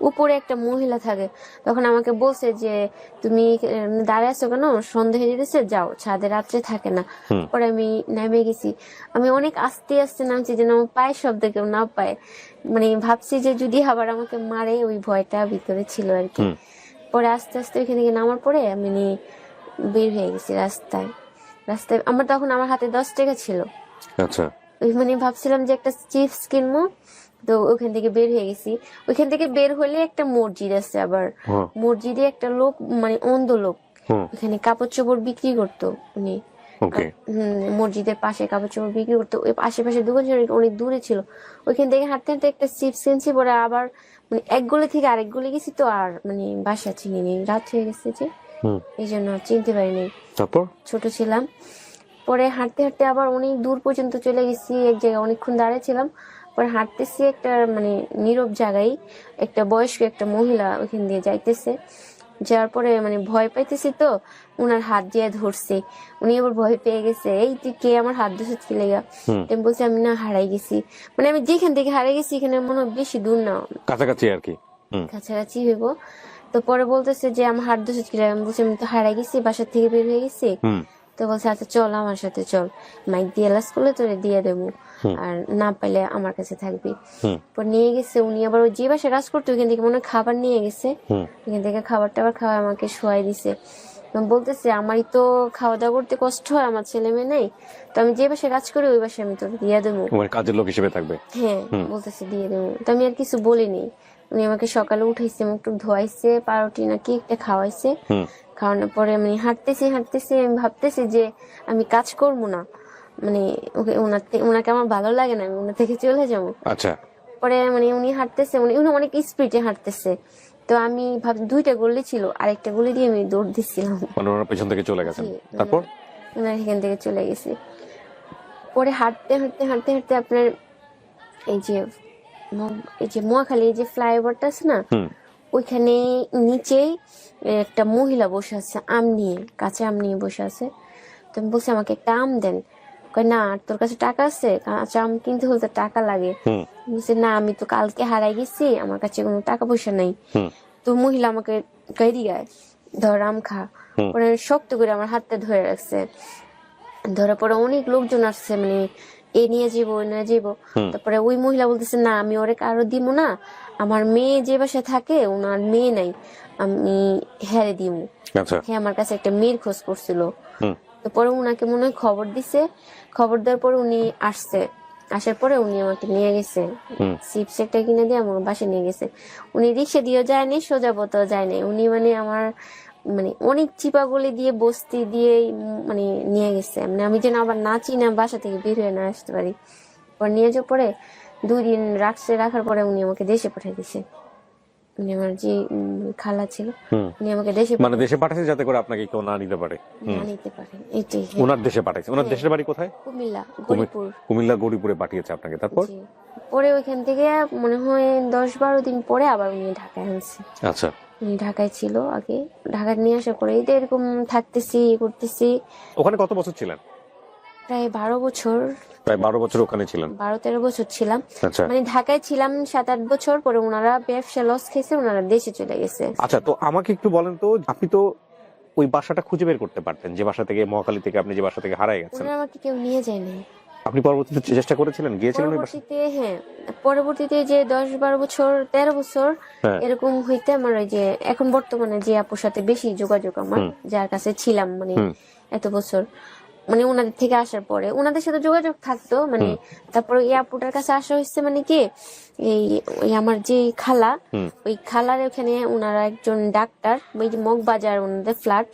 Speaker 1: উপরে একটা মহিলা থাকে, তখন আমাকে বলছে যে তুমি দাঁড়িয়ে আছো কেন, সন্ধ্যা হয়ে যেতেছে, যাও ছাদে, রাত্রে থাকে না। পরে আমি নেমে গেছি, আমি অনেক আস্তে আস্তে নামছি যেন আমার পায়ের শব্দ কেউ না পায়, মানে ভাবছি যে যদি আবার আমাকে মারে, ওই ভয়টা ভিতরে ছিল আর কি। পরে আস্তে আস্তে ওইখান থেকে নামার পরে আমি বের হয়ে গেছি রাস্তায়। আমার তখন আমার হাতে 10 টাকা ছিল।
Speaker 2: আচ্ছা,
Speaker 1: মানে ভাবছিলাম যে একটা চিপস কিনবো, তো ওখান থেকে বের হয়ে গেছি। ওইখান থেকে বের হলে একটা মসজিদ আছে, আবার মসজিদে একটা লোক, মানে অন্ধ লোক, ওখানে কাপড় চোপড় বিক্রি করতো উনি। মসজিদের পাশে কাপড় চোপড় বিক্রি করতো, ওই আশেপাশে দোকান ছিল, অনেক দূরে ছিল। ওইখান থেকে হাঁটতে হাঁটতে একটা চিপস কিনছি, পরে আবার মানে এক গলি থেকে আরেক গলি গেছি, তো আর মানে বাসা চিনি, রাত হয়ে গেছে যে, এই জন্য চিনতে পারিনি,
Speaker 2: তারপর
Speaker 1: ছোট ছিলাম। পরে হাঁটতে হাঁটতে আবার অনেক দূর পর্যন্ত চলে গেছি, এক জায়গায় অনেকক্ষণ দাঁড়িয়েছিলাম। পরে হাঁটতেছি একটা মানে নীরব জায়গায়, একটা বয়স্ক একটা মহিলা ওইখান দিয়ে যাইতেছে, যাওয়ার পরে মানে ভয় পাইতেছি, তো উনার হাত দিয়ে ধরছে, উনি আবার ভয় পেয়ে গেছে, এই তুই কে, আমার হাত ধরছে কি লেগা? আমি বলছি আমি না হারাই গেছি, মানে আমি যেখান থেকে হারাই গেছি এখানে মনে হয় বেশি দূর না,
Speaker 2: কাছাকাছি আর কি,
Speaker 1: কাছাকাছি হইব। তো পরে বলতেছে যে আমার হাত ধরছে কি লেগা? আমি বলছি আমি তো হারাই গেছি, বাসার থেকে বের হয়ে গেছি। তো বলছে আচ্ছা চল আমার সাথে চল, মাইক দিয়ে লাস করলে তোরে দিয়ে দেবো, আর না পাইলে আমার কাছে থাকবি। পর নিয়ে গেছে উনি, আবার ওই যে বাসায় কাজ করতো ওইখান থেকে মনে হয় খাবার নিয়ে গেছে, ওইখান থেকে খাবার টাবার খাওয়া আমাকে শোয়াই দিছে। বলতেছে আমারই তো খাওয়া দাওয়া করতে কষ্ট হয়, আমার ছেলে মেয়ে নেই, তো আমি যে বাসায় কাজ করি ওই বাসায় আমি তোর দিয়ে দেবো,
Speaker 2: কাজের লোক হিসেবে থাকবে।
Speaker 1: হ্যাঁ, বলতেছে দিয়ে দেবো। তো আমি আর কিছু বলিনি। উনি আমাকে সকালে উঠাইছে, মুখ টুক ধোয়াইছে, পাউরুটি নাকি একটা খাওয়াইছে। খাওয়ানোর পরে আমি হাঁটতেছি আমি ভাবতেছি যে আমি কাজ করবো না, মানে ওনাকে আমার ভালো লাগে না, আমি ওনার থেকে চলে যাবো।
Speaker 2: আচ্ছা,
Speaker 1: পরে মানে উনি হাঁটতেছে, উনি অনেক স্পিডে হাঁটতেছে, তো আমি ভাব 2টা গলি ছিল, আরেকটা গলি দিয়ে আমি দৌড় দিচ্ছিলাম,
Speaker 2: মানে ওনার পেছন থেকে চলে গেছেন, তারপর
Speaker 1: ওনার এখান থেকে চলে গেছে। পরে হাঁটতে আপনার এই যে মহাখালী যে ফ্লাইওভারটা আছে না, ওইখানে নিচে একটা মহিলা বসে আছে, আম নিয়ে, কাঁচা আম নিয়ে বসে আছে। তো আমি বলছি আমাকে একটা আম দেন, কয় না তোর কাছে টাকা আছে, কাঁচা আম কিনতে হলে টাকা লাগে। বলছে না আমি তো কালকে হারাই গেছি, আমার কাছে কোনো টাকা পয়সা নাই। তো মহিলা আমাকে গাড়ি গায়, ধর আম খা। পরে শক্ত করে আমার হাতটা ধরে রাখছে, ধরার পরে অনেক লোকজন আসছে, মানে এ নিয়ে যাবো তারপরে ওই মহিলা বলতেছে না আমি ওরে কারো দিব না, আমার মেয়ে যে বাসায় থাকে ওনার মেয়ে নাই, আমি হ্যারে দিব। হ্যাঁ, আমার কাছে একটা মেয়ের খোঁজ করছিল। তো পরে উনাকে মনে হয় খবর দিছে, খবর দেওয়ার পরে উনি আসছে, আসার পরে উনি আমাকে নিয়ে গেছে, চিপস একটা কিনে দিয়ে আমার বাসায় নিয়ে গেছে। উনি রিক্সা দিয়েও যায়নি, সোজা পথেও যায়নি, উনি মানে আমার মানে অনেক চিপা গলি দিয়ে বস্তি দিয়ে মানে নিয়ে গেছে, মানে আমি যেন আবার নাচি না বাসা থেকে বের হয়ে না আসতে পারি। পর নিয়ে যাওয়ার পরে 2 দিন রাখার পরে উনি আমাকে দেশে পাঠিয়ে দিছে। উনি আমার যে খালা ছিল, উনি আমাকে দেশে
Speaker 2: পাঠাইছে যাতে করে আপনাকে কেউ না নিতে পারে,
Speaker 1: এটাই।
Speaker 2: ওনার দেশে পাঠাইছে। ওনার দেশের বাড়ি কোথায়? কুমিল্লা গৌরীপুরে পাঠিয়েছে আপনাকে। তারপর
Speaker 1: পরে ওইখান থেকে মনে হয় 10-12 দিন পরে আবার উনি ঢাকায় আনছে।
Speaker 2: আচ্ছা,
Speaker 1: উনি ঢাকায় ছিল আগে, ঢাকায় নিয়ে আসার পরে এরকম থাকতেছি করতেছি।
Speaker 2: ওখানে কত বছর ছিলেন?
Speaker 1: প্রায় 12 বছর।
Speaker 2: প্রায় 12 বছর ওখানে ছিলেন?
Speaker 1: 12-13 বছর ছিলাম।
Speaker 2: আচ্ছা,
Speaker 1: মানে ঢাকায় ছিলাম 7-8 বছর, পরে ওনারা ব্যবসা লস খেয়েছে, ওনারা দেশে চলে গেছে।
Speaker 2: আচ্ছা, তো আমাকে একটু বলেন তো, আপনি তো ওই বাসাটা খুঁজে বের করতে পারতেন, যে বাসা থেকে, মহাখালী থেকে আপনি যে বাসা থেকে হারায় গেছেন।
Speaker 1: ওনারা আমাকে কেউ নিয়ে যায়নি।
Speaker 2: আপনি পরবর্তীতে চেষ্টা করেছিলেন, গিয়েছিলেন ওই বাসায়?
Speaker 1: হ্যাঁ, পরবর্তীতে যে 10-12 বছর 13 বছর এরকম হইতে আমার ওই যে এখন বর্তমানে যে আপুর সাথে বেশি যোগাযোগ আমার, যার কাছে ছিলাম মানে এত বছর, মানে ওনাদের থেকে আসার পরে ওনাদের সাথে যোগাযোগ থাকতো, মানে তারপরে এই আপুটার কাছে আসা হয়েছে, মানে কি এই আমার যে খালা, ওই খালার ওখানে ওনারা একজন ডাক্তার, ওই যে মগবাজার ওনাদের ফ্ল্যাট,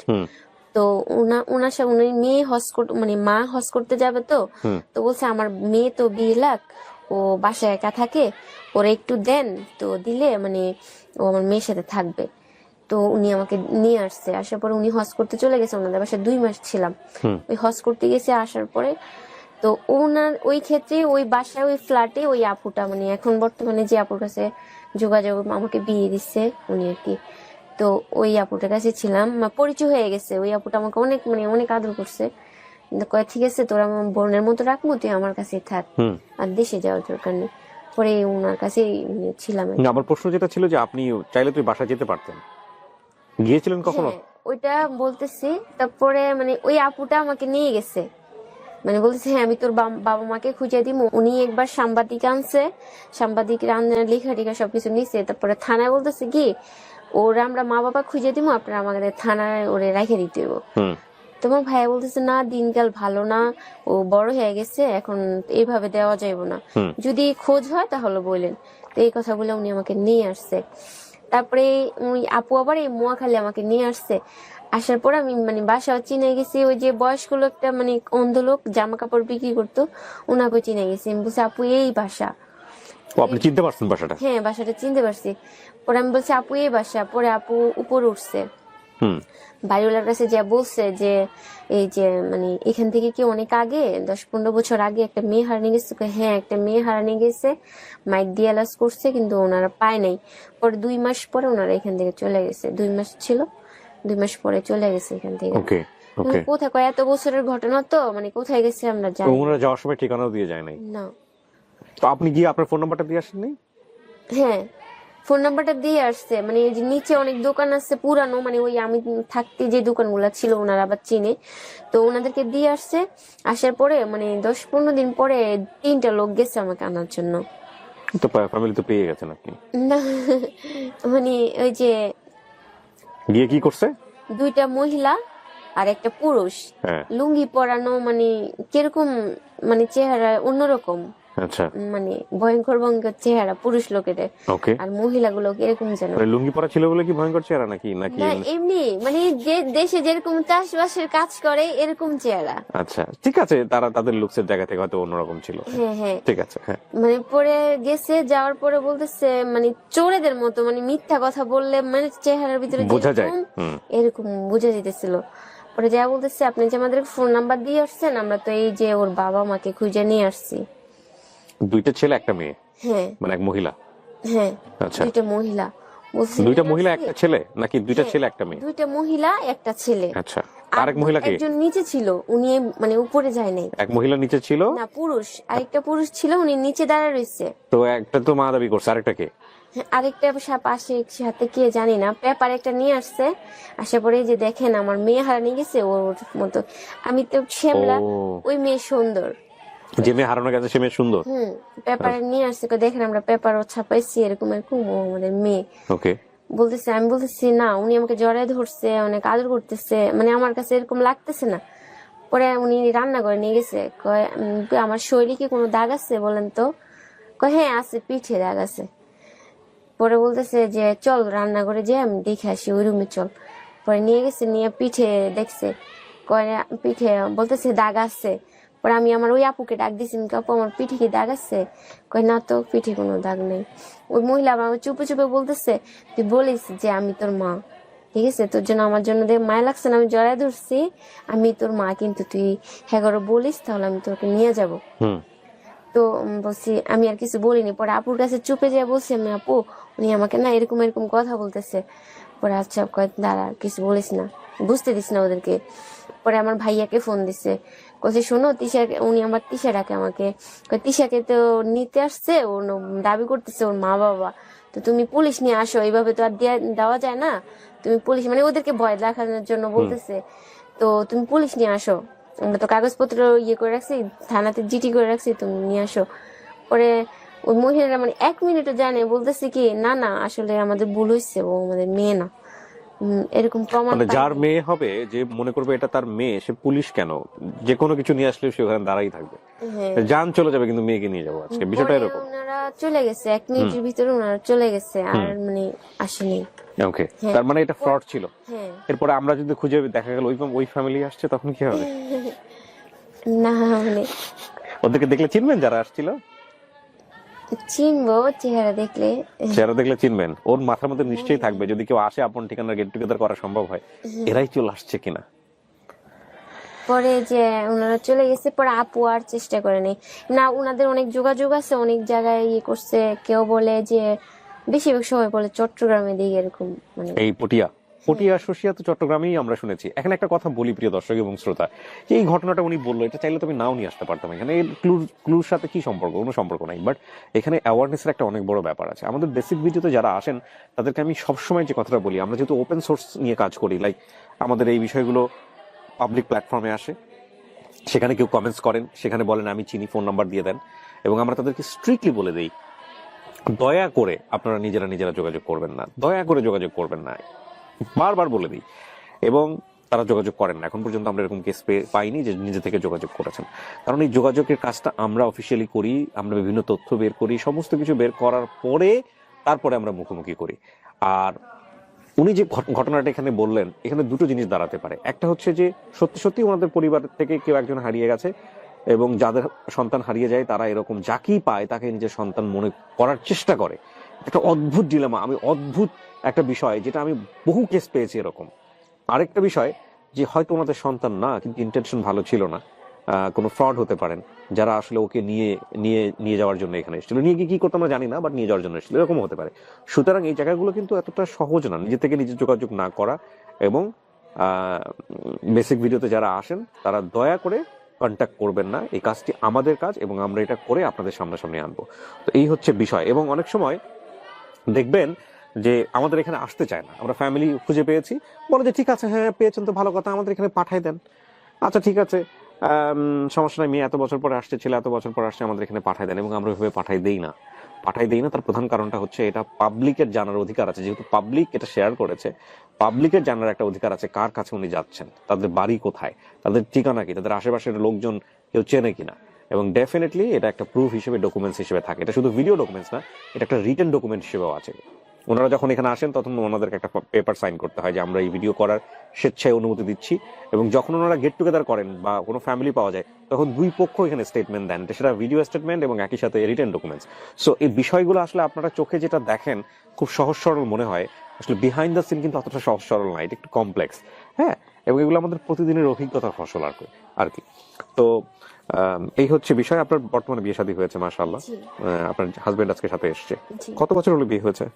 Speaker 1: তো ওনার সাথে উনি মেয়ে মানে মা হজ করতে যাবে, তো বলছে আমার মেয়ে তো 20 লাখ, ও বাসায় একা থাকে, ওরা একটু দেন, তো দিলে মানে ও আমার মেয়ের সাথে থাকবে। তো উনি আমাকে নিয়ে আসছে, আসার পরে উনি হজ করতে চলে গেছে, ওনাদের বাসায় 2 মাস ছিলাম। ওই হজ করতে গেছে, আসার পরে তো ওনার ওই ক্ষেত্রে ওই বাসায় ওই ফ্ল্যাটে ওই আপুটা, মানে এখন বর্তমানে যে আপুর কাছে যোগাযোগ আমাকে বিয়ে দিচ্ছে উনি আর কি, তো ওই আপুটার কাছে ছিলাম, পরিচয় হয়ে গেছে। ওই আপুটা আমাকে অনেক মানে অনেক আদর করছে, কিন্তু কয় ঠিক আছে তোর আমার বোনের মতো রাখবো, তুই আমার কাছেই থাক, আর দেশে যাওয়ার দরকার নেই। পরে ওনার কাছেই ছিলাম আর কি।
Speaker 2: আমার প্রশ্ন যেটা ছিল যে আপনি চাইলে তুই বাসা যেতে পারতেন, গিয়েছিলেন কখনো?
Speaker 1: হ্যাঁ, ওইটা বলতেছি। তারপরে মানে ওই আপুটা আমাকে নিয়ে গেছে, মানে বলতেছে হ্যাঁ আমি তোর বাবা মাকে খুঁজে দিব। উনি একবার সাংবাদিক আনছে, সাংবাদিক লেখা টিখা সবকিছু নিছে। তারপরে থানায় বলতেছে কি ওরা আমরা মা বাবা খুঁজে দিব, আপনারা আমাদের থানায় ওরে রেখে দিতে হইব। তোমার ভাইয়া বলতেছে না, দিনকাল ভালো না, ও বড় হয়ে গেছে, এখন এইভাবে দেওয়া যাইব না, যদি খোঁজ হয় তাহলে বললেন। তো এই কথা বলে উনি আমাকে নিয়ে আসছে। তারপরে ওই আপু আবার এই মোয়াখালী আমাকে নিয়ে আসছে। আসার পর আমি মানে বাসা চিনে গেছি, ওই যে বয়স্ক লোকটা মানে অন্ধ লোক জামা কাপড় বিক্রি করতো, ওনাকে চিনে গেছি। আমি বলছি আপু এই বাসা।
Speaker 2: আপনি চিনতে পারছেন বাসাটা?
Speaker 1: হ্যাঁ, বাসাটা চিনতে পারছি। পরে আমি বলছি আপু এই বাসা। পরে আপু উপরে উঠছে, বাড়িওয়ালার কাছে যা বলছে যে এই যে মানে এখান থেকে কি অনেক আগে 10-15 বছর আগে একটা মেয়ে হারানি গেছে। হ্যাঁ, একটা মেয়ে হারানি গেছে, মাইক দিয়ে এলাজ করছে, কিন্তু ওনারা পায় নাই। পরে 2 মাস পরে ওনারা এখান থেকে চলে গেছে। 2 মাস ছিল, 2 মাস পরে চলে গেছে এখান থেকে। কোথায় কয় এত বছরের ঘটনা, তো মানে কোথায় গেছে আমরা জানি।
Speaker 2: ওনারা যাওয়ার সময় ঠিকানাও দিয়ে যায় নাই?
Speaker 1: না।
Speaker 2: তো আপনি গিয়ে আপনার ফোন নাম্বারটা দিয়ে আসেননি?
Speaker 1: হ্যাঁ, ফোন নাম্বারটা দিয়ে আসছে। মানে এই যে নিচে অনেক দোকান আছে পুরানো, মানে ওই আমি থাকতে যে দোকানগুলো ছিল ওনারা আবার চিনে, তো ওনাদেরকে দিয়ে আসছে। আসার পরে মানে 10-15 দিন পরে 3টা লোক গেছে আমাকে আনার জন্য।
Speaker 2: তো ফ্যামিলি তো পেয়ে গেছেন আপনি?
Speaker 1: না, মানে ওই যে
Speaker 2: গিয়ে কি করছে?
Speaker 1: 2টা মহিলা আর একটা পুরুষ, লুঙ্গি পরানো, মানে কিরকম মানে চেহারা অন্যরকম,
Speaker 2: আচ্ছা,
Speaker 1: মানে ভয়ঙ্কর ভয়ঙ্কর চেহারা পুরুষ লোকের।
Speaker 2: ওকে।
Speaker 1: আর মহিলাগুলো কিরকম যেন,
Speaker 2: লুঙ্গি পরা ছিল বলে কি ভয়ঙ্কর চেহারা নাকি? নাকি
Speaker 1: না এমনি মানে যে দেশে যেরকম চাষবাসের কাজ করে এরকম চেহারা।
Speaker 2: আচ্ছা, ঠিক আছে, তারা তাদের লুকসের জায়গা থেকে হয়তো অন্যরকম ছিল।
Speaker 1: হ্যাঁ হ্যাঁ,
Speaker 2: ঠিক আছে। হ্যাঁ,
Speaker 1: মানে পরে গেছে, যাওয়ার পরে বলতেছে মানে চোরেদের মতো, মানে মিথ্যা কথা বললে মানে চেহারার ভিতরে
Speaker 2: বোঝা যায়,
Speaker 1: এরকম বোঝা যেতেছিল। পরে যা বলতেছে আপনি যে আমাদের ফোন নাম্বার দিয়ে আসছেন, আমরা তো এই যে ওর বাবা মাকে খুঁজে নিয়ে আসছি।
Speaker 2: 2টা ছেলে একটা মেয়ে?
Speaker 1: হ্যাঁ,
Speaker 2: মানে এক মহিলা?
Speaker 1: হ্যাঁ,
Speaker 2: আচ্ছা,
Speaker 1: 2টা মহিলা।
Speaker 2: 2টা মহিলা একটা ছেলে নাকি 2টা ছেলে একটা মেয়ে?
Speaker 1: 2টা মহিলা একটা ছেলে।
Speaker 2: আচ্ছা, আরেক মহিলা কে?
Speaker 1: একজন নিচে ছিল, উনি মানে উপরে যায় নাই।
Speaker 2: এক মহিলা নিচে ছিল
Speaker 1: না, পুরুষ, আরেকটা পুরুষ ছিল, উনি নিচে দাঁড়ায় রয়েছে।
Speaker 2: তো একটা তো মা দাবি করছে, আরেকটা কে?
Speaker 1: আরেকটা পাশে সাথে কে জানি না, পেপার একটা নিয়ে আসছে। আসা পরে যে দেখেন আমার মেয়ে হারানি গেছে ওর মতো। আমি তো শ্যামলা, ওই মেয়ে সুন্দর,
Speaker 2: যে মেয়ে হারানো গেছে সে মেয়ে সুন্দর।
Speaker 1: পেপার নিয়ে আসছে, দেখেন আমরা পেপারও ছাপাইছি, এরকম এরকম, ও আমাদের মেয়ে।
Speaker 2: ওকে,
Speaker 1: বলতেছে, আমি বলতেছি না, উনি আমাকে জড়ায় ধরছে, অনেক আদর করতেছে, মানে আমার কাছে এরকম লাগতেছে না। পরে উনি রান্না করে নিয়ে গেছে, কয় আমার শরীরে কি কোনো দাগ আছে বলেন তো? কয় হ্যাঁ আছে, পিঠে দাগ আছে। পরে বলতেছে যে চল রান্না করে যে আমি দেখে আসি, ওই রুমে চল। পরে নিয়ে গেছে, নিয়ে পিঠে দেখছে, কয় পিঠে, বলতেছে দাগ আছে। পরে আমি আমার ওই আপুকে ডাক দিছি, আপু আমার পিঠে কি দাগ আছে? কয় না তো, পিঠে কোনো দাগ নেই। ওই মহিলা আমার চুপে চুপে বলতেছে তুই বলিস যে আমি তোর মা, ঠিক আছে, তোর জন্য আমার জন্য দেখ মায়া লাগছে না, আমি জড়াই ধরছি, আমি তোর মা, কিন্তু তুই হ্যাঁ বলিস তাহলে আমি তোকে নিয়ে যাব। তো বলছি, আমি আর কিছু বলিনি। পরে আপুর কাছে চুপে যেয়ে বলছি আমি, আপু উনি আমাকে না এরকম এরকম কথা বলতেছে। পরে আচ্ছা কয় দাঁড়া, কিছু বলিস না, বুঝতে দিস না ওদেরকে। পরে আমার ভাইয়াকে ফোন দিছে, বলছে শোনো তিশা, উনি আমার তিশা ডাকে আমাকে, তিশাকে তো নিতে আসছে, ও দাবি করতেছে ওর মা বাবা, তো তুমি পুলিশ নিয়ে আসো, এইভাবে তো আর দেওয়া যায় না, তুমি পুলিশ, মানে ওদেরকে ভয় দেখানোর জন্য বলতেছে, তো তুমি পুলিশ নিয়ে আসো, আমরা তো কাগজপত্র ইয়ে করে রাখছি, থানাতে জিটি করে রাখছি, তুমি নিয়ে আসো। পরে ওই মহিলারা মানে 1 মিনিটও জানে, বলতেছে কি না না আসলে আমাদের ভুল হয়েছে, ও আমাদের মেয়ে না। এরকম প্রমাণ
Speaker 2: মানে
Speaker 1: পাই
Speaker 2: যার
Speaker 1: নাই।
Speaker 2: মেয়ে হবে, যে মনে করবে এটা তার মেয়ে, সে পুলিশ কেন, যে কোনো কিছু নিয়ে আসলে সে ওখানে দাঁড়াই থাকবে,
Speaker 1: হ্যাঁ,
Speaker 2: জান চলে যাবে কিন্তু মেয়েকে নিয়ে যাবো আজকে, বিষয়টা
Speaker 1: পরে
Speaker 2: এরকম।
Speaker 1: ওনারা চলে গেছে 1 মিনিটের ভিতরে, ওনারা চলে গেছে আর মানে আসেনি।
Speaker 2: ওকে,
Speaker 1: হ্যাঁ।
Speaker 2: তার মানে এটা ফ্রড ছিল।
Speaker 1: হ্যাঁ,
Speaker 2: এরপরে আমরা যদি খুঁজে দেখা গেল ওই ফ্যামিলি আসছে, তখন কি হবে?
Speaker 1: না মানে
Speaker 2: ওদেরকে দেখলে চিনবেন যারা আসছিল?
Speaker 1: চিনবো চেহারা দেখলে।
Speaker 2: যারা দেখলে চিনবেন, ওর মাথার মধ্যে নিশ্চয়ই থাকবে যদি কেউ আসে আপন ঠিকানা গেট টুগেদার করা সম্ভব হয়, এরাই চলে আসছে কিনা।
Speaker 1: পরে যে ওনারা চলে গেছে, পরে আপু আর চেষ্টা করে নাই। না, ওনাদের অনেক যোগাযোগ আছে, অনেক জায়গায় ইয়ে করছে। কেউ বলে যে, বেশিরভাগ সময় বলে চট্টগ্রামে দিকে এরকম মানে।
Speaker 2: এই পটিয়া শসিয়া তো চট্টগ্রামেই আমরা শুনেছি। এখানে একটা কথা বলি প্রিয় দর্শক এবং শ্রোতা, যে এই ঘটনাটা উনি বললো, এটা চাইলে তুমি নাও নিয়ে আসতে পারতাম এখানে, এর ক্লুর সাথে কি সম্পর্ক? কোনো সম্পর্ক নাই, বাট এখানে অ্যাওয়ারনেসের একটা অনেক বড় ব্যাপার আছে। আমাদের বেসিক ভিডিওতে যারা আসেন তাদেরকে আমি সবসময় যে কথাটা বলি, আমরা যেহেতু ওপেন সোর্স নিয়ে কাজ করি, লাইক আমাদের এই বিষয়গুলো পাবলিক প্ল্যাটফর্মে আসে, সেখানে কেউ কমেন্টস করেন, সেখানে বলেন আমি চিনি, ফোন নাম্বার দিয়ে দেন, এবং আমরা তাদেরকে স্ট্রিক্টলি বলে দিই, দয়া করে আপনারা নিজেরা যোগাযোগ করবেন না, দয়া করে যোগাযোগ করবেন না, বারবার বলে দিই। এবং তারা যোগাযোগ করেন না। এখন পর্যন্ত আমরা এরকম কেস পাইনি যে নিজে থেকে যোগাযোগ করেছেন। কারণ এই যোগাযোগের কাজটা আমরা অফিসিয়ালি করি, আমরা বিভিন্ন তথ্য বের করি, সমস্ত কিছু বের করার পরে তারপরে আমরা মুখোমুখি করি। আর উনি যে ঘটনাটা এখানে বললেন, এখানে দুটো জিনিস দাঁড়াতে পারে। একটা হচ্ছে যে সত্যি সত্যি ওনাদের পরিবার থেকে কেউ একজন হারিয়ে গেছে, এবং যাদের সন্তান হারিয়ে যায় তারা এরকম যাকেই পায় তাকে নিজের সন্তান মনে করার চেষ্টা করে। একটা অদ্ভুত ডিলেমা, অদ্ভুত একটা বিষয়, যেটা আমি বহু কেস পেয়েছি এরকম। আরেকটা বিষয়, যে হয়তো ওনাদের সন্তান না, কিন্তু ইন্টেনশন ভালো ছিল না, কোনো ফ্রড হতে পারেন, যারা আসলে ওকে নিয়ে যাওয়ার জন্য এখানে এসেছিল। নিয়ে গিয়ে কি করতে আমরা জানি না, বাট নিয়ে যাওয়ার জন্য এসেছিল, এরকম হতে পারে। সুতরাং এই জায়গাগুলো কিন্তু এতটা সহজ না, নিজে থেকে নিজে যোগাযোগ না করা। এবং বেসিক ভিডিওতে যারা আসেন তারা দয়া করে কন্ট্যাক্ট করবেন না। এই কাজটি আমাদের কাজ, এবং আমরা এটা করে আপনাদের সামনাসামনি আনবো। তো এই হচ্ছে বিষয়। এবং অনেক সময় দেখবেন যে আমাদের এখানে আসতে চায় না, আমরা ফ্যামিলি খুঁজে পেয়েছি, বলে যে ঠিক আছে, হ্যাঁ পেয়েছেন তো ভালো কথা, আমাদের এখানে পাঠাই দেন। আচ্ছা ঠিক আছে, সমস্যা নাই, মেয়ে এত বছর পরে আসছে, ছেলে এত বছর পরে আসছে, আমাদের এখানে পাঠাই দেন। এবং আমরা ওইভাবে পাঠাই দেই না। তার প্রধান কারণটা হচ্ছে, এটা পাবলিকের জানার অধিকার আছে, যেহেতু পাবলিক এটা শেয়ার করেছে, পাবলিকের জানার একটা অধিকার আছে কার কাছে উনি যাচ্ছেন, তাদের বাড়ি কোথায়, তাদের ঠিকানা কি, তাদের আশেপাশের লোকজন কেউ চেনে কিনা। এবং ডেফিনেটলি এটা একটা প্রুফ হিসেবে, ডকুমেন্টস হিসেবে থাকে। এটা শুধু ভিডিও ডকুমেন্টস না, এটা একটা রিটেন ডকুমেন্ট হিসেবেও আছে। ওনারা যখন এখানে আসেন তখন ওনাদেরকে একটা পেপার সাইন করতে হয় যে আমরা এই ভিডিও করার স্বেচ্ছায় অনুমতি দিচ্ছি। এবং যখন ওনারা গেট টুগেদার করেন বা কোনো ফ্যামিলি পাওয়া যায়, তখন দুই পক্ষ এখানে স্টেটমেন্ট দেন, সেটা ভিডিও স্টেটমেন্ট এবং একই সাথে রিটেন ডকুমেন্টস। সো এই বিষয়গুলো আসলে আপনারা চোখে যেটা দেখেন খুব সহজ সরল মনে হয়, আসলে বিহাইন্ড দ্য সিন কিন্তু অতটা সহজ সরল না, এটা একটু কমপ্লেক্স। হ্যাঁ, এবং এগুলো আমাদের প্রতিদিনের অভিজ্ঞতার ফসল আর কি। তো এই হচ্ছে বিষয়। আপনার বর্তমানে বিয়ে শাদী হয়েছে, মাশাআল্লাহ।
Speaker 1: জি,
Speaker 2: আপনার হাজবেন্ড আজকে সাথে এসছে।
Speaker 1: জি।
Speaker 2: কত বছর হলো বিয়ে হয়েছে?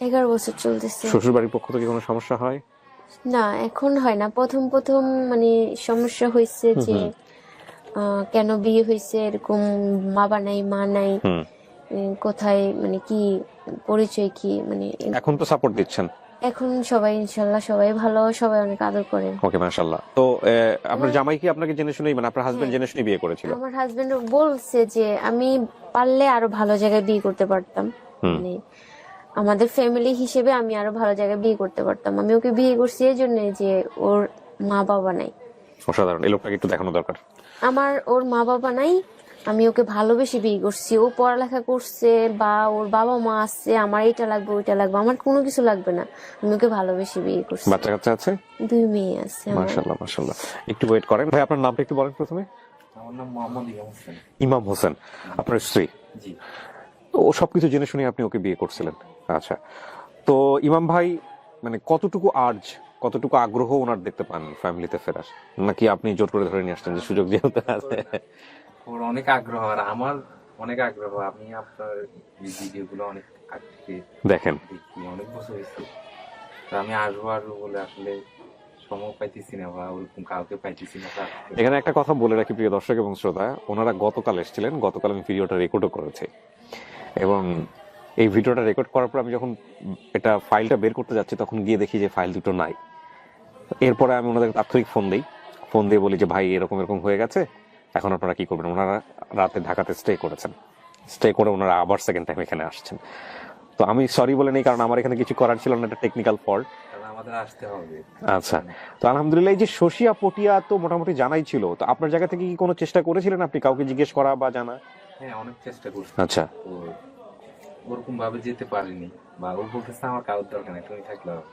Speaker 1: 11 বছর চলতেছে।
Speaker 2: শ্বশুর বাড়ির পক্ষ থেকে কোনো সমস্যা হয়?
Speaker 1: না, এখন হয় না। প্রথম প্রথম মানে সমস্যা হয়েছে যে কেন বিয়ে হয়েছে এরকম, বাবা নাই মা নাই, কোথায় মানে কি পরিচয় কি মানে।
Speaker 2: এখন তো সাপোর্ট দিচ্ছেন?
Speaker 1: এখন সবাই ইনশাল্লাহ সবাই ভালো, সবাই অনেক আদর করে।
Speaker 2: ওকে, মাশাআল্লাহ। তো আপনার জামাই কি আপনাকে জেনে শুনেই, মানে আপনার হাজবেন্ড জেনে শুনে বিয়ে করেছিল?
Speaker 1: আমার হাজবেন্ড বলছে যে আমি পারলে আরো ভালো জায়গায় বিয়ে করতে পারতাম, মানে আমাদের ফ্যামিলি হিসেবে আমি আরো ভালো জায়গায় বিয়ে করতে পারতাম। আমি ওকে বিয়ে করছি এই জন্য যে ওর মা বাবা নাই।
Speaker 2: অসাধারণ, এই লোকটাকে একটু দেখানো দরকার।
Speaker 1: ওর মা বাবা নাই, আমি ওকে ভালোবেসে বিয়ে করছি। ও পড়ালেখা করছে বা ওর বাবা মা আছে, আমার এটা লাগবে ওইটা লাগবে, আমার কোনো কিছু লাগবে না, আমি ওকে ভালোবেসে বিয়ে করছি।
Speaker 2: বাচ্চা কাচ্চা আছে?
Speaker 1: 2 মেয়ে আছে আমার।
Speaker 2: মাশাআল্লাহ মাশাআল্লাহ। একটু ওয়েট করেন ভাই, আপনার নামটা একটু বলেন প্রথমে।
Speaker 3: আমার নাম মোহাম্মদ ইমাম হোসেন।
Speaker 2: ইমাম হোসেন, আপনার স্ত্রী?
Speaker 3: জি।
Speaker 2: ও সবকিছু জেনে শুনে আপনি ওকে বিয়ে করছিলেন? আচ্ছা। তো ইমাম ভাই মানে কতটুকু আগ্রহ ওনার দেখতে পান ফ্যামিলিতে ফেরার, নাকি আপনি জোর করে ধরে নিয়ে আসছেন যে সুযোগ যেহেতু আছে?
Speaker 3: ওর অনেক আগ্রহ, আর আমার অনেক আগ্রহ। আমি আপনার ভিডিওগুলো অনেক আগে থেকে
Speaker 2: দেখেন,
Speaker 3: দেখি, অনেক বছর হয়েছে। তো আমি আসবো বলে আসলে সময় পাইতেছি না, বা ওরকম কাউকে পাইতেছি না।
Speaker 2: এখানে একটা কথা বলে রাখি প্রিয় দর্শক এবং শ্রোতা, ওনারা গতকাল এসেছিলেন, গতকাল আমি ভিডিওটা রেকর্ডও করেছি। এবং এই ভিডিওটা রেকর্ড করার পর আমি যখন এটা ফাইলটা বের করতে যাচ্ছি, তখন গিয়ে দেখি যে ফাইল দুটো নাই। এরপরে আমি ওনাদের তাৎক্ষণিক ফোন দিয়ে বলি যে ভাই এরকম হয়ে গেছে, এখন আপনারা কি করবেন? ওনারা রাতে ঢাকাতে স্টে করে ওনারা আবার সেকেন্ড টাইম এখানে আসছেন। তো আমি সরি বলে নেই, কারণ আমার এখানে কিছু করার ছিল না, একটা টেকনিক্যাল ফল্ট।
Speaker 3: আমাদের আসতে হবে।
Speaker 2: আচ্ছা, তো আলহামদুলিল্লাহ এই যে শশিয়া পটিয়া তো মোটামুটি জানাই ছিল, তো আপনার জায়গা থেকে কি কোনো চেষ্টা করেছিলেন আপনি কাউকে জিজ্ঞেস করা বা জানা?
Speaker 3: হ্যাঁ, অনেক চেষ্টা করছি।
Speaker 2: আচ্ছা,
Speaker 3: তো ওরকম ভাবে যেতে পারিনি, বা ও বলতেছে আমার কারোর দরকার নেই, তুমি থাকলে হবে।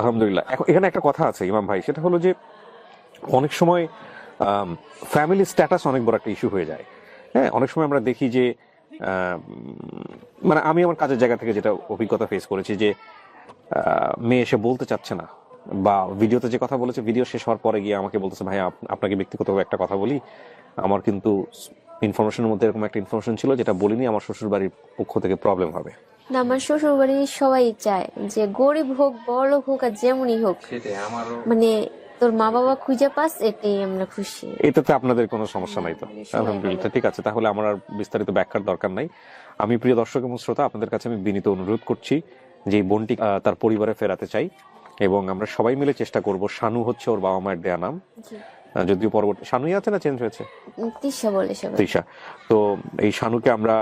Speaker 2: আলহামদুলিল্লাহ। এখন এখানে একটা কথা আছে ইমাম ভাই, সেটা হলো যে অনেক সময় ফ্যামিলি স্ট্যাটাস অনেক বড় একটা ইস্যু হয়ে যায়। হ্যাঁ, অনেক সময় আমরা দেখি যে মানে আমি আমার কাজের জায়গা থেকে যেটা অভিজ্ঞতা ফেস করেছি যে মেয়ে এসে বলতে চাচ্ছে না, বা ভিডিওতে যে কথা বলেছে ভিডিও শেষ হওয়ার পরে গিয়ে আমাকে বলতেছে ভাই আপনাকে ব্যক্তিগতভাবে একটা কথা বলি, আমার কিন্তু ইনফরমেশনের মধ্যে এরকম একটা ইনফরমেশন ছিল যেটা বলিনি, আমার শ্বশুর বাড়ির পক্ষ থেকে প্রবলেম হবে।
Speaker 1: না, আমার শ্বশুর বাড়ির সবাই চায় যে গরিব হোক বড়লোক হোক আর যেমনই হোক,
Speaker 3: সেটাই আমারও।
Speaker 1: মানে তোর মা বাবা খুঁজে পাস, এটাই আমরা খুশি।
Speaker 2: এটাতে আপনাদের কোনো সমস্যা নাই তো?
Speaker 1: সবাই
Speaker 2: আলহামদুলিল্লাহ, ঠিক আছে, তাহলে আমার আর বিস্তারিত ব্যাখ্যার দরকার নাই। আমি প্রিয় দর্শক এবং শ্রোতা, আপনাদের কাছে আমি বিনীত অনুরোধ করছি যে এই বোনটি তার পরিবারে ফেরাতে চাই, এবং আমরা সবাই মিলে চেষ্টা করব। শানু হচ্ছে ওর বাবা মায়ের দেয়া নাম,
Speaker 1: জি।
Speaker 2: যদিও পরবর্তী শানুই আছে না চেঞ্জ হয়েছে?
Speaker 1: তিশা বলে সবাই।
Speaker 2: তৃষা। তো এই শানুকে আমরা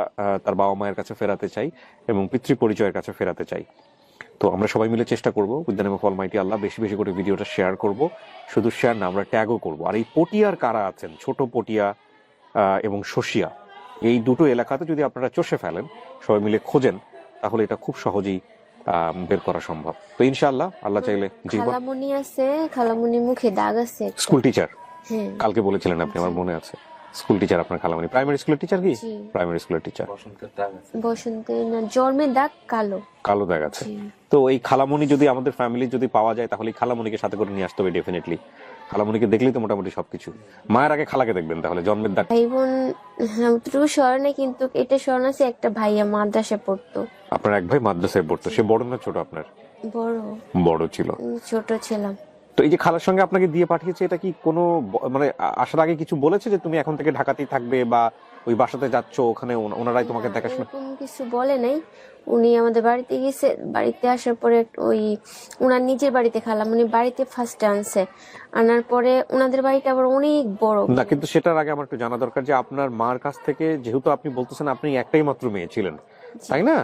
Speaker 2: তার বাবা মায়ের কাছে ফেরাতে চাই এবং পিতৃ পরিচয়ের কাছে ফেরাতে চাই। তো আমরা সবাই মিলে চেষ্টা করব, with the name of Almighty Allah, বেশি বেশি করে ভিডিওটা শেয়ার করব। শুধু শেয়ার না, আমরা ট্যাগও করব। আর এই পটিয়ার কারা আছেন, ছোট পটিয়া এবং শশিয়া, এই দুটো এলাকাতে যদি আপনারা চষে ফেলেন, সবাই মিলে খোঁজেন, তাহলে এটা খুব সহজেই বের করা সম্ভব। তো ইনশাআল্লাহ, আল্লাহ চাইলে। জি,
Speaker 1: খালামণি আছে, খালামণির মুখে দাগ আছে একটা।
Speaker 2: স্কুল টিচার
Speaker 1: হ্যাঁ,
Speaker 2: কালকে বলেছিলেন আপনি, আমার মনে আছে। স্কুল টিচার আপনার খালামণি, প্রাইমারি স্কুলের টিচার কি?
Speaker 1: জি।
Speaker 2: প্রাইমারি স্কুলের টিচার।
Speaker 3: বসন্তের দাগ আছে।
Speaker 1: বসন্তে না, জন্মের দাগ কালো।
Speaker 2: কালো দাগ আছে।
Speaker 1: জি।
Speaker 2: তো এই খালামণি যদি আমাদের ফ্যামিলি যদি পাওয়া যায়, তাহলে এই খালামণিকে সাথে করে নিয়ে আসতে হবে ডেফিনেটলি। খালামণিকে দেখলেই তো মোটামুটি সবকিছু। মায়ের আগে খালাকে দেখবেন, তাহলে জন্মের দাগ।
Speaker 1: ভাই বোন অতটুকু স্মরণে, কিন্তু এটা স্মরণ আছে একটা ভাইয়া মাদ্রাসা পড়তো।
Speaker 2: আপনার এক ভাই মাদ্রাসায় পড়তো, সে বড় না ছোট আপনার?
Speaker 1: বড়।
Speaker 2: বড় ছিল।
Speaker 1: ছোট ছিলাম।
Speaker 2: তো এই যে খালার সঙ্গে আপনাকে দিয়ে পাঠিয়েছে, এটা কি কোনো মানে আসার আগে কিছু বলেছে যে তুমি এখন থেকে ঢাকাতেই থাকবে, বা ওই বাসাতে যাচ্ছ, ওখানে ওনারাই তোমাকে
Speaker 1: না,
Speaker 2: দেখাশোনা?
Speaker 1: এরকম কিছু বলে নাই। উনি আমাদের বাড়িতে গেছে, বাড়িতে আসার পরে ওই উনার নিজের বাড়িতে খালাম, উনি বাড়িতে ফার্স্ট আনছে, আনার পরে উনাদের বাড়িটা আবার অনেক বড়।
Speaker 2: না, কিন্তু সেটার আগে আমার একটু জানা দরকার যে আপনার মার কাছ থেকে, যেহেতু আপনি বলতেছেন আপনি একটাই মাত্র মেয়ে ছিলেন, তাই না?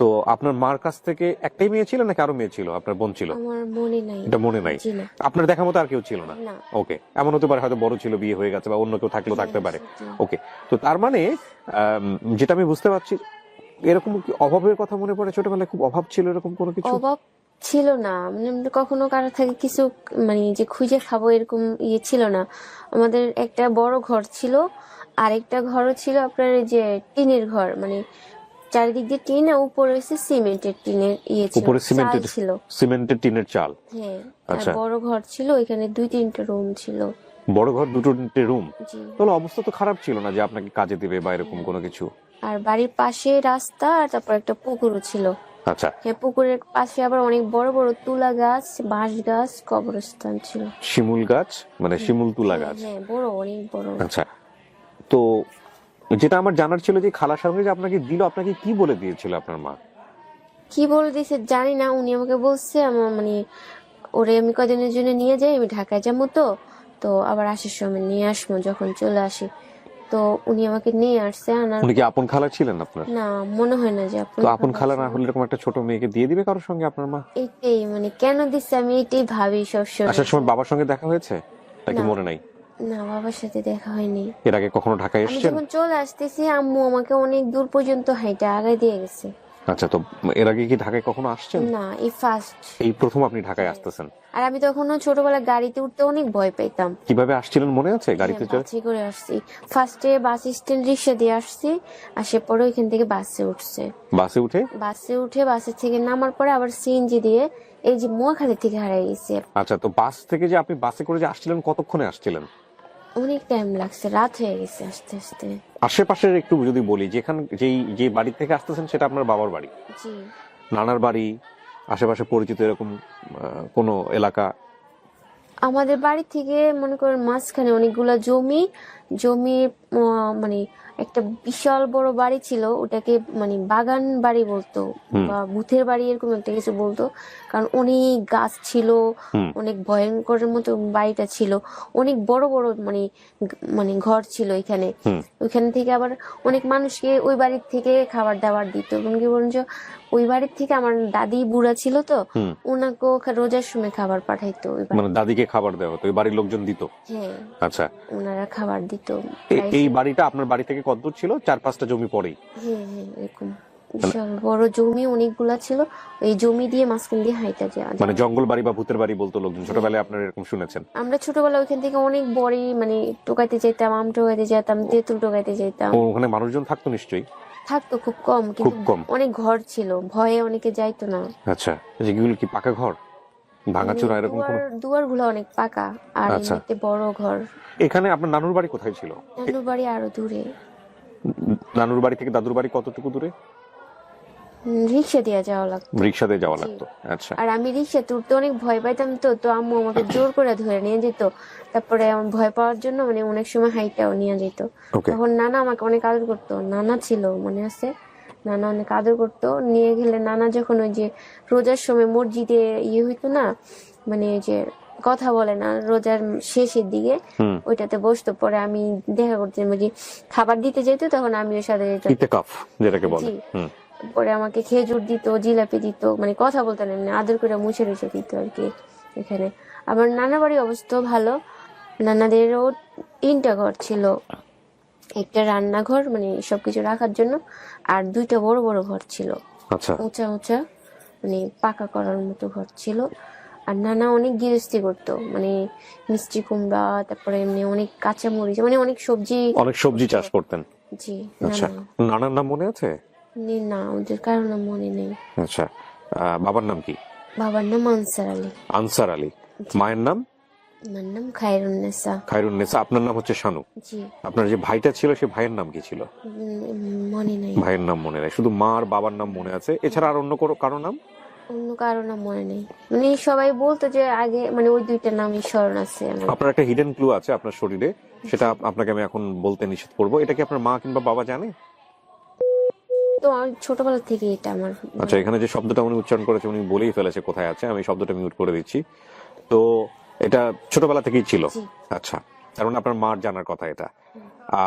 Speaker 2: তো আপনার মার কাছ থেকে একটাই মেয়ে ছিল নাকি আরো মেয়ে ছিল, আপনার বোন ছিল?
Speaker 1: আমার মনে নাই।
Speaker 2: এটা মনে নাই।
Speaker 1: জি না।
Speaker 2: আপনার দেখার মতো আর কেউ ছিল না?
Speaker 1: না।
Speaker 2: ওকে, এমন হতে পারে হয়তো বড় ছিল, বিয়ে হয়ে গেছে, বা অন্য কেউ থাকলেও থাকতে পারে। ওকে, তো তার মানে যেটা আমি বুঝতে পারছি, এরকম কি অভাবের কথা মনে পড়ে? ছোটবেলায় খুব অভাব ছিল, এরকম কোনো কিছু?
Speaker 1: অভাব ছিল না, মানে আমরা কখনো কারো থেকে কিছু মানে যে খুঁজে খাবো এরকম ইয়ে ছিল না। আমাদের একটা বড় ঘর ছিল, আরেকটা ঘরও ছিল আপনার এই যে টিনের ঘর, মানে চারিদিক দিয়ে টিন, আর উপরে হচ্ছে সিমেন্টের টিনের ইয়ে ছিল,
Speaker 2: উপরে
Speaker 1: চাল
Speaker 2: সিমেন্টের
Speaker 1: ছিল।
Speaker 2: সিমেন্টের টিনের চাল?
Speaker 1: হ্যাঁ, আর
Speaker 2: আচ্ছা।
Speaker 1: বড় ঘর ছিল, ওইখানে 2-3টা রুম ছিল।
Speaker 2: বড় ঘর, দুটো রুম?
Speaker 1: জি।
Speaker 2: তাহলে অবস্থা তো খারাপ ছিল না যে আপনাকে কাজে দিবে বা এরকম কোনো কিছু?
Speaker 1: আর বাড়ির পাশে রাস্তা, আর তারপর একটা পুকুরও ছিল।
Speaker 2: আচ্ছা,
Speaker 1: হ্যাঁ, পুকুরের পাশে আবার অনেক বড় বড় তুলা গাছ, বাঁশ গাছ, কবরস্থান ছিল।
Speaker 2: শিমুল গাছ, মানে শিমুল তুলা গাছ?
Speaker 1: হ্যাঁ, বড়, অনেক বড়।
Speaker 2: আচ্ছা, তো যেটা আমার জানার ছিল যে খালার সঙ্গে যে আপনাকে দিল, আপনাকে কি বলে দিয়েছিল আপনার মা?
Speaker 1: কি বলে দিয়েছে জানি না, উনি আমাকে বলছে আমার মানে ওরে আমি কদিনের জন্য নিয়ে যাই, আমি ঢাকায় যাবো, তো তো আবার আসার সময় নিয়ে আসবো যখন চলে আসি। তো উনি আমাকে নিয়ে আসছে। আনার
Speaker 2: উনি কি আপন খালা ছিলেন আপনার?
Speaker 1: না, মনে হয় না যে
Speaker 2: তো আপন খালা না হলে এরকম একটা ছোট মেয়েকে দিয়ে দিবে কারোর সঙ্গে আপনার মা?
Speaker 1: এটাই মানে কেন দিচ্ছে আমি এটাই ভাবি সবসময়।
Speaker 2: আসার সময় বাবার সঙ্গে দেখা হয়েছে নাকি
Speaker 1: না।
Speaker 2: মনে নাই?
Speaker 1: না, বাবার সাথে দেখা হয়নি।
Speaker 2: এর আগে কখনো ঢাকায়
Speaker 1: আমি
Speaker 2: এসেছেন?
Speaker 1: যখন চলে আসতেছি আম্মু আমাকে অনেক দূর পর্যন্ত হাইটা আগায় দিয়ে গেছে।
Speaker 2: আচ্ছা, তো এর আগে কি ঢাকায় কখনো আসছেন?
Speaker 1: না, এই ফার্স্ট।
Speaker 2: এই প্রথম আপনি ঢাকায় আসতেছেন?
Speaker 1: আর আমি তখনও ছোটবেলায় গাড়িতে উঠতে অনেক ভয় পেতাম।
Speaker 2: কিভাবে আসছিলেন মনে আছে? গাড়িতে
Speaker 1: হ্যাঁ,
Speaker 2: চড়ে?
Speaker 1: বাসে করে আসছি। ফার্স্টে বাস স্ট্যান্ড রিক্সা দিয়ে আসছি, আসার পরে ওইখান থেকে বাসে উঠছে।
Speaker 2: বাসে উঠে?
Speaker 1: বাসে উঠে বাসের থেকে নামার পরে আবার সিএনজি দিয়ে এই যে মোয়াখালী থেকে হারিয়ে গেছে।
Speaker 2: আচ্ছা, তো বাস থেকে যে আপনি বাসে করে যে আসছিলেন, কতক্ষণে আসছিলেন?
Speaker 1: অনেক টাইম লাগছে, রাত হয়ে গেছে আস্তে আস্তে।
Speaker 2: আশেপাশের একটু যদি বলি, যে বাড়ি থেকে আসতেছেন সেটা আপনার বাবার বাড়ি,
Speaker 1: জি।
Speaker 2: নানার বাড়ি, আশেপাশে পরিচিত এরকম কোনো এলাকা?
Speaker 1: আমাদের বাড়ি থেকে মনে করেন মাঝখানে অনেকগুলা জমি, জমি মানে একটা বিশাল বড় বাড়ি ছিল, ওটাকে মানে বাগান বাড়ি বলতো বা ভূতের বাড়ি এরকম একটা কিছু বলতো, কারণ অনেক গাছ ছিল, অনেক ভয়ঙ্করের মতো বাড়িটা ছিল, অনেক বড় বড় মানে মানে ঘর ছিল এখানে। ওইখান থেকে আবার অনেক মানুষকে ওই বাড়ির থেকে খাবার দাবার দিত, এবং কি বলুন যে ওই বাড়ির থেকে আমার দাদি বুড়া ছিল তো, ওনাকেও রোজার সময় খাবার পাঠাইতো ওই
Speaker 2: মানে দাদিকে খাবার দেওয়া হতো, ওই বাড়ির লোকজন দিত?
Speaker 1: হ্যাঁ,
Speaker 2: আচ্ছা,
Speaker 1: ওনারা খাবার দিত।
Speaker 2: এই বাড়িটা আপনার বাড়ি থেকে কত দূর ছিল? 4-5টা জমি পরেই?
Speaker 1: হ্যাঁ হ্যাঁ, এরকম বিশাল বড় জমি অনেকগুলা ছিল, এই জমি দিয়ে মাঝখান দিয়ে হাইটা যায়।
Speaker 2: মানে জঙ্গল বাড়ি বা ভূতের বাড়ি বলতো লোকজন, ছোটবেলায় আপনারা এরকম শুনেছেন?
Speaker 1: আমরা ছোটবেলায় ওইখান থেকে অনেক বড়ি মানে টোকাইতে যেতাম, আম টোকাইতে যেতাম, তেঁতুল টোকাইতে যেতাম।
Speaker 2: ওখানে মানুষজন থাকতো নিশ্চয়ই?
Speaker 1: থাকতো খুব কম, কিন্তু অনেক ঘর ছিল, ভয়ে অনেকে যাইতো না।
Speaker 2: আচ্ছা, যেগুলো কি পাকা ঘর, ভাঙাচোরা এরকম কোনো?
Speaker 1: দুয়ার গুলো অনেক পাকা, আর এমনিতে বড় ঘর।
Speaker 2: এখানে আপনার নানুর বাড়ি কোথায় ছিল?
Speaker 1: নানুর বাড়ি আরো দূরে।
Speaker 2: নানুর বাড়ি থেকে দাদুর বাড়ি কতটুকু দূরে?
Speaker 1: রিক্সা দিয়ে যাওয়া লাগতো।
Speaker 2: রিক্সা দিয়ে যাওয়া লাগতো, আচ্ছা।
Speaker 1: আর আমি রিক্সা তুলতে অনেক ভয় পাইতাম, তো আম্মু আমাকে জোর করে ধরে নিয়ে যেত। তারপরে আমার ভয় পাওয়ার জন্য মানে অনেক সময় হাইটাও নিয়ে যেত। তখন নানা আমাকে অনেক আদর করতো, নানা ছিল মনে আছে, নানা অনেক আদর করতো। নিয়ে গেলে নানা যখন ওই যে রোজার সময় মসজিদে হইতো না, মানে ওই যে কথা বলে না রোজার শেষের দিকে, ওইটাতে বসতো। পরে আমি দেখা করতে যে খাবার দিতে যেত, তখন আমি ওর সাথে যেতাম,
Speaker 2: ইতিকাফ যেটাকে বলে।
Speaker 1: পরে আমাকে খেজুর দিত, জিলাপি দিত, মানে কথা বলতে না, এমনি আদর করে মুছে রেখে দিত আর কি এখানে। আমার নানা বাড়ির অবস্থাও ভালো, নানাদেরও 3টা ঘর ছিল, একটা রান্নাঘর মানে সবকিছু রাখার জন্য, আর 2টা বড় বড় ঘর ছিল, উঁচা উঁচা মানে পাকা করার মতো ঘর ছিল। আর নানা অনেক গৃহস্থী করতো, মানে মিষ্টি কুমড়া, তারপরে এমনি অনেক কাঁচামরিচ, মানে অনেক সবজি
Speaker 2: চাষ করতেন।
Speaker 1: জি।
Speaker 2: আচ্ছা, নানার নাম মনে আছে?
Speaker 1: না, ওদের কারো নাম মনে নেই।
Speaker 2: আচ্ছা, বাবার নাম কি?
Speaker 1: বাবার নাম আনসার আলী।
Speaker 2: আনসার আলী। মায়ের নাম?
Speaker 1: আমার নাম খায়রুন্নেসা।
Speaker 2: খায়রুন্নেসা। আপনার নাম হচ্ছে শানু।
Speaker 1: জি।
Speaker 2: আপনার যে ভাইটা ছিল সে ভাইয়ের নাম কি ছিল?
Speaker 1: মনে নাই।
Speaker 2: ভাইয়ের নাম মনে নাই, শুধু মা আর বাবার নাম মনে আছে। এছাড়া আর অন্য কারো নাম?
Speaker 1: অন্য কারো নাম মনে নেই, মানে সবাই বলতো যে আগে মানে ওই 2টা নামই স্মরণ আছে।
Speaker 2: আপনার একটা হিডেন ক্লু আছে আপনার শরীরে, সেটা আপনাকে আমি এখন বলতে নিষেধ করবো। এটা কি আপনার মা কিংবা বাবা জানে?
Speaker 1: তো আমি ছোটবেলা থেকে এটা আমার।
Speaker 2: আচ্ছা, এখানে যে শব্দটা উনি উচ্চারণ করেছে উনি বলেই ফেলেছে কোথায় আছে, আমি শব্দটা মিউট করে দিচ্ছি। তো এটা ছোটবেলা থেকেই ছিল? আচ্ছা, তার মানে আপনার মার জানার কথা এটা।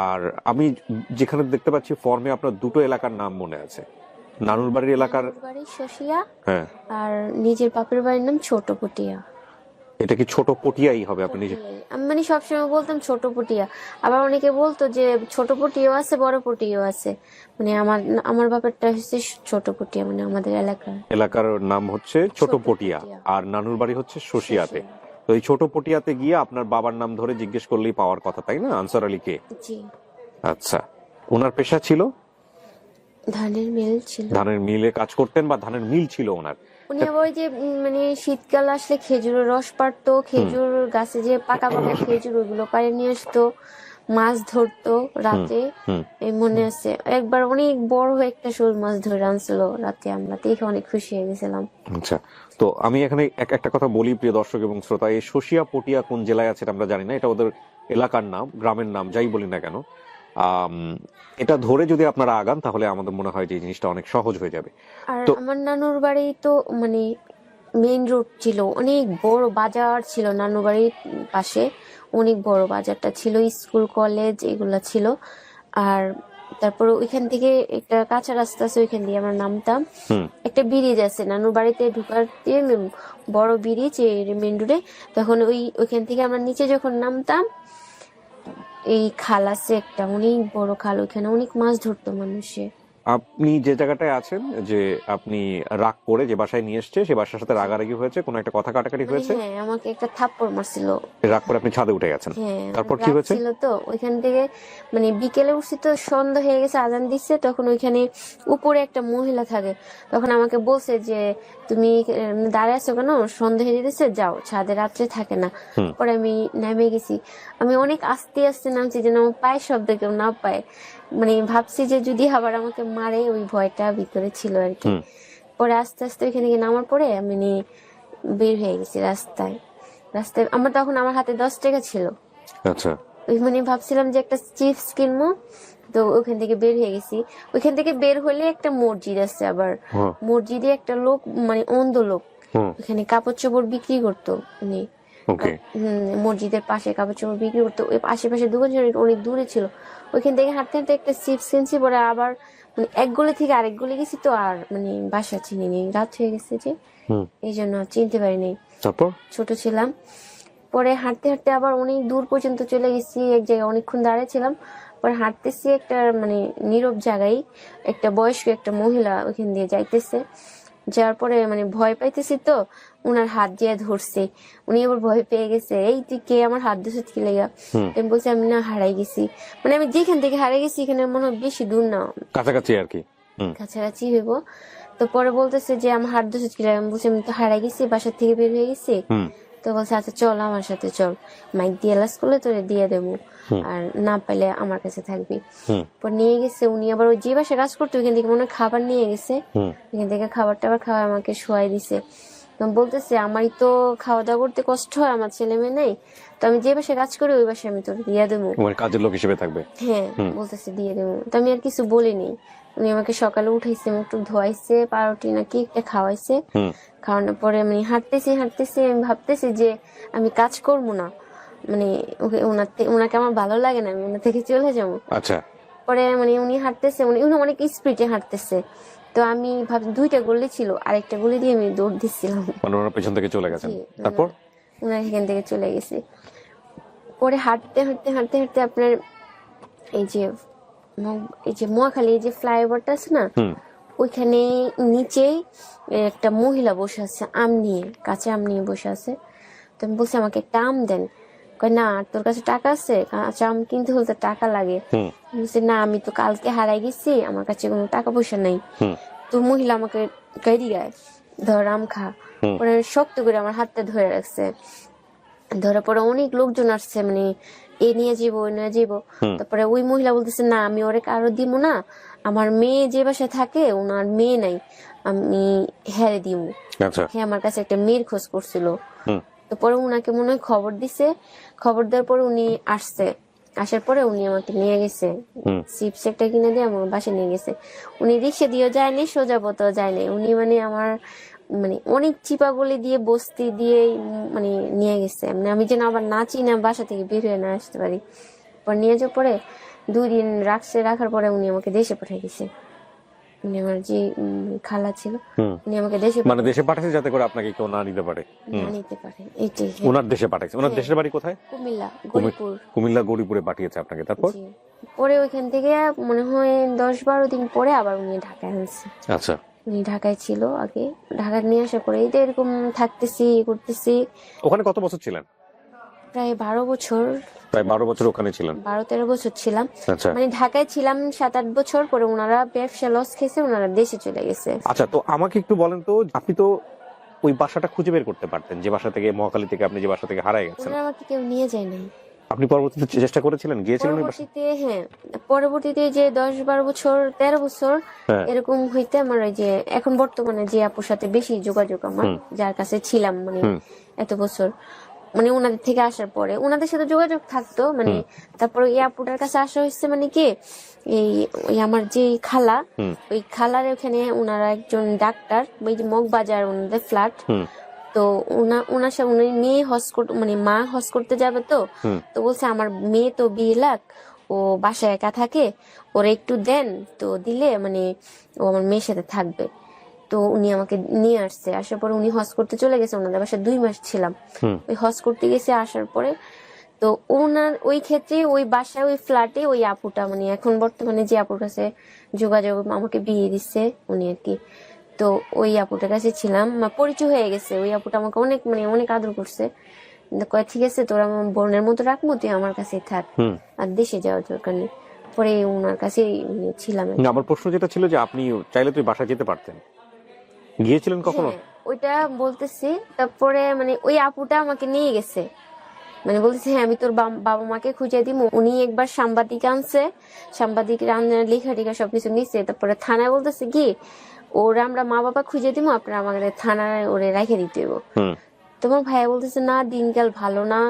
Speaker 2: আর আমি যেখানে দেখতে পাচ্ছি ফর্মে আপনার 2টো এলাকার নাম মনে আছে। নানুর বাড়ির এলাকার
Speaker 1: বাড়ি শশিয়া,
Speaker 2: হ্যাঁ,
Speaker 1: আর নিজের বাপের বাড়ির নাম ছোট পটিয়া।
Speaker 2: এটা কি ছোট পটিয়াই হবে আপনি নিজে?
Speaker 1: আমি মানে সবসময় বলতাম ছোট পটিয়া, আবার অনেকে বলতো যে ছোট পটিয়াও আছে, বড় পটিয়াও আছে, মানে আমার বাপেরটা হচ্ছে ছোট পটিয়া, মানে আমাদের এলাকার
Speaker 2: নাম হচ্ছে ছোট পটিয়া, আর নানুর বাড়ি হচ্ছে শশিয়াতে। তো এই ছোট পটিয়াতে গিয়ে আপনার বাবার নাম ধরে জিজ্ঞেস করলেই পাওয়ার কথা, তাই না? আনসার আলী কে?
Speaker 1: জি।
Speaker 2: আচ্ছা, ওনার পেশা ছিল?
Speaker 1: ধানের মিল ছিল।
Speaker 2: ধানের মিলে কাজ করতেন বা ধানের মিল ছিল ওনার?
Speaker 1: উনি আবার ওই যে মানে শীতকাল আসলে খেজুরের রস পাড়তো, খেজুর গাছে যে পাকা পাকা খেজুর ওইগুলো পাড়ে নিয়ে আসতো, মাছ ধরতো রাতে। এই মনে আছে একবার অনেক বড় একটা শোল মাছ ধরে আনছিল রাতে, আমরা দেখে অনেক খুশি হয়ে গেছিলাম।
Speaker 2: আচ্ছা, তো আমি এখানে একটা কথা বলি প্রিয় দর্শক এবং শ্রোতা, এই শশিয়া পটিয়া কোন জেলায় আছে আমরা জানি না, এটা ওদের এলাকার নাম, গ্রামের নাম, যাই বলি না কেন। এটা ধরে যদি আপনারা আগান তাহলে আমাদের মনে হয় যে এই জিনিসটা অনেক সহজ হয়ে যাবে।
Speaker 1: আর আমার নানুর বাড়ি তো মানে মেইন রোড ছিল, অনেক বড় বাজার ছিল নানুর বাড়ির পাশে, অনেক বড় বাজারটা ছিল, স্কুল কলেজ এগুলা ছিল। আর তারপর ওইখান থেকে একটা কাঁচা রাস্তা আছে, ওইখান দিয়ে আমরা নামতাম। একটা ব্রিজ আছে নানুর বাড়িতে ঢুকার বড় ব্রিজ মেইন রোডে, তখন ওইখান থেকে আমরা নিচে যখন নামতাম, এই খাল আছে একটা অনেক বড় খাল, ওইখানে অনেক মাছ ধরতো মানুষে।
Speaker 2: আপনি যে জায়গাটায় আছেন, যে আপনি রাগ করে যে বাসায় নিয়ে এসছে, সে বাসার সাথে রাগারাগি হয়েছে, কোনো একটা কথা কাটাকাটি হয়েছে?
Speaker 1: হ্যাঁ, আমাকে একটা থাপ্পড় মারছিল।
Speaker 2: রাগ করে আপনি ছাদে উঠে গেছেন?
Speaker 1: হ্যাঁ।
Speaker 2: তারপর কি হয়েছে?
Speaker 1: ছিল তো ওইখান থেকে মানে বিকেলে উঠছি তো সন্ধ্যা হয়ে গেছে, আজান দিচ্ছে, তখন ওইখানে উপরে একটা মহিলা থাকে, তখন আমাকে বলছে যে তুমি দাঁড়িয়ে আছো কেন, সন্ধ্যা হয়ে যেতেছে, যাও ছাদে, রাত্রে থাকে না। পরে আমি নেমে গেছি, আমি অনেক আস্তে আস্তে নামছি যেন আমার পায়ের শব্দ কেউ না পায়, মানে ভাবছি যে যদি আবার আমাকে মারে, ওই ভয়টা ভিতরে ছিল আর কি। পরে আস্তে আস্তে ওইখানে গিয়ে নামার পরে আমি বের হয়ে গেছি রাস্তায়। আমার হাতে 10 টাকা ছিল।
Speaker 2: আচ্ছা,
Speaker 1: ওই মানে ভাবছিলাম যে একটা চিপস কিনবো, তো ওখান থেকে বের হয়ে গেছি। ওইখান থেকে বের হলে একটা মসজিদ আছে, আবার মসজিদে একটা লোক মানে অন্ধ লোক ওখানে কাপড় চোপড় বিক্রি করতো উনি।
Speaker 2: ওকে,
Speaker 1: মসজিদের পাশে কাপড় চোপড় বিক্রি করতো। ওই আশেপাশে দোকান ছিল, অনেক দূরে ছিল। ওইখান থেকে হাঁটতে হাঁটতে একটা চিপস কিনছি, পরে আবার মানে এক গলি থেকে আরেক গলি গেছি, তো আর মানে বাসা চিনিনি, রাত হয়ে গেছে যে এই জন্য চিনতে পারিনি,
Speaker 2: তারপর
Speaker 1: ছোট ছিলাম। পরে হাঁটতে হাঁটতে আবার অনেক দূর পর্যন্ত চলে গেছি, এক জায়গায় অনেকক্ষণ দাঁড়িয়েছিলাম। পরে হাঁটতেছি একটা মানে নীরব জায়গায়, একটা বয়স্ক একটা মহিলা ওইখান দিয়ে যাইতেছে। যাওয়ার পরে মানে ভয় পাইতেছি, তো উনার হাত দিয়ে ধরছে। উনি আবার ভয় পেয়ে গেছে, এই তুই কে, আমার হাত ধরছে কি লেগা? আমি বলছি আমি না হারাই গেছি, মানে আমি যেখান থেকে হারাই গেছি এখানে মনে হয় বেশি দূর না,
Speaker 2: কাছাকাছি আর কি।
Speaker 1: কাছাকাছি হইব। তো পরে বলতেছে যে আমার হাত ধরছে কি লেগা? আমি বলছি আমি তো হারাই গেছি, বাসা থেকে বের হয়ে গেছি। তো বলছে আচ্ছা চল আমার সাথে চল, মাইক দিয়ে লাস করলে তোরে দিয়ে দেবো, আর না পাইলে আমার কাছে থাকবি। পর নিয়ে গেছে উনি, আবার ওই যে বাসায় কাজ করতো ওইখান থেকে মনে হয় খাবার নিয়ে গেছে, ওইখান থেকে খাবার টাবার খাওয়া আমাকে শোয়াই দিছে। তো বলতেছে আমারই তো খাওয়া দাওয়া করতে কষ্ট হয়, আমার ছেলে মেয়ে নেই, তো আমি যে বাসায় কাজ করি ওই বাসায় আমি তোর দিয়ে দেবো,
Speaker 2: তোমার কাজের লোক হিসেবে থাকবে।
Speaker 1: হ্যাঁ বলতেছে দিয়ে দেবো। তো আমি আর কিছু বলিনি। উনি আমাকে সকালে উঠাইছে, মুখ ধোয়াইছে, পাউরুটি নাকি একটা খাওয়াইছে। খাওয়ানোর পরে আমি হাঁটতেছি আমি ভাবতেছি যে আমি কাজ করবো না, মানে ওনাকে আমার ভালো লাগে না, আমি ওনার থেকে চলে যাবো।
Speaker 2: আচ্ছা,
Speaker 1: পরে মানে উনি হাঁটতেছে, উনি অনেক স্পিডে হাঁটতেছে। তো আমি ভাবছি 2টা গলি ছিল, আরেকটা গলি দিয়ে আমি দৌড় দিচ্ছিলাম,
Speaker 2: মানে ওনার পেছন থেকে চলে গেছেন। তারপর
Speaker 1: ওনার এখান থেকে চলে গেছি। পরে হাঁটতে আপনার এই যে মহাখালী যে ফ্লাইওভারটা আছে না, ওইখানে নিচে একটা মহিলা বসে আছে, আম নিয়ে, কাঁচা আম নিয়ে বসে আছে। তো আমি বলছি আমাকে একটা আম দেন। কয় না তোর কাছে টাকা আছে, কাঁচা আম কিনতে হলে তো টাকা লাগে। বলছি না আমি তো কালকে হারাই গেছি, আমার কাছে কোনো টাকা পয়সা নাই। তো মহিলা আমাকে গাড়ি গায়, ধর আম খা। পরে শক্ত করে আমার হাতটা ধরে রাখছে, ধরার পরে অনেক লোকজন আসছে, মানে এ নিয়ে যাবো ওই নিয়ে যাবো। তারপরে ওই মহিলা বলতেছে না আমি ওরে কারো দিব না, আমার মেয়ে যে বাসায় থাকে ওনার মেয়ে নাই, আমি হেরে দিব। হ্যাঁ আমার কাছে একটা মেয়ের খোঁজ করছিল। তো পরে উনাকে মনে হয় খবর দিছে, খবর দেওয়ার পরে উনি আসছে, আসার পরে উনি আমাকে নিয়ে গেছে, চিপস একটা কিনে দিয়ে আমার বাসায় নিয়ে গেছে। উনি রিক্সা দিয়েও যায়নি, সোজা পথেও যায়নি, উনি মানে আমার মানে অনেক চিপা গলি দিয়ে বস্তি দিয়ে মানে নিয়ে গেছে, মানে আমি যেন আবার নাচি না বাসা থেকে বের হয়ে না আসতে পারি। পর নিয়ে যাওয়ার পরে 2 দিন রাখার পরে উনি আমাকে দেশে পাঠিয়ে দিছে। উনি আমার যে খালা ছিল উনি আমাকে
Speaker 2: মানে দেশে পাঠাইছে যাতে করে আপনাকে কেউ না নিতে পারে,
Speaker 1: না নিতে পারে, এইটাই।
Speaker 2: ওনার দেশে পাঠাইছে। ওনার দেশের বাড়ি কোথায়? কুমিল্লা গৌরীপুরে পাঠিয়েছে আপনাকে। তারপর
Speaker 1: পরে ওইখান থেকে মনে হয় 10-12 দিন পরে আবার উনি ঢাকায় আনছে।
Speaker 2: আচ্ছা,
Speaker 1: উনি ঢাকায় ছিল আগে, ঢাকায় নিয়ে আসার পরে এই যে এরকম থাকতেছি করতেছি।
Speaker 2: ওখানে কত বছর ছিলেন?
Speaker 1: প্রায় 12 বছর।
Speaker 2: প্রায় 12 বছর ওখানে ছিলেন?
Speaker 1: 12-13 বছর ছিলাম।
Speaker 2: আচ্ছা,
Speaker 1: মানে ঢাকায় ছিলাম 7-8 বছর, পরে ওনারা ব্যবসা লস খেয়েছে, ওনারা দেশে চলে গেছে।
Speaker 2: আচ্ছা, তো আমাকে একটু বলেন তো, আপনি তো ওই বাসাটা খুঁজে বের করতে পারতেন, যে বাসা থেকে মহাখালী থেকে আপনি যে বাসা থেকে হারায় গেছেন।
Speaker 1: ওনারা আমাকে কেউ নিয়ে যায় নাই।
Speaker 2: আপনি পরবর্তীতে চেষ্টা করেছিলেন, গিয়েছিলেন ওই বাসায়?
Speaker 1: হ্যাঁ, পরবর্তীতে যে 10-12 বছর 13 বছর এরকম হইতে আমার ওই যে এখন বর্তমানে যে আপুর সাথে বেশি যোগাযোগ আমার, যার কাছে ছিলাম মানে এত বছর, মানে ওনাদের থেকে আসার পরে ওনাদের সাথে যোগাযোগ থাকতো, মানে তারপর এই আপুটার কাছে আসা হয়েছে মানে কি এই আমার যে খালা, ওই খালার ওখানে ওনারা একজন ডাক্তার, ওই যে মগবাজার ওনাদের ফ্ল্যাট। তো ওনার সাথে উনি মেয়ে মানে মা হজ করতে যাবে, তো বলছে আমার মেয়ে তো 20 লাখ, ও বাসায় একা থাকে, ওরা একটু দেন, তো দিলে মানে ও আমার মেয়ের সাথে থাকবে। তো উনি আমাকে নিয়ে আসছে, আসার পরে উনি হজ করতে চলে গেছে, ওনাদের বাসায় 2 মাস ছিলাম। ওই হজ করতে গেছে, আসার পরে তো ওনার ওই ক্ষেত্রে ওই বাসায় ওই ফ্ল্যাটে ওই আপুটা, মানে এখন বর্তমানে যে আপুর কাছে যোগাযোগ আমাকে বিয়ে দিচ্ছে উনি আর কি, তো ওই আপুটার কাছে ছিলাম, পরিচয় হয়ে গেছে। ওই আপুটা আমাকে অনেক মানে অনেক আদর করছে, কয় ঠিক আছে তোর আমার বোনের মতো রাখবো, তুই আমার কাছেই থাক, আর দেশে যাওয়ার দরকার নেই। পরে ওনার কাছে ছিলাম।
Speaker 2: আমার প্রশ্ন যেটা ছিল যে আপনি চাইলে তুই বাসা যেতে পারতেন, গিয়েছিলেন কখনো?
Speaker 1: ওইটা বলতেছি। তারপরে মানে ওই আপুটা আমাকে নিয়ে গেছে, মানে বলতেছে হ্যাঁ আমি তোর বাবা মাকে খুঁজে দিব। উনি একবার সাংবাদিক আনছে, সাংবাদিক লেখা টিখা সবকিছু নিচ্ছে। তারপরে থানায় বলতেছে কি ওরা আমরা মা বাবা খুঁজে দিব, আপনারা আমাদের থানায় ওরে রেখে দিতে হবে। তোমার ভাইয়া বলতেছে না, দিনকাল ভালো না,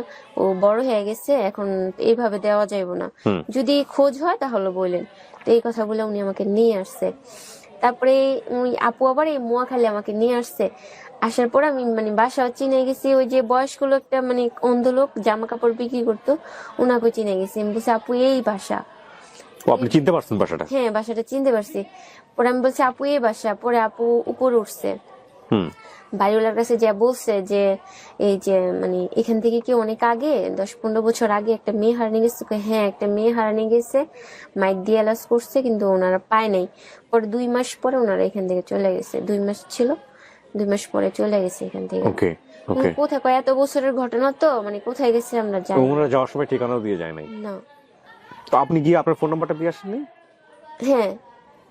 Speaker 1: ও বড় হয়ে গেছে, এখন এইভাবে দেওয়া যাবে না, যদি খোঁজ হয় তাহলে বললেন। তো এই কথা বলে উনি আমাকে নিয়ে আসছে। তারপরে ওই আপু আবার এই মোয়াখালী আমাকে নিয়ে আসছে। আসার পর আমি মানে বাসা চিনে গেছি, ওই যে বয়স্ক লোক একটা মানে অন্ধ লোক জামা কাপড় বিক্রি করতো, ওনাকে চিনে গেছি। আমি বলছি আপু এই বাসা।
Speaker 2: ও আপনি চিনতে পারছেন বাসাটা?
Speaker 1: হ্যাঁ বাসাটা চিনতে পারছি। পরে আমি বলছি আপু এই বাসা। পরে আপু উপরে উঠছে, বাড়িওয়ালার কাছে যা বলছে যে এই যে মানে এখান থেকে কি অনেক আগে 10-15 বছর আগে একটা মেয়ে হারানি গেছে। হ্যাঁ একটা মেয়ে হারানি গেছে, মাইক দিয়ে এলাজ করছে, কিন্তু ওনারা পায় নাই। পরে 2 মাস পরে ওনারা এখান থেকে চলে গেছে। 2 মাস ছিল, 2 মাস পরে চলে গেছে এখান থেকে।
Speaker 2: ওকে ওকে।
Speaker 1: কোথায় কয় এত বছরের ঘটনা তো, মানে কোথায় গেছে আমরা জানি
Speaker 2: ওনারা যাওয়ার সময় ঠিকানাও দিয়ে যায় নাই
Speaker 1: না।
Speaker 2: তো আপনি গিয়ে আপনার ফোন নাম্বারটা দিয়ে আসেননি?
Speaker 1: হ্যাঁ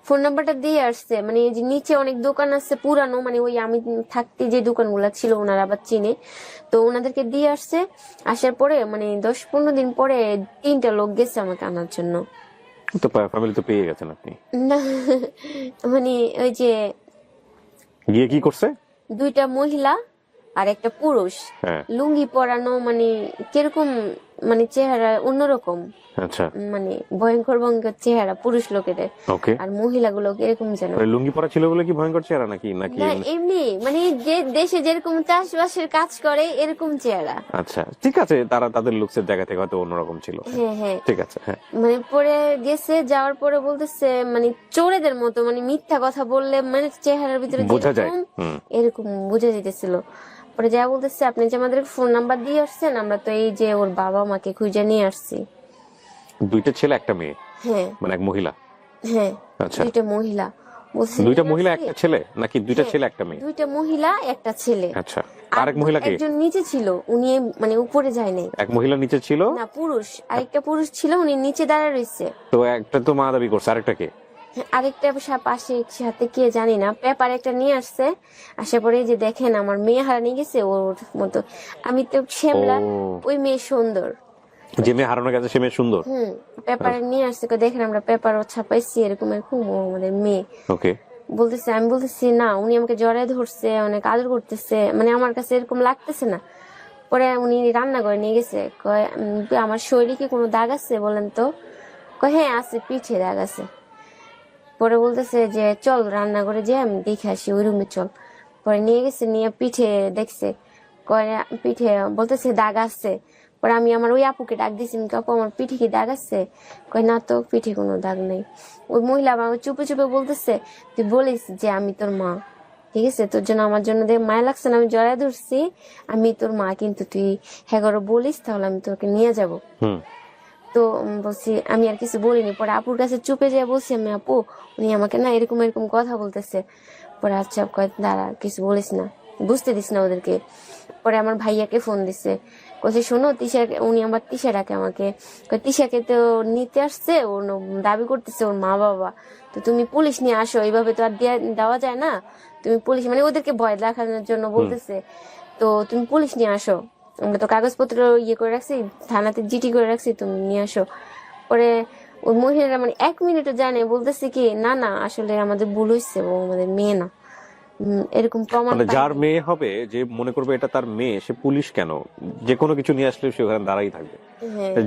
Speaker 1: ফোন নাম্বারটা দিয়ে আসছে, মানে এই যে নিচে অনেক দোকান আছে পুরানো, মানে ওই আমি থাকতে যে দোকানগুলো ছিল ওনারা আবার চিনে, তো ওনাদেরকে দিয়ে আসছে। আসার পরে মানে 10-15 দিন পরে 3টা লোক গেছে আমাকে আনার জন্য।
Speaker 2: তো ফ্যামিলি তো পেয়ে গেছেন আপনি।
Speaker 1: না মানে ওই যে
Speaker 2: গিয়ে কি করছে?
Speaker 1: 2টা মহিলা আর একটা পুরুষ,
Speaker 2: হ্যাঁ
Speaker 1: লুঙ্গি পরানো, মানে কিরকম মানে চেহারা অন্যরকম,
Speaker 2: আচ্ছা
Speaker 1: মানে ভয়ঙ্কর ভয়ঙ্কর চেহারা পুরুষ লোকেদের।
Speaker 2: ওকে।
Speaker 1: আর মহিলাগুলো কিরকম যেন,
Speaker 2: লুঙ্গি পরা ছিল বলে কি ভয়ঙ্কর চেহারা নাকি নাকি?
Speaker 1: না এমনি মানে যে দেশে যেরকম চাষবাসের কাজ করে এরকম চেহারা।
Speaker 2: আচ্ছা ঠিক আছে, তারা তাদের লুকসের জায়গা থেকে হয়তো অন্যরকম ছিল।
Speaker 1: হ্যাঁ হ্যাঁ
Speaker 2: ঠিক আছে হ্যাঁ।
Speaker 1: মানে পরে গেছে, যাওয়ার পরে বলতেছে মানে চোরেদের মতো, মানে মিথ্যা কথা বললে মানে চেহারার ভিতরে
Speaker 2: বোঝা যায়।
Speaker 1: যেরকম এরকম বোঝা যেতেছিল। পরে যা বলতেছে আপনি যে আমাদের ফোন নাম্বার দিয়ে আসছেন, আমরা তো এই যে ওর বাবা মাকে খুঁজে নিয়ে আসছি।
Speaker 2: 2টা ছেলে একটা মেয়ে,
Speaker 1: হ্যাঁ
Speaker 2: মানে এক মহিলা?
Speaker 1: হ্যাঁ
Speaker 2: আচ্ছা
Speaker 1: 2টা মহিলা বলছে
Speaker 2: 2টা মহিলা একটা ছেলে নাকি 2টা ছেলে একটা মেয়ে?
Speaker 1: 2টা মহিলা একটা ছেলে।
Speaker 2: আচ্ছা আরেক মহিলা কে?
Speaker 1: একজন নিচে ছিল, উনি মানে উপরে যায় নাই।
Speaker 2: এক মহিলা নিচে ছিল
Speaker 1: না পুরুষ, আরেকটা পুরুষ ছিল, উনি নিচে দাঁড়ায় রয়েছে।
Speaker 2: তো একটা তো মা দাবি করছে, আরেকটা কে?
Speaker 1: আরেকটা পাশে সাথে কে জানি না, পেপার একটা নিয়ে আসছে। আসার পরে যে দেখেন আমার মেয়ে হারানি গেছে ওর মতো, আমি তো শ্যামলা,
Speaker 2: ও।
Speaker 1: ওই মেয়ে সুন্দর।
Speaker 2: যে মেয়ে হারানো গেছে সে মেয়ে সুন্দর।
Speaker 1: পেপারে নিয়ে আসছে, দেখেন আমরা পেপারও ছাপাইছি এরকম এরকম, ও আমাদের মেয়ে।
Speaker 2: ওকে।
Speaker 1: বলতেছে, আমি বলতেছি না, উনি আমাকে জড়ায় ধরছে, অনেক আদর করতেছে, মানে আমার কাছে এরকম লাগতেছে না। পরে উনি রান্না করে নিয়ে গেছে, কয় আমার শরীরে কি কোনো দাগ আছে বলেন তো? কয় হ্যাঁ আছে, পিঠে দাগ আছে। পরে বলতেছে যে চল রান্না করে যে আমি দেখে আসি, ওই রুমে চল। পরে নিয়ে গেছে, নিয়ে পিঠে দেখছে, কয় পিঠে বলতেছে দাগ আছে। পরে আমি আমার ওই আপুকে ডাক দিছি, আপু আমার পিঠে কি দাগ আছে? কয় না তো, পিঠে কোনো দাগ নেই। ওই মহিলা আমার চুপে চুপে বলতেছে তুই বলিস যে আমি তোর মা, ঠিক আছে, তোর জন্য আমার জন্য দেখ মায়া লাগছে না, আমি জড়ায় ধরছি, আমি তোর মা, কিন্তু তুই হ্যাঁ বলিস তাহলে আমি তোকে নিয়ে যাব। তো বলছি আমি আর কিছু বলিনি। পরে আপুর কাছে চুপে যেয়ে বলছি আমি, আপু উনি আমাকে না এরকম এরকম কথা বলতেছে। পরে আচ্ছা কয় দাঁড়া কিছু বলিস না, বুঝতে দিস না ওদেরকে। পরে আমার ভাইয়াকে ফোন দিছে, বলছে শোনো তিশা, উনি আমার তিশা ডাকে আমাকে, তিশাকে তো নিতে আসছে, ওর দাবি করতেছে ওর মা বাবা, তো তুমি পুলিশ নিয়ে আসো, এইভাবে তো আর দেওয়া যায় না, তুমি পুলিশ, মানে ওদেরকে ভয় দেখানোর জন্য বলতেছে, তো তুমি পুলিশ নিয়ে আসো, আমরা তো কাগজপত্র ইয়ে করে রাখছি, থানাতে জিটি করে রাখছি, তুমি নিয়ে আসো। পরে ওই মহিলারা মানে 1 মিনিটও যায় না, বলতেছে কি না না আসলে আমাদের ভুল হয়েছে, ও আমাদের মেয়ে না, এরকম প্রমাণ
Speaker 2: মানে যার মেয়ে হবে, যে মনে করবে এটা তার মেয়ে, সে পুলিশ কেন, যে কোনো কিছু নিয়ে আসলে সে ওখানে দাঁড়াই থাকবে,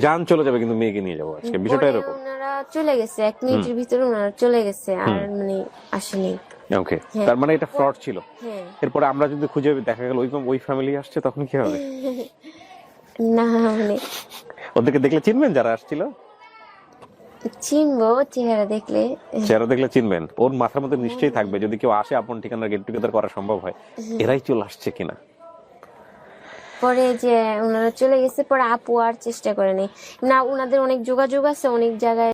Speaker 2: জান চলে যাবে কিন্তু মেয়েকে নিয়ে যাবো আজকে, বিষয়টা এরকম।
Speaker 1: ওনারা চলে গেছে 1 মিনিটের ভিতরে, ওনারা চলে গেছে, আর মানে আসেনি।
Speaker 2: ওকে, তার মানে এটা ফ্রড ছিল।
Speaker 1: হ্যাঁ
Speaker 2: এরপরে আমরা যদি খুঁজে দেখা গেল ওই ফ্যামিলি আসছে, তখন কি হবে?
Speaker 1: না মানে
Speaker 2: ওদেরকে দেখলে চিনবেন যারা আসছিল?
Speaker 1: চিনবো চেহারা দেখলে।
Speaker 2: চেহারা দেখলে চিনবেন? ওর মাথার মধ্যে নিশ্চয়ই থাকবে, যদি কেউ আসে আপন ঠিকানা গেট টুগেদার করা সম্ভব হয়, এরাই চলে আসছে কিনা।
Speaker 1: পরে যে ওনারা চলে গেছে, পরে আপু আর চেষ্টা করেনি না, ওনাদের অনেক যোগাযোগ আছে অনেক জায়গায়।